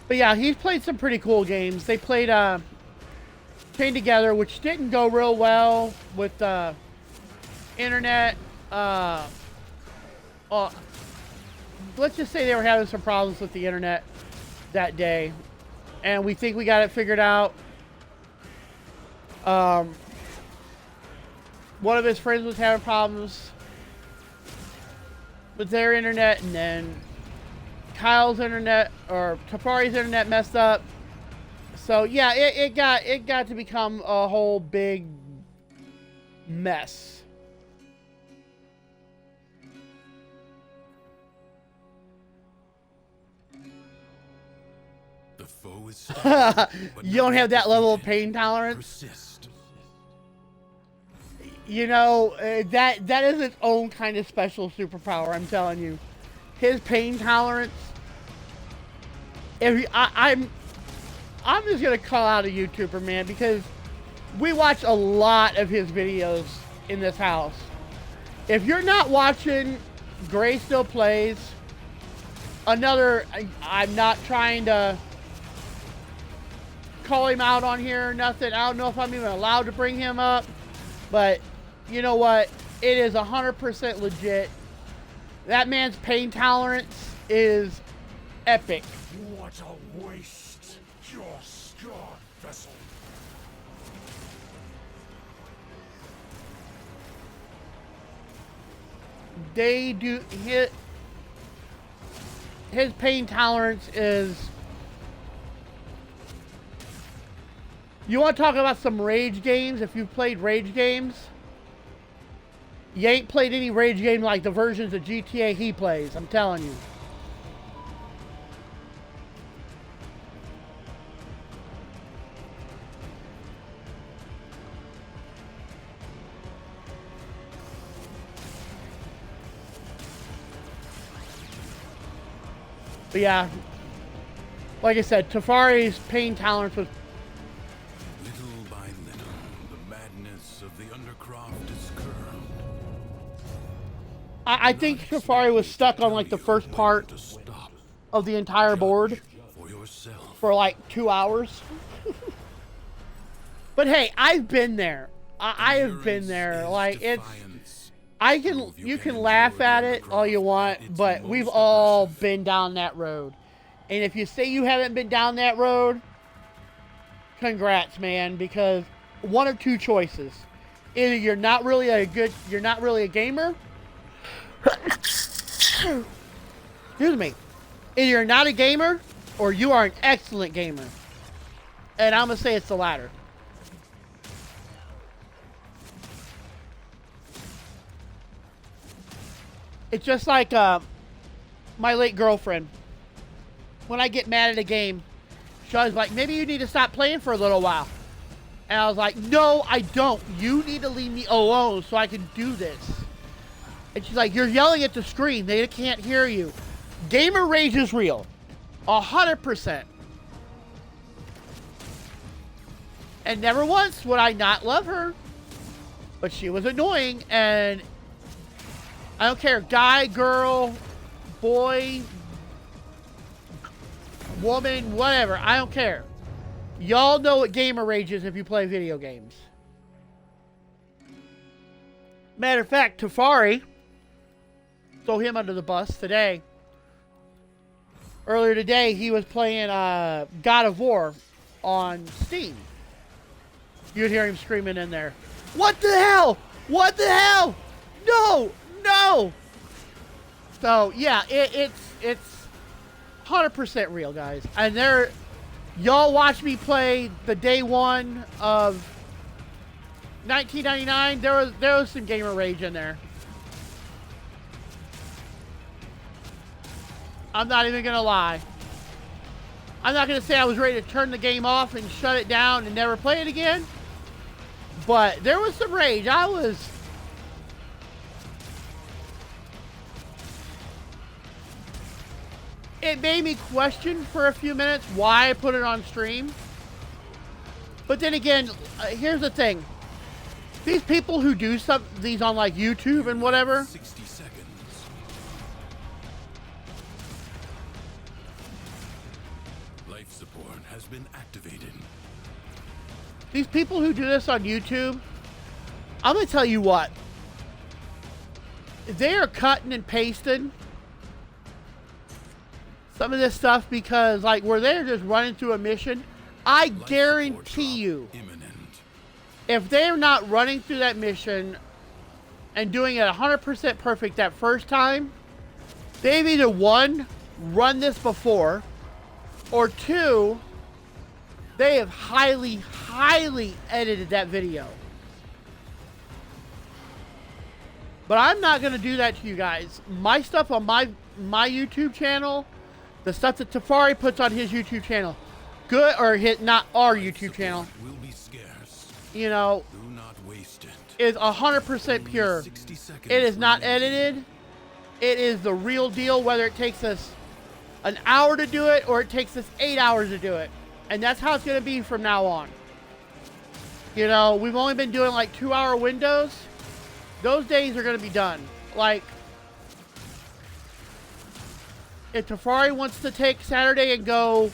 But yeah, he's played some pretty cool games. They played Chained Together, which didn't go real well with internet. Let's just say they were having some problems with the internet that day. And we think we got it figured out. One of his friends was having problems with their internet, and then Kyle's internet, or Tafari's internet, messed up. So yeah, it got to become a whole big mess. The foe is stubborn, but You don't have that level of pain tolerance. persist. You know, that is its own kind of special superpower, I'm telling you. His pain tolerance. I'm just gonna call out a YouTuber, man, because we watch a lot of his videos, in this house. If you're not watching Gray Still Plays, another, I'm not trying to call him out on here or nothing. I don't know if I'm even allowed to bring him up, but you know what? It is 100% legit. That man's pain tolerance is epic. What a waste, your scarred vessel. They do his pain tolerance is. You want to talk about some rage games? If you've played rage games, you ain't played any rage game like the versions of GTA he plays. I'm telling you. But yeah, like I said, Tafari's pain tolerance was. Little by little, the madness of the Undercroft is curbed. I think Tafari was stuck on like the first part of the entire board For yourself. for like 2 hours. But hey, I've been there. I have been there. Like it's. You can laugh at it all you want, but we've all been down that road. And if you say you haven't been down that road, congrats, man, because one or two choices. Either you're not really a gamer. Excuse me. Either you're not a gamer or you are an excellent gamer. And I'm going to say it's the latter. It's just like my late girlfriend. When I get mad at a game, she was like, maybe you need to stop playing for a little while. And I was like, no, I don't. You need to leave me alone so I can do this. And she's like, you're yelling at the screen. They can't hear you. Gamer rage is real. 100%. And never once would I not love her. But she was annoying, and I don't care, guy, girl, boy, woman, whatever. I don't care. Y'all know what gamer rage is if you play video games. Matter of fact, Tafari, throw him under the bus today. Earlier today, he was playing God of War on Steam. You'd hear him screaming in there, "What the hell? What the hell? No! No!" So yeah, it's 100% real, guys. And y'all watch me play the day one of 1999. There was some gamer rage in there. I'm not even gonna lie. I'm not gonna say I was ready to turn the game off and shut it down and never play it again. But there was some rage. It made me question for a few minutes why I put it on stream. But then again, here's the thing. These people who do these on like YouTube and whatever. 60 seconds. Life support has been activated. These people who do this on YouTube, I'm going to tell you what. They are cutting and pasting some of this stuff because, like, where they're just running through a mission, I guarantee you, if they're not running through that mission and doing it 100% perfect that first time, they've either one, run this before, or two, they have highly, highly edited that video. But I'm not going to do that to you guys. My stuff on my YouTube channel, the stuff that Tafari puts on his YouTube channel, good, or not our YouTube channel, Will be scarce. you know, Do not waste it. is 100% pure. 60 seconds It is not remaining. edited. It is the real deal, whether it takes us an hour to do it or it takes us 8 hours to do it. And that's how it's going to be from now on. You know, we've only been doing like 2-hour windows. Those days are going to be done. Like, if Tafari wants to take Saturday and go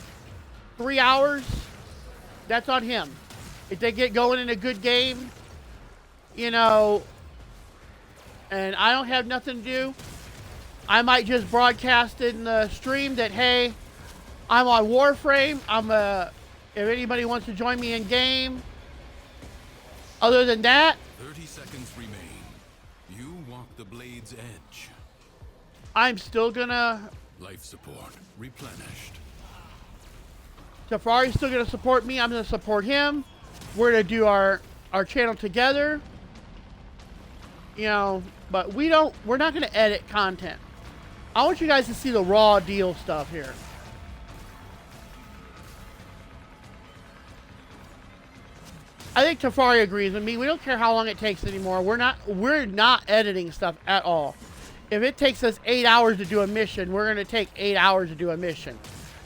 3 hours, that's on him. If they get going in a good game, you know, and I don't have nothing to do, I might just broadcast in the stream that, hey, I'm on Warframe. If anybody wants to join me in game. Other than that, 30 seconds remain. You walk the blade's edge. I'm still gonna. Life support replenished. Tafari's still gonna support me. I'm gonna support him. We're gonna do our channel together. You know, but we're not gonna edit content. I want you guys to see the raw deal stuff here. I think Tafari agrees with me. We don't care how long it takes anymore. We're not editing stuff at all. If it takes us 8 hours to do a mission, we're gonna take 8 hours to do a mission.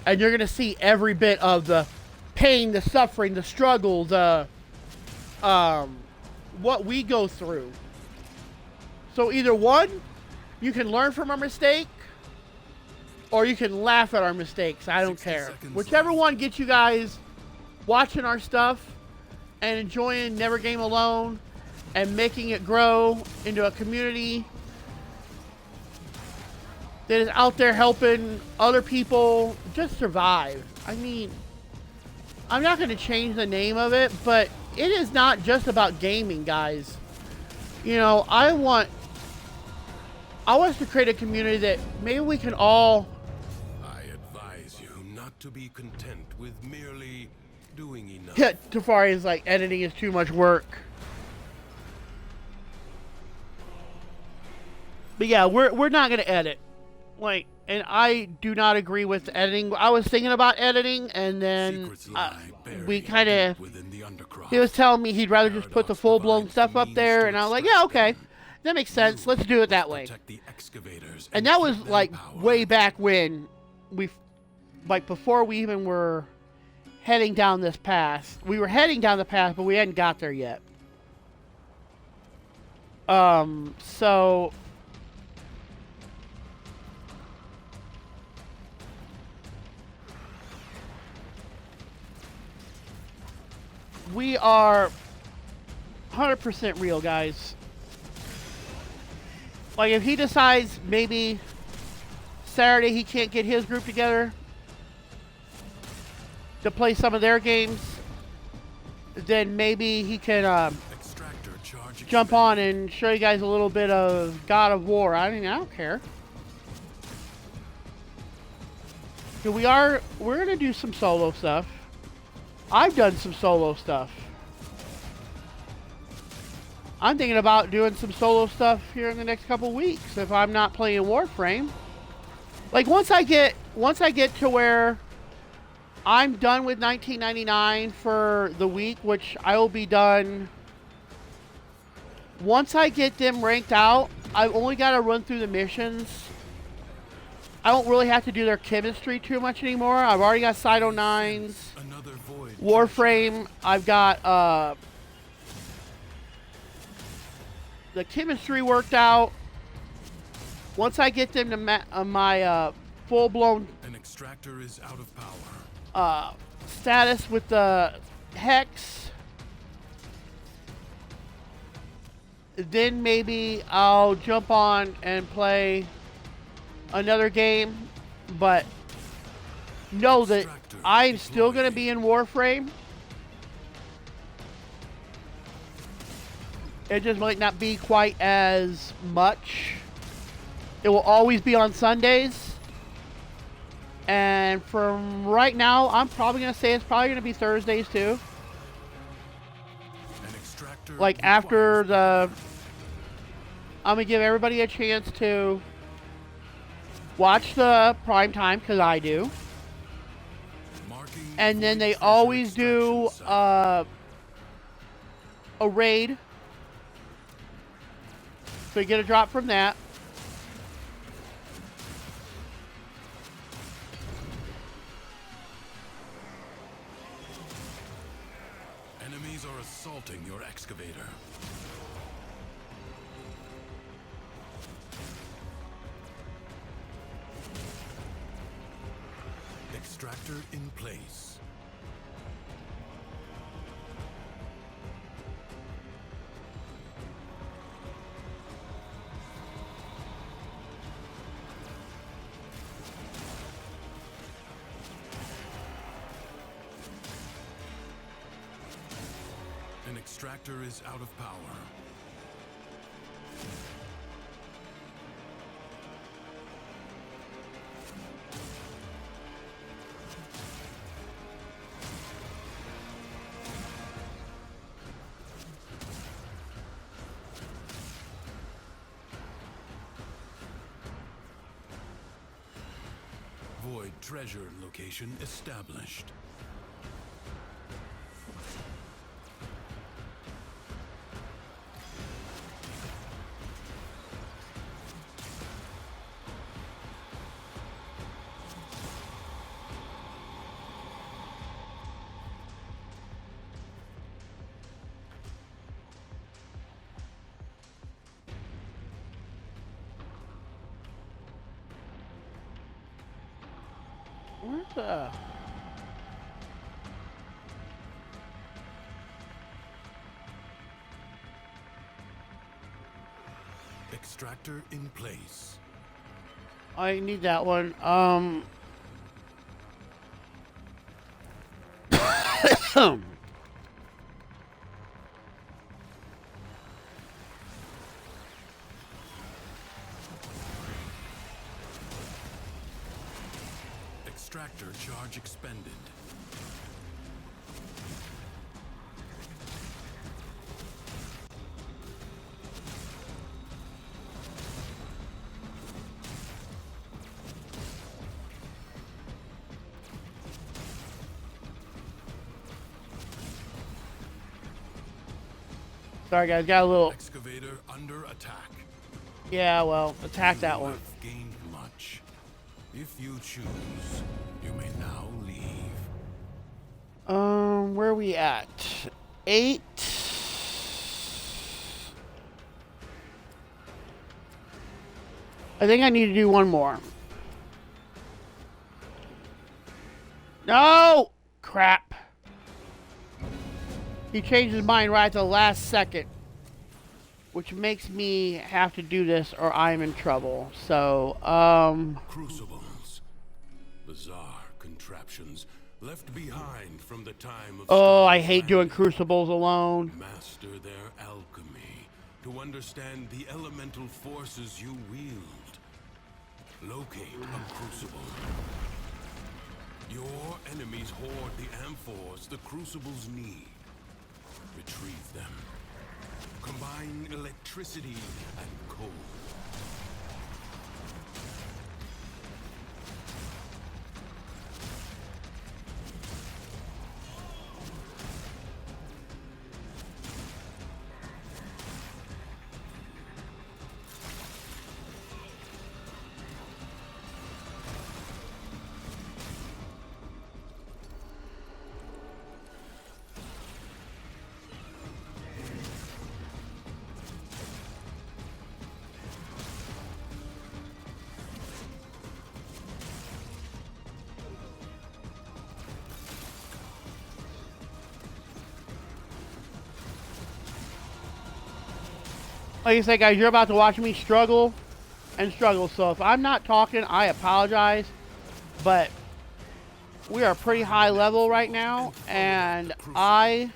And you're gonna see every bit of the pain, the suffering, the struggle, the what we go through. So either one, you can learn from our mistake, or you can laugh at our mistakes. I don't care. Whichever one gets you guys watching our stuff and enjoying Never Game Alone and making it grow into a community that is out there helping other people just survive. I mean, I'm not going to change the name of it, but it is not just about gaming, guys. You know, I want us to create a community that maybe we can all... I advise you not to be content with merely doing enough. Yeah, Tafari is like, editing is too much work. But yeah, we're not going to edit. Like, and I do not agree with editing. I was thinking about editing, and then we kind of... He was telling me he'd rather just put the full-blown stuff up there, and I was like, yeah, okay. That makes sense. Let's do it that way. And that was, like, way back when like, before we even were heading down this path. We were heading down the path, but we hadn't got there yet. So... we are 100% real, guys. Like, if he decides maybe Saturday he can't get his group together to play some of their games, then maybe he can jump on and show you guys a little bit of God of War. I mean, I don't care. So we're gonna do some solo stuff. I've done some solo stuff. I'm thinking about doing some solo stuff here in the next couple weeks if I'm not playing Warframe. Like, once I get to where I'm done with 1999 for the week, which I will be done. Once I get them ranked out, I've only got to run through the missions. I don't really have to do their chemistry too much anymore. I've already got Side 09s. Warframe, I've got the chemistry worked out. Once I get them to my full-blown an extractor is out of power. Status with the Hex, then maybe I'll jump on and play another game, but know that I'm still going to be in Warframe. It just might not be quite as much. It will always be on Sundays. And from right now, I'm probably going to say it's probably going to be Thursdays too. Like, after the... I'm going to give everybody a chance to watch the prime time, because I do. And then they always do a raid. So you get a drop from that. Enemies are assaulting your excavator. Extractor in place. An extractor is out of power. Void treasure location established. Where's the... Extractor in place. I need that one. Extractor charge expended. Sorry guys, got a little... Excavator under attack. Yeah, well, attack that You one. have gained much. If you choose, you may now leave. Where are we at? 8. I think I need to do one more. No! Crap. He changed his mind right at the last second, which makes me have to do this or I'm in trouble. So, Crucibles. Bizarre contraptions left behind from the time of oh, I Scarlet's hate doing landing. crucibles alone. Master their alchemy to understand the elemental forces you wield. Locate a crucible. Your enemies hoard the amphors the crucibles need. Retrieve them. Combine electricity and cold. Like I said, guys, you're about to watch me struggle and struggle. So if I'm not talking, I apologize. But we are pretty high level right now, and I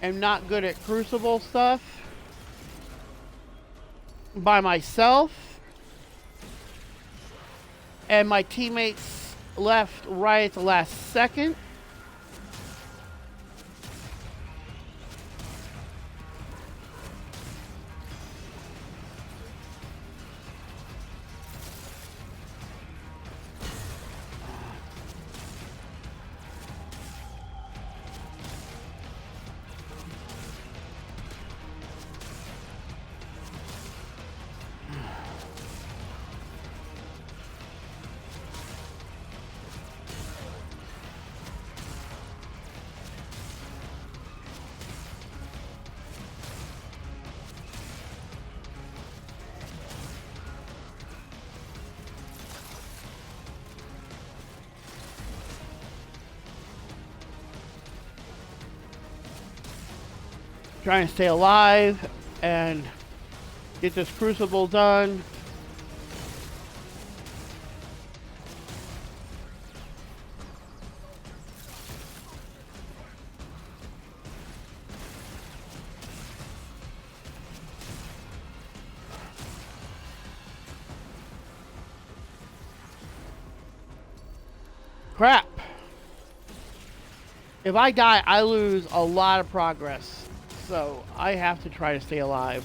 am not good at crucible stuff by myself. And my teammates left right at the last second. Trying to stay alive and get this crucible done. Crap. If I die, I lose a lot of progress. So I have to try to stay alive.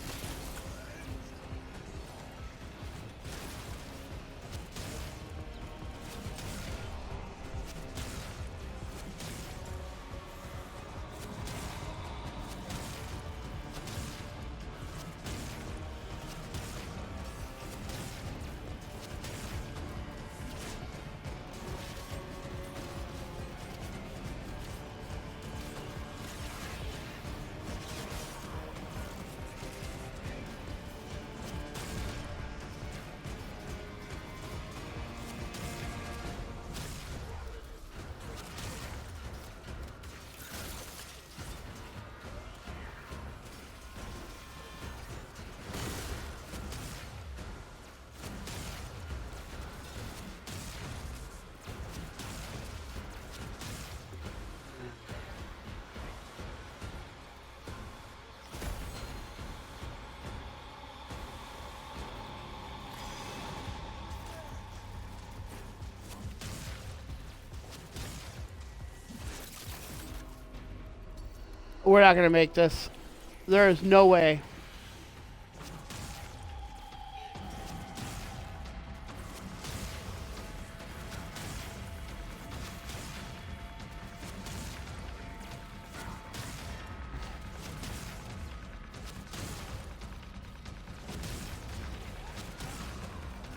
We're not going to make this. There is no way.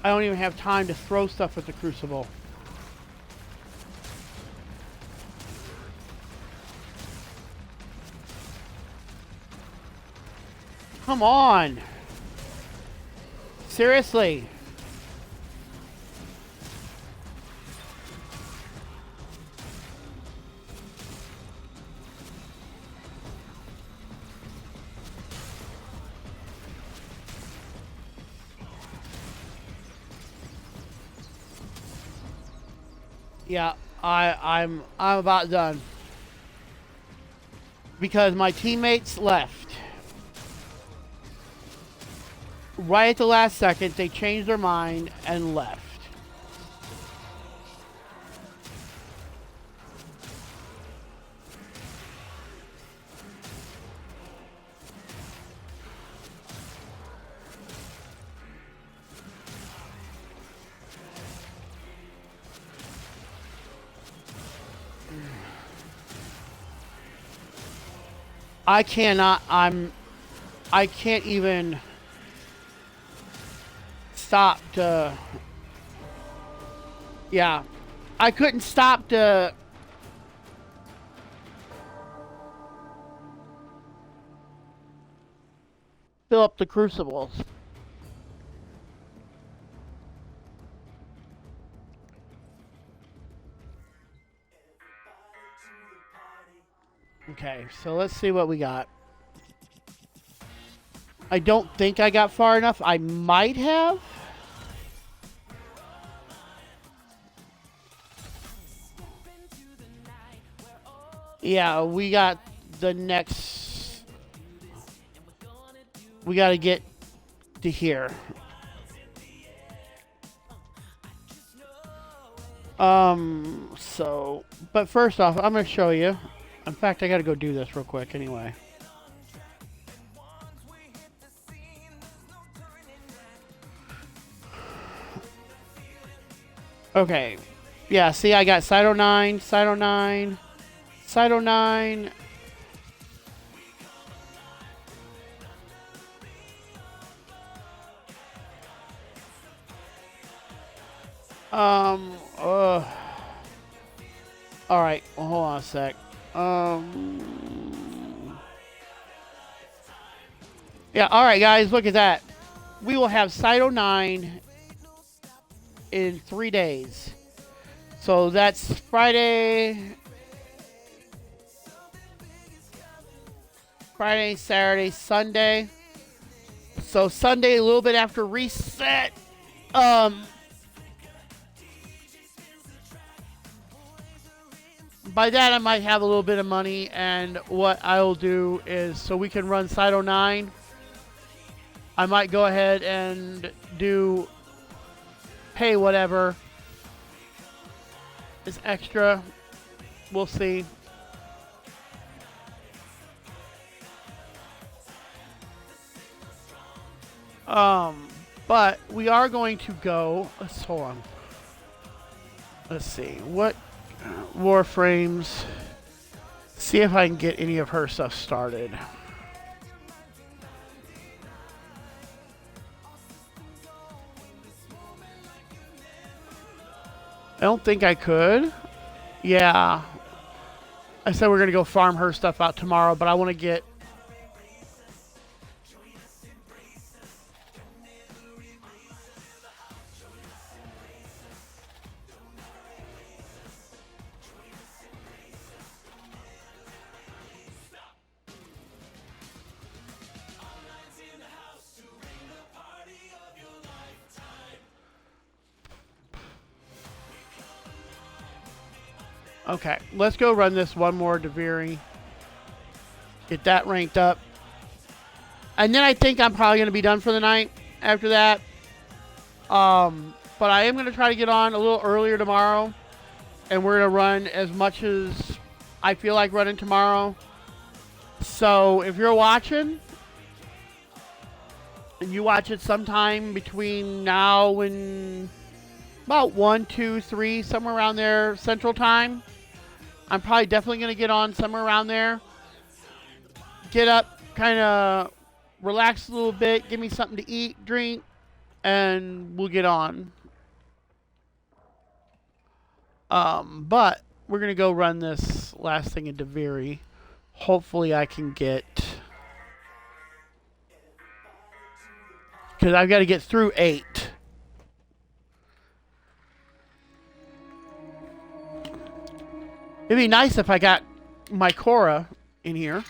I don't even have time to throw stuff at the crucible. Come on. Seriously. Yeah, I'm about done. Because my teammates left. Right at the last second, they changed their mind and left. I can't even stop to, yeah, I couldn't stop to fill up the crucibles. Okay, so let's see what we got. I don't think I got far enough. I might have. Yeah, we got the next. We got to get to here. So, but first off, I'm going to show you. In fact, I got to go do this real quick anyway. Okay. Yeah, see, I got Site 09, Site 09, Site 09. Alright, well, hold on a sec. Yeah, alright, guys, look at that. We will have Site 09 in 3 days. So that's Friday. Friday, Saturday, Sunday. So Sunday, a little bit after reset. By that, I might have a little bit of money, and what I'll do is, so we can run Side 09, I might go ahead and pay whatever is extra. We'll see. But we are going to go. Hold on. Let's see what Warframes. See if I can get any of her stuff started. I don't think I could. Yeah. I said we're going to go farm her stuff out tomorrow, but I want to get... Okay, let's go run this one more Deviri. Get that ranked up. And then I think I'm probably going to be done for the night after that. But I am going to try to get on a little earlier tomorrow. And we're going to run as much as I feel like running tomorrow. So if you're watching, and you watch it sometime between now and about 1, 2, 3, somewhere around there, Central Time, I'm probably definitely going to get on somewhere around there. Get up, kind of relax a little bit, give me something to eat, drink, and we'll get on. But we're going to go run this last thing in Deviri. Hopefully I can get... Because I've got to get through 8. It'd be nice if I got my Cora in here.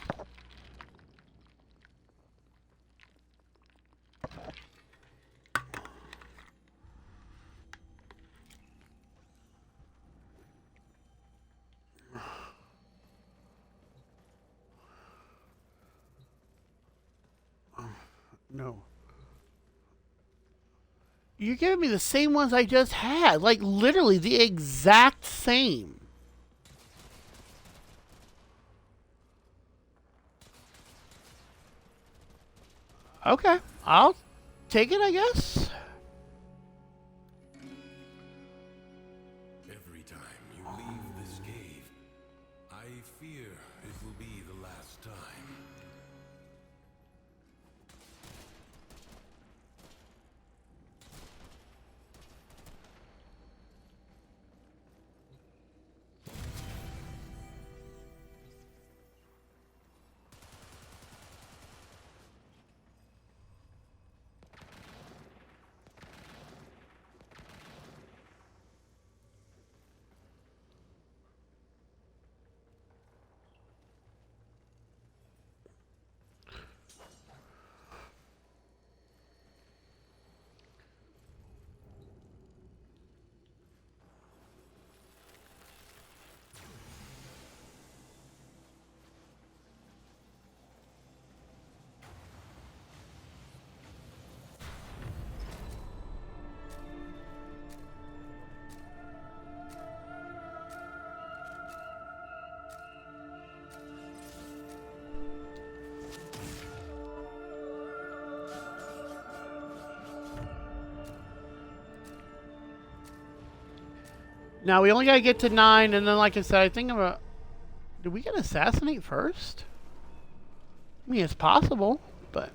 No. You're giving me the same ones I just had. Like, literally the exact same. Okay, I'll take it, I guess. Every time you leave this cave, I fear it will be the last time. Now we only gotta get to 9, and then like I said, I think I'm a... Did we get assassinate first? I mean, it's possible, but...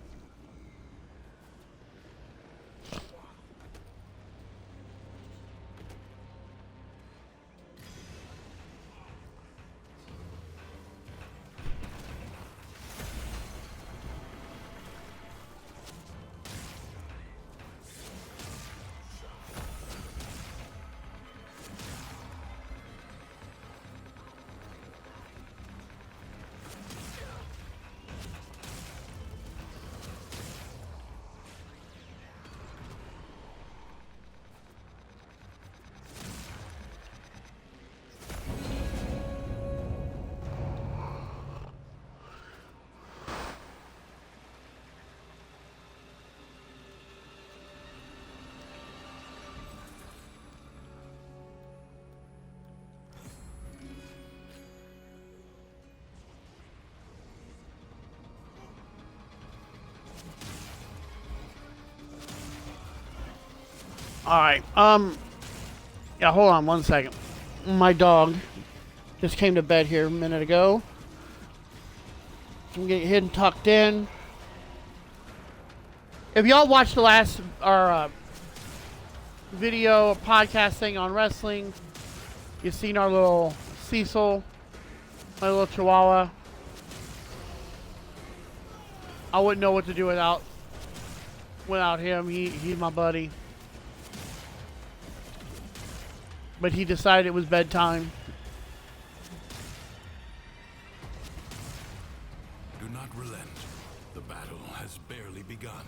Alright, yeah, hold on one second. My dog just came to bed here a minute ago. So I'm getting hidden tucked in. If y'all watched the last video podcast thing on wrestling, you've seen our little Cecil, my little Chihuahua. I wouldn't know what to do without him. He's my buddy. But he decided it was bedtime. Do not relent. The battle has barely begun.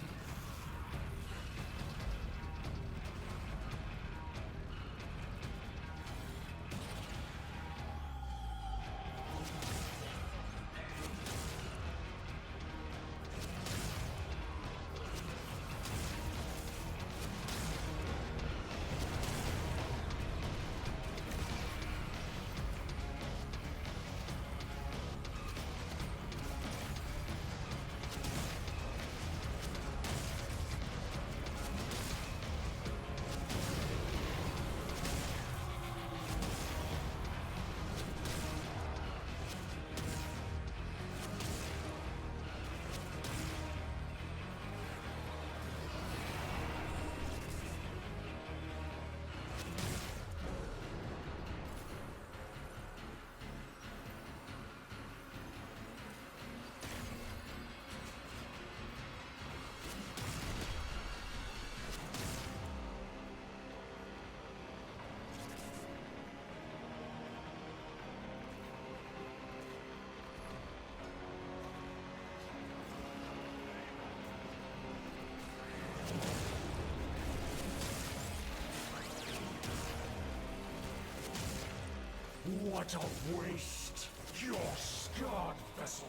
What a waste! Your scarred vessel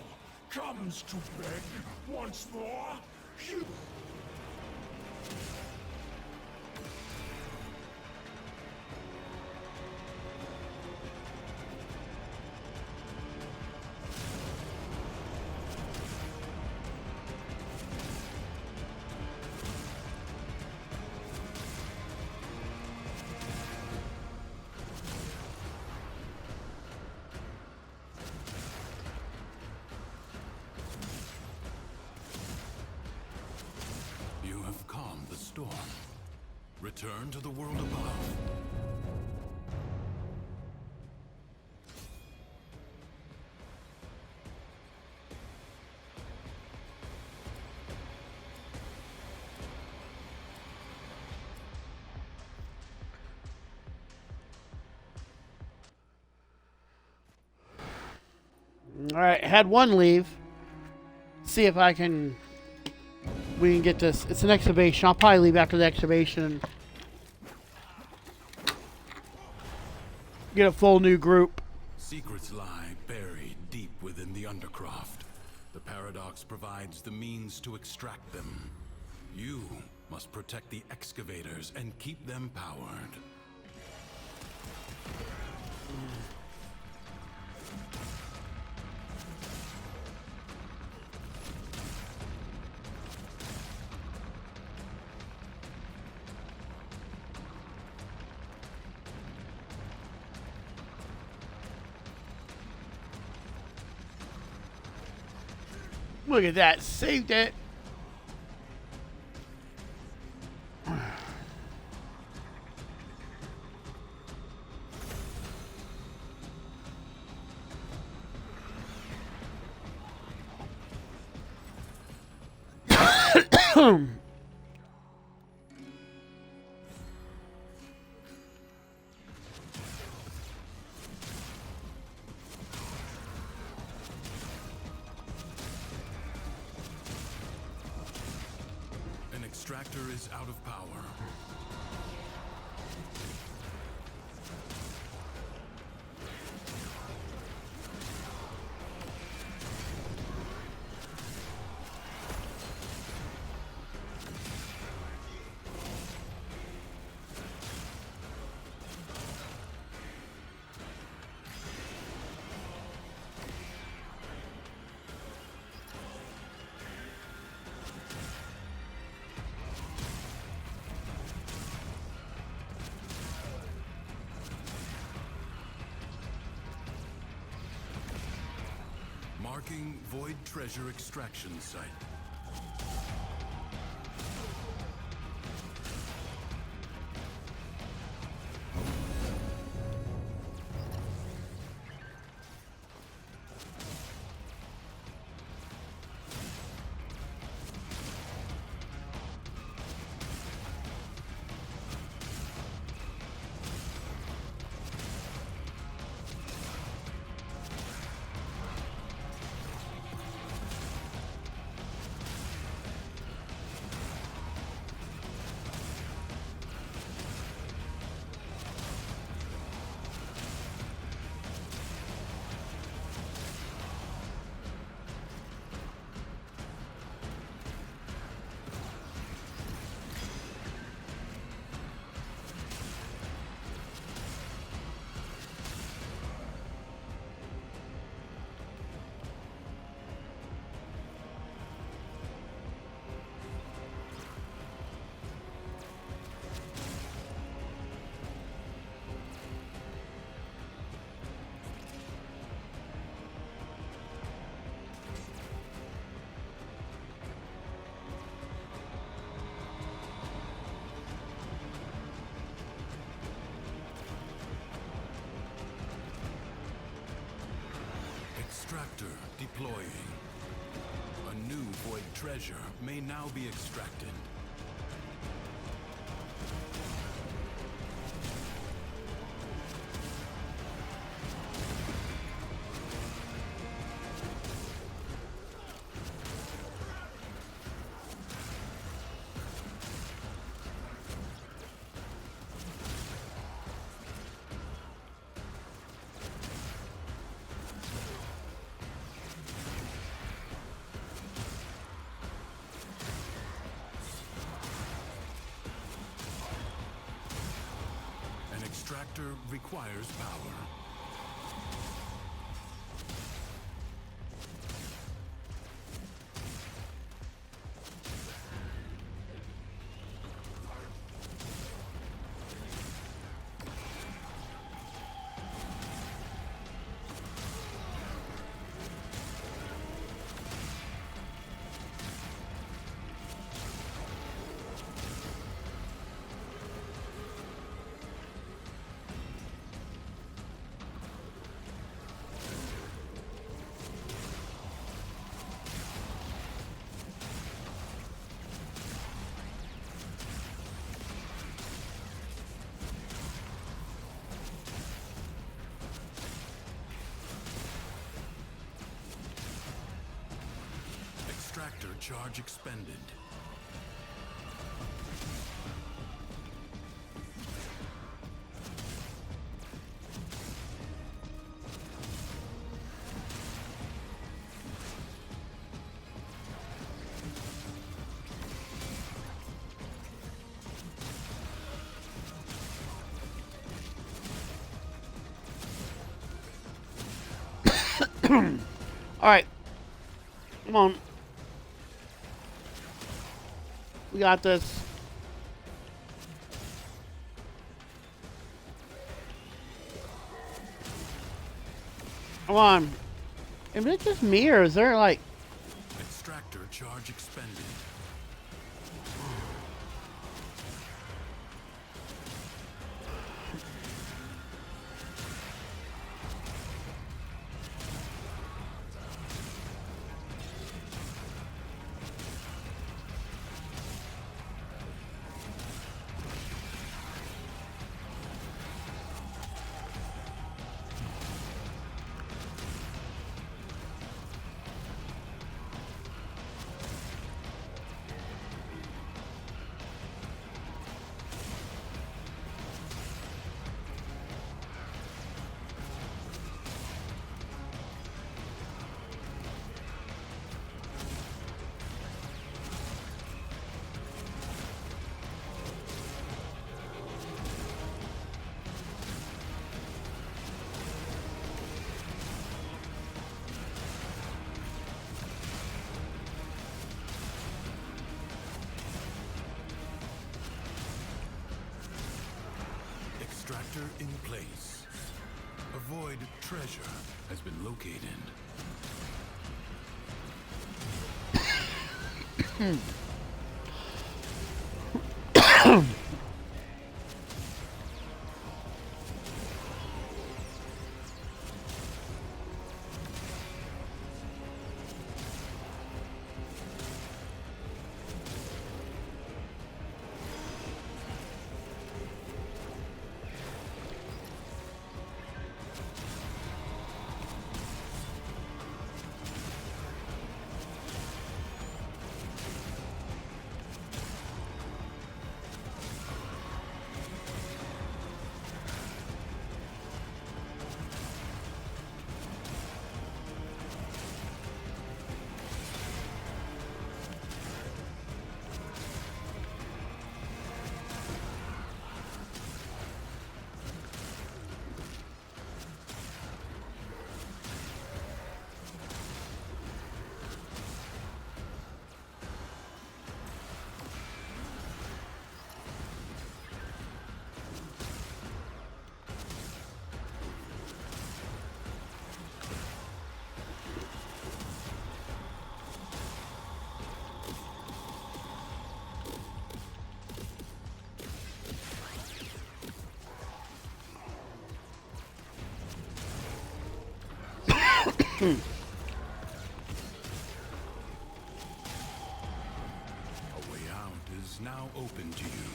comes to beg once more? You... You have calmed the storm. Return to the world above. Alright, had one leave. See if we can get this. It's an excavation. I'll probably leave after the excavation. Get a full new group. Secrets lie buried deep within the Undercroft. The Paradox provides the means to extract them. You must protect the excavators and keep them powered. Look at that. Saved it. An extractor is out of power. Marking Void Treasure Extraction Site. Extractor deploying. A new void treasure may now be extracted. An extractor requires power. Extractor charge expended. Alright. Come on. We got this. Come on. Is it just me or is there like... Extractor charge expended. Extractor in place. A void treasure has been located. A way out is now open to you,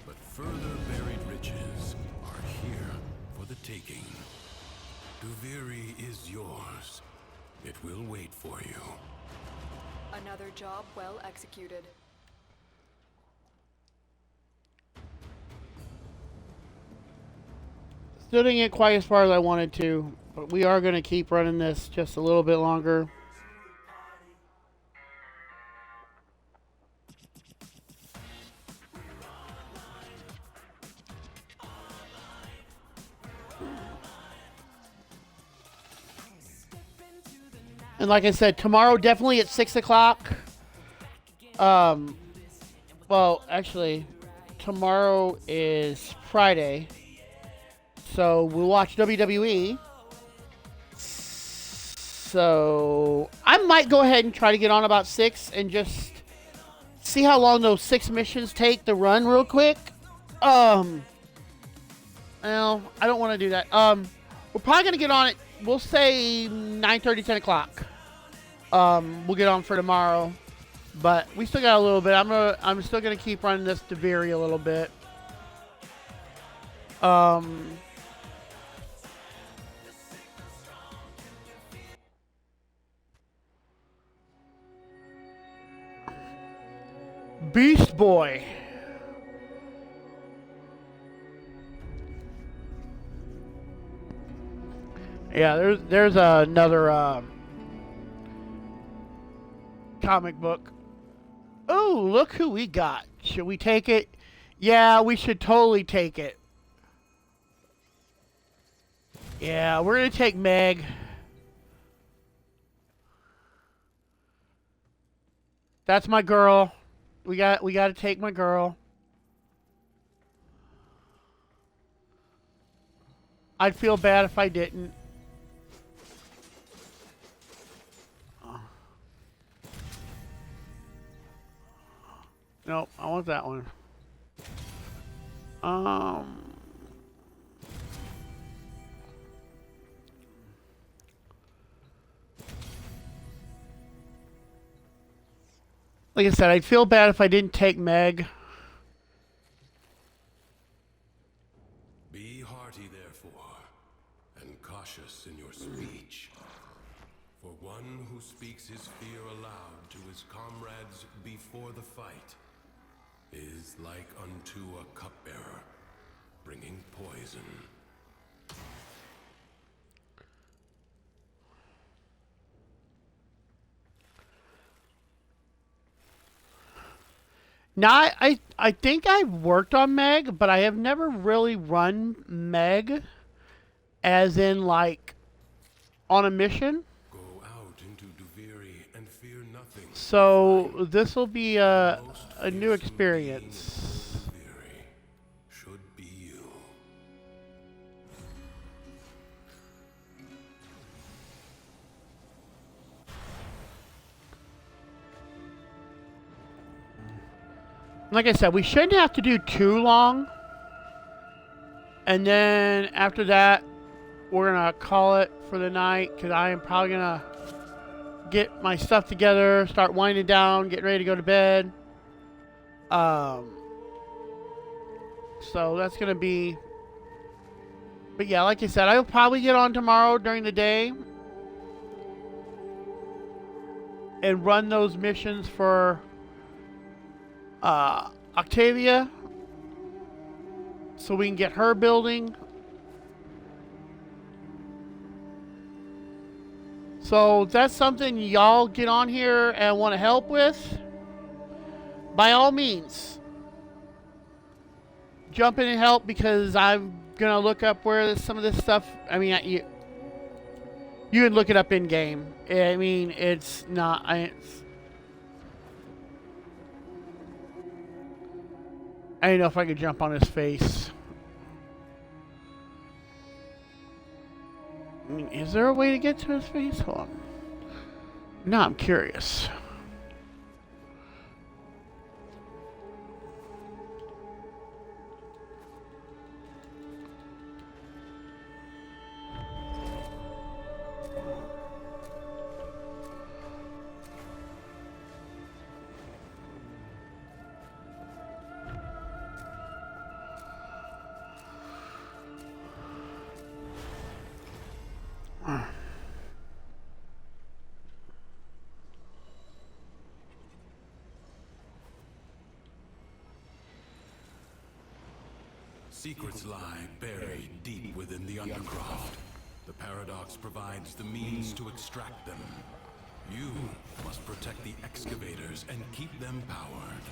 but further buried riches are here for the taking. Duviri is yours. It will wait for you. Another job well executed. Still didn't get quite as far as I wanted to, but we are going to keep running this just a little bit longer. And like I said, tomorrow definitely at 6 o'clock. Well, actually, tomorrow is Friday. So we'll watch WWE. So I might go ahead and try to get on about 6 and just see how long those 6 missions take to run real quick. Well, I don't want to do that. We're probably going to get on it. We'll say 9:30, 10 o'clock. We'll get on for tomorrow. But we still got a little bit. I'm still going to keep running this to vary a little bit. Beast Boy. Yeah, there's another comic book. Oh, look who we got. Should we take it? Yeah, we should totally take it. Yeah, we're gonna take Meg. That's my girl. We got to take my girl. I'd feel bad if I didn't. Nope, I want that one. Like I said, I'd feel bad if I didn't take Meg. Be hearty, therefore, and cautious in your speech. For one who speaks his fear aloud to his comrades before the fight is like unto a cupbearer, bringing poison. Now, I think I've worked on Meg, but I have never really run Meg, as in, like, on a mission. Go out into Duviri and fear nothing. So, this will be a new experience. Duviri should be you. Like I said, we shouldn't have to do too long. And then after that, we're going to call it for the night because I am probably going to get my stuff together, start winding down, get ready to go to bed. So that's going to be... But yeah, like I said, I'll probably get on tomorrow during the day and run those missions for Octavia so we can get her building. So if that's something y'all get on here and want to help with, by all means, jump in and help because I'm going to look up where some of this stuff, I mean, you can look it up in game. I mean, it's not, I don't know if I could jump on his face. I mean, is there a way to get to his face? Hold on. No, I'm curious. Secrets lie buried deep within the Undercroft. The Paradox provides the means to extract them. You must protect the excavators and keep them powered.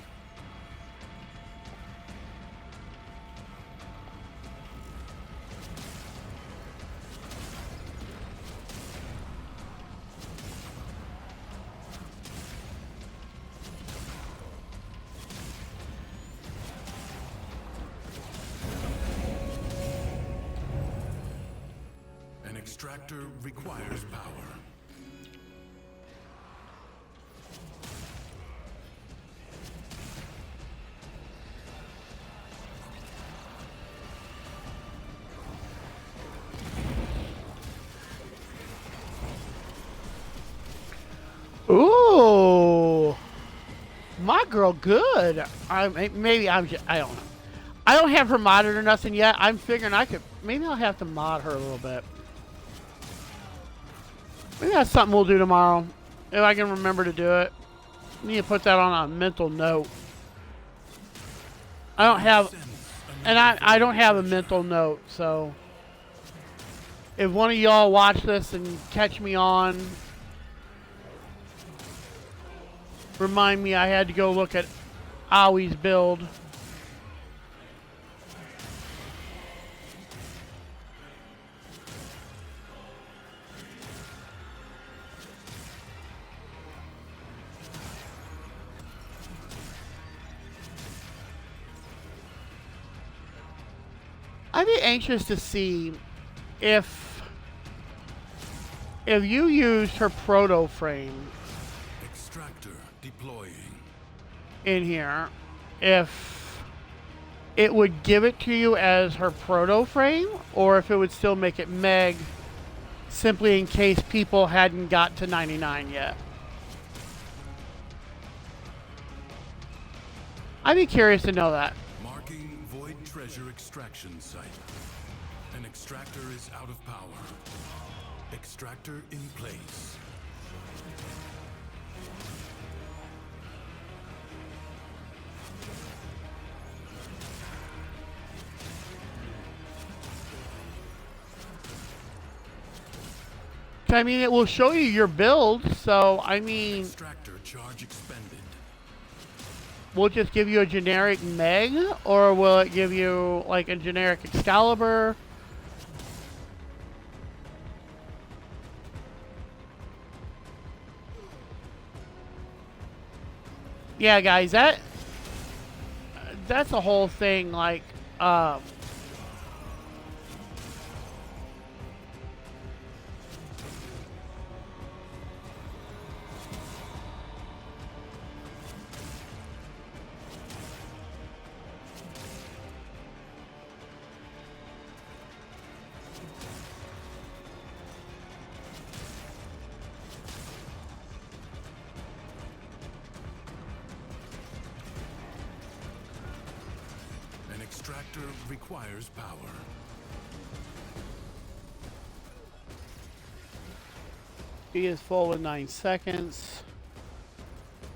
An extractor requires power. Ooh, my girl, good. I don't know. I don't have her modded or nothing yet. I'm figuring maybe I'll have to mod her a little bit. Maybe that's something we'll do tomorrow if I can remember to do it. I need to put that on a mental note. I don't have a mental note, so if one of y'all watch this and catch me on, remind me I had to go look at Awie's build. I'd be anxious to see if you used her proto frame Extractor deploying. in here, if it would give it to you as her proto frame, or if it would still make it Meg, simply in case people hadn't got to 99 yet. I'd be curious to know that. Marking void treasure extraction site. An extractor is out of power. Extractor in place. I mean, it will show you your build, so, I mean, Extractor charge expended. will it just give you a generic Meg, or will it give you, like, a generic Excalibur? Yeah, guys, that's a whole thing, like, reactor requires power. B is full in 9 seconds.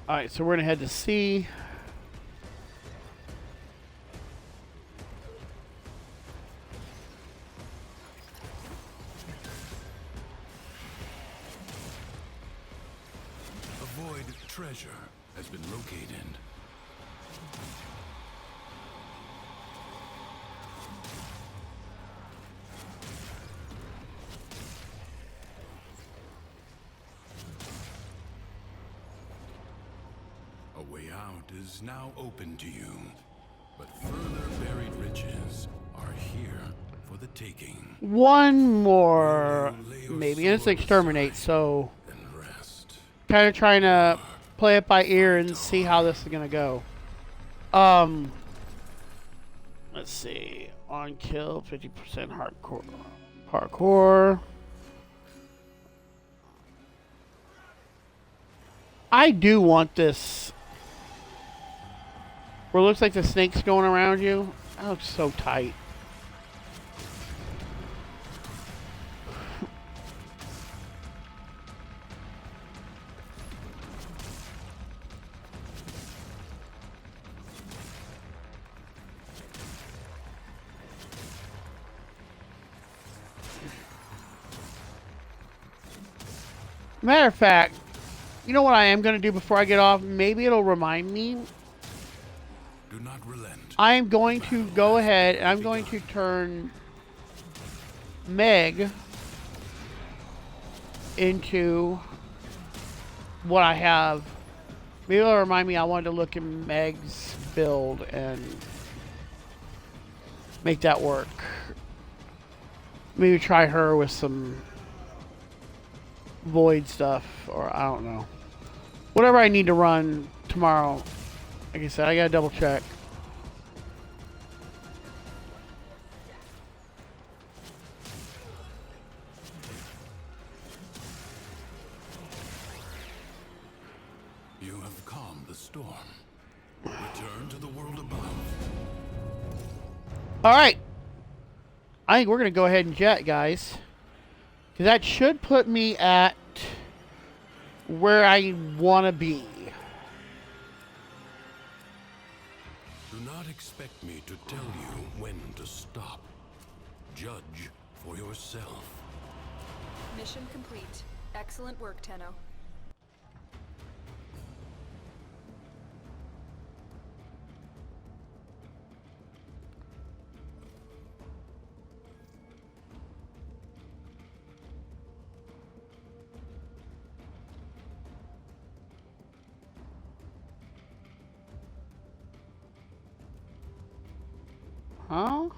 Alright, so we're gonna head to C. A void treasure has been located. A way out is now open to you, but further buried riches are here for the taking. One more, maybe, and it's exterminate, so And rest. kind of trying to play it by ear and see how this is gonna go. Let's see, on kill 50% parkour. I do want this where it looks like the snake's going around you. That looks so tight. Matter of fact, you know what I am going to do before I get off? Maybe it'll remind me. Do not relent. I am going to go ahead and I'm going to turn Meg into what I have. Maybe it'll remind me I wanted to look at Meg's build and make that work. Maybe try her with some void stuff, or I don't know. Whatever I need to run tomorrow. Like I said, I gotta double check. You have calmed the storm. Return to the world above. Alright. I think we're gonna go ahead and jet, guys. Because that should put me at where I want to be. Do not expect me to tell you when to stop. Judge for yourself. Mission complete. Excellent work, Tenno. Huh?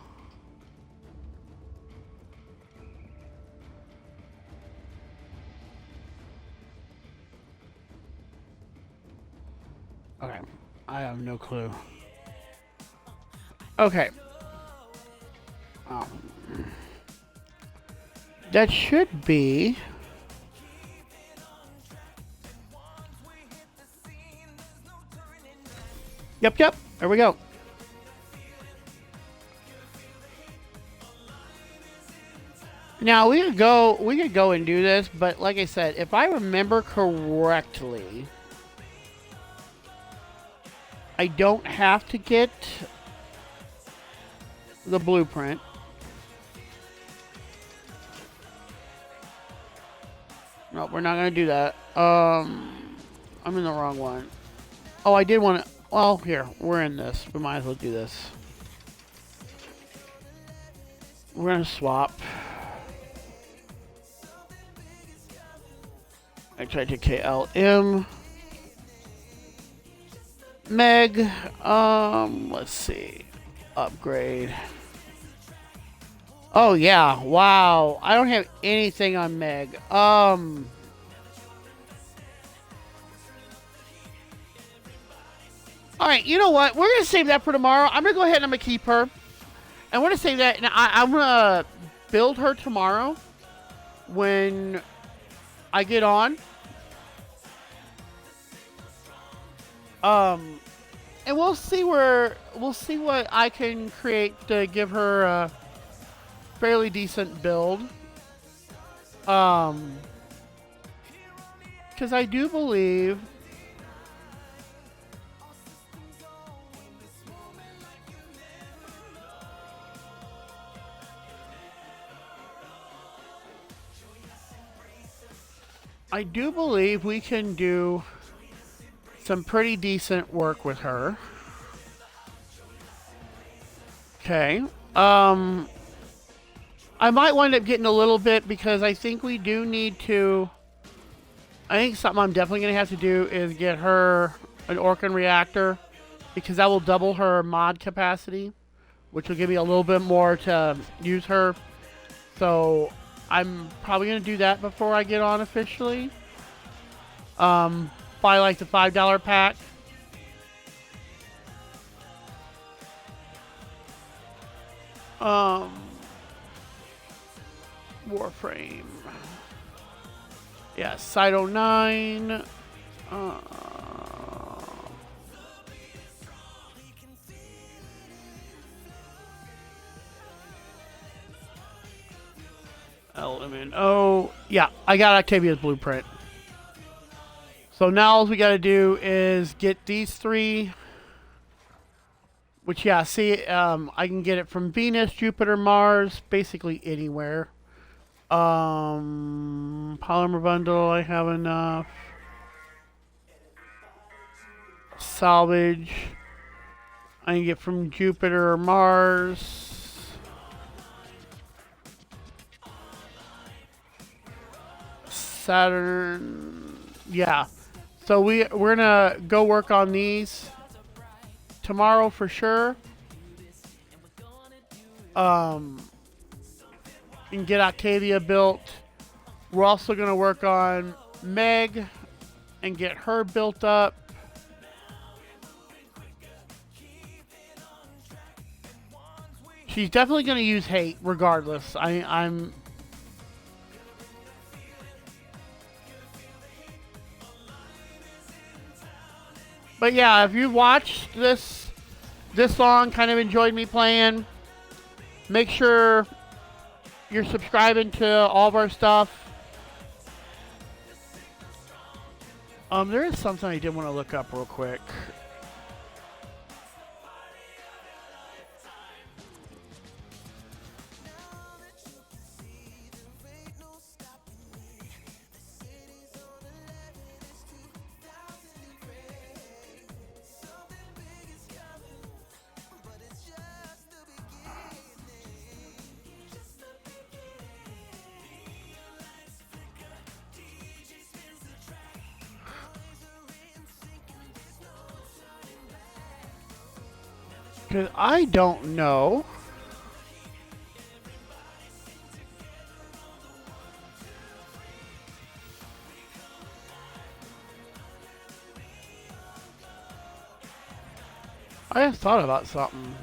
Okay. I have no clue. Okay. That should be... Yep. There we go. Now we could go and do this, but like I said, if I remember correctly, I don't have to get the blueprint. No, we're not gonna do that. I'm in the wrong one. Oh, I did want to. Well, here we're in this. We might as well do this. We're gonna swap. I tried to KLM. Meg. Let's see. Upgrade. Oh yeah, wow. I don't have anything on Meg. Alright, you know what? We're gonna save that for tomorrow. I'm gonna go ahead and I'm gonna keep her. And we're gonna save that, and I'm gonna build her tomorrow when I get on. And we'll see what I can create to give her a fairly decent build. Because I do believe we can do some pretty decent work with her. Okay. I might wind up getting a little bit because I think we do need to. I think something I'm definitely going to have to do is get her an Orkan reactor because that will double her mod capacity, which will give me a little bit more to use her. So I'm probably going to do that before I get on officially. Buy like the $5 pack. Warframe. Yeah, Site 09. Element. Oh, yeah, I got Octavia's blueprint. So now all we got to do is get these three. Which, yeah, see, I can get it from Venus, Jupiter, Mars, basically anywhere. Polymer bundle, I have enough. Salvage, I can get from Jupiter or Mars. Saturn, yeah. So we're gonna go work on these tomorrow for sure. And get Octavia built. We're also going to work on Meg and get her built up. She's definitely going to use hate regardless. I'm But yeah, if you watched this song, kind of enjoyed me playing, make sure you're subscribing to all of our stuff. There is something I did want to look up real quick. Because I don't know. I just thought about something.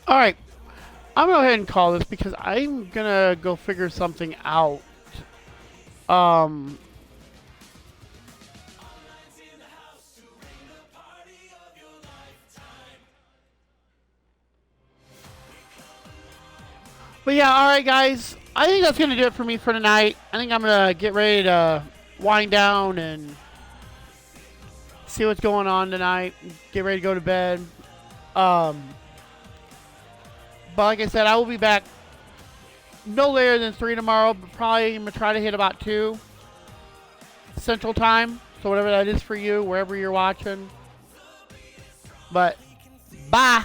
All right, I'm gonna go ahead and call this because I'm gonna go figure something out. But yeah, all right, guys. I think that's gonna do it for me for tonight. I think I'm gonna get ready to wind down and see what's going on tonight. Get ready to go to bed. But like I said, I will be back no later than 3 tomorrow, but probably I'm going to try to hit about 2 Central Time. So whatever that is for you, wherever you're watching. But, bye.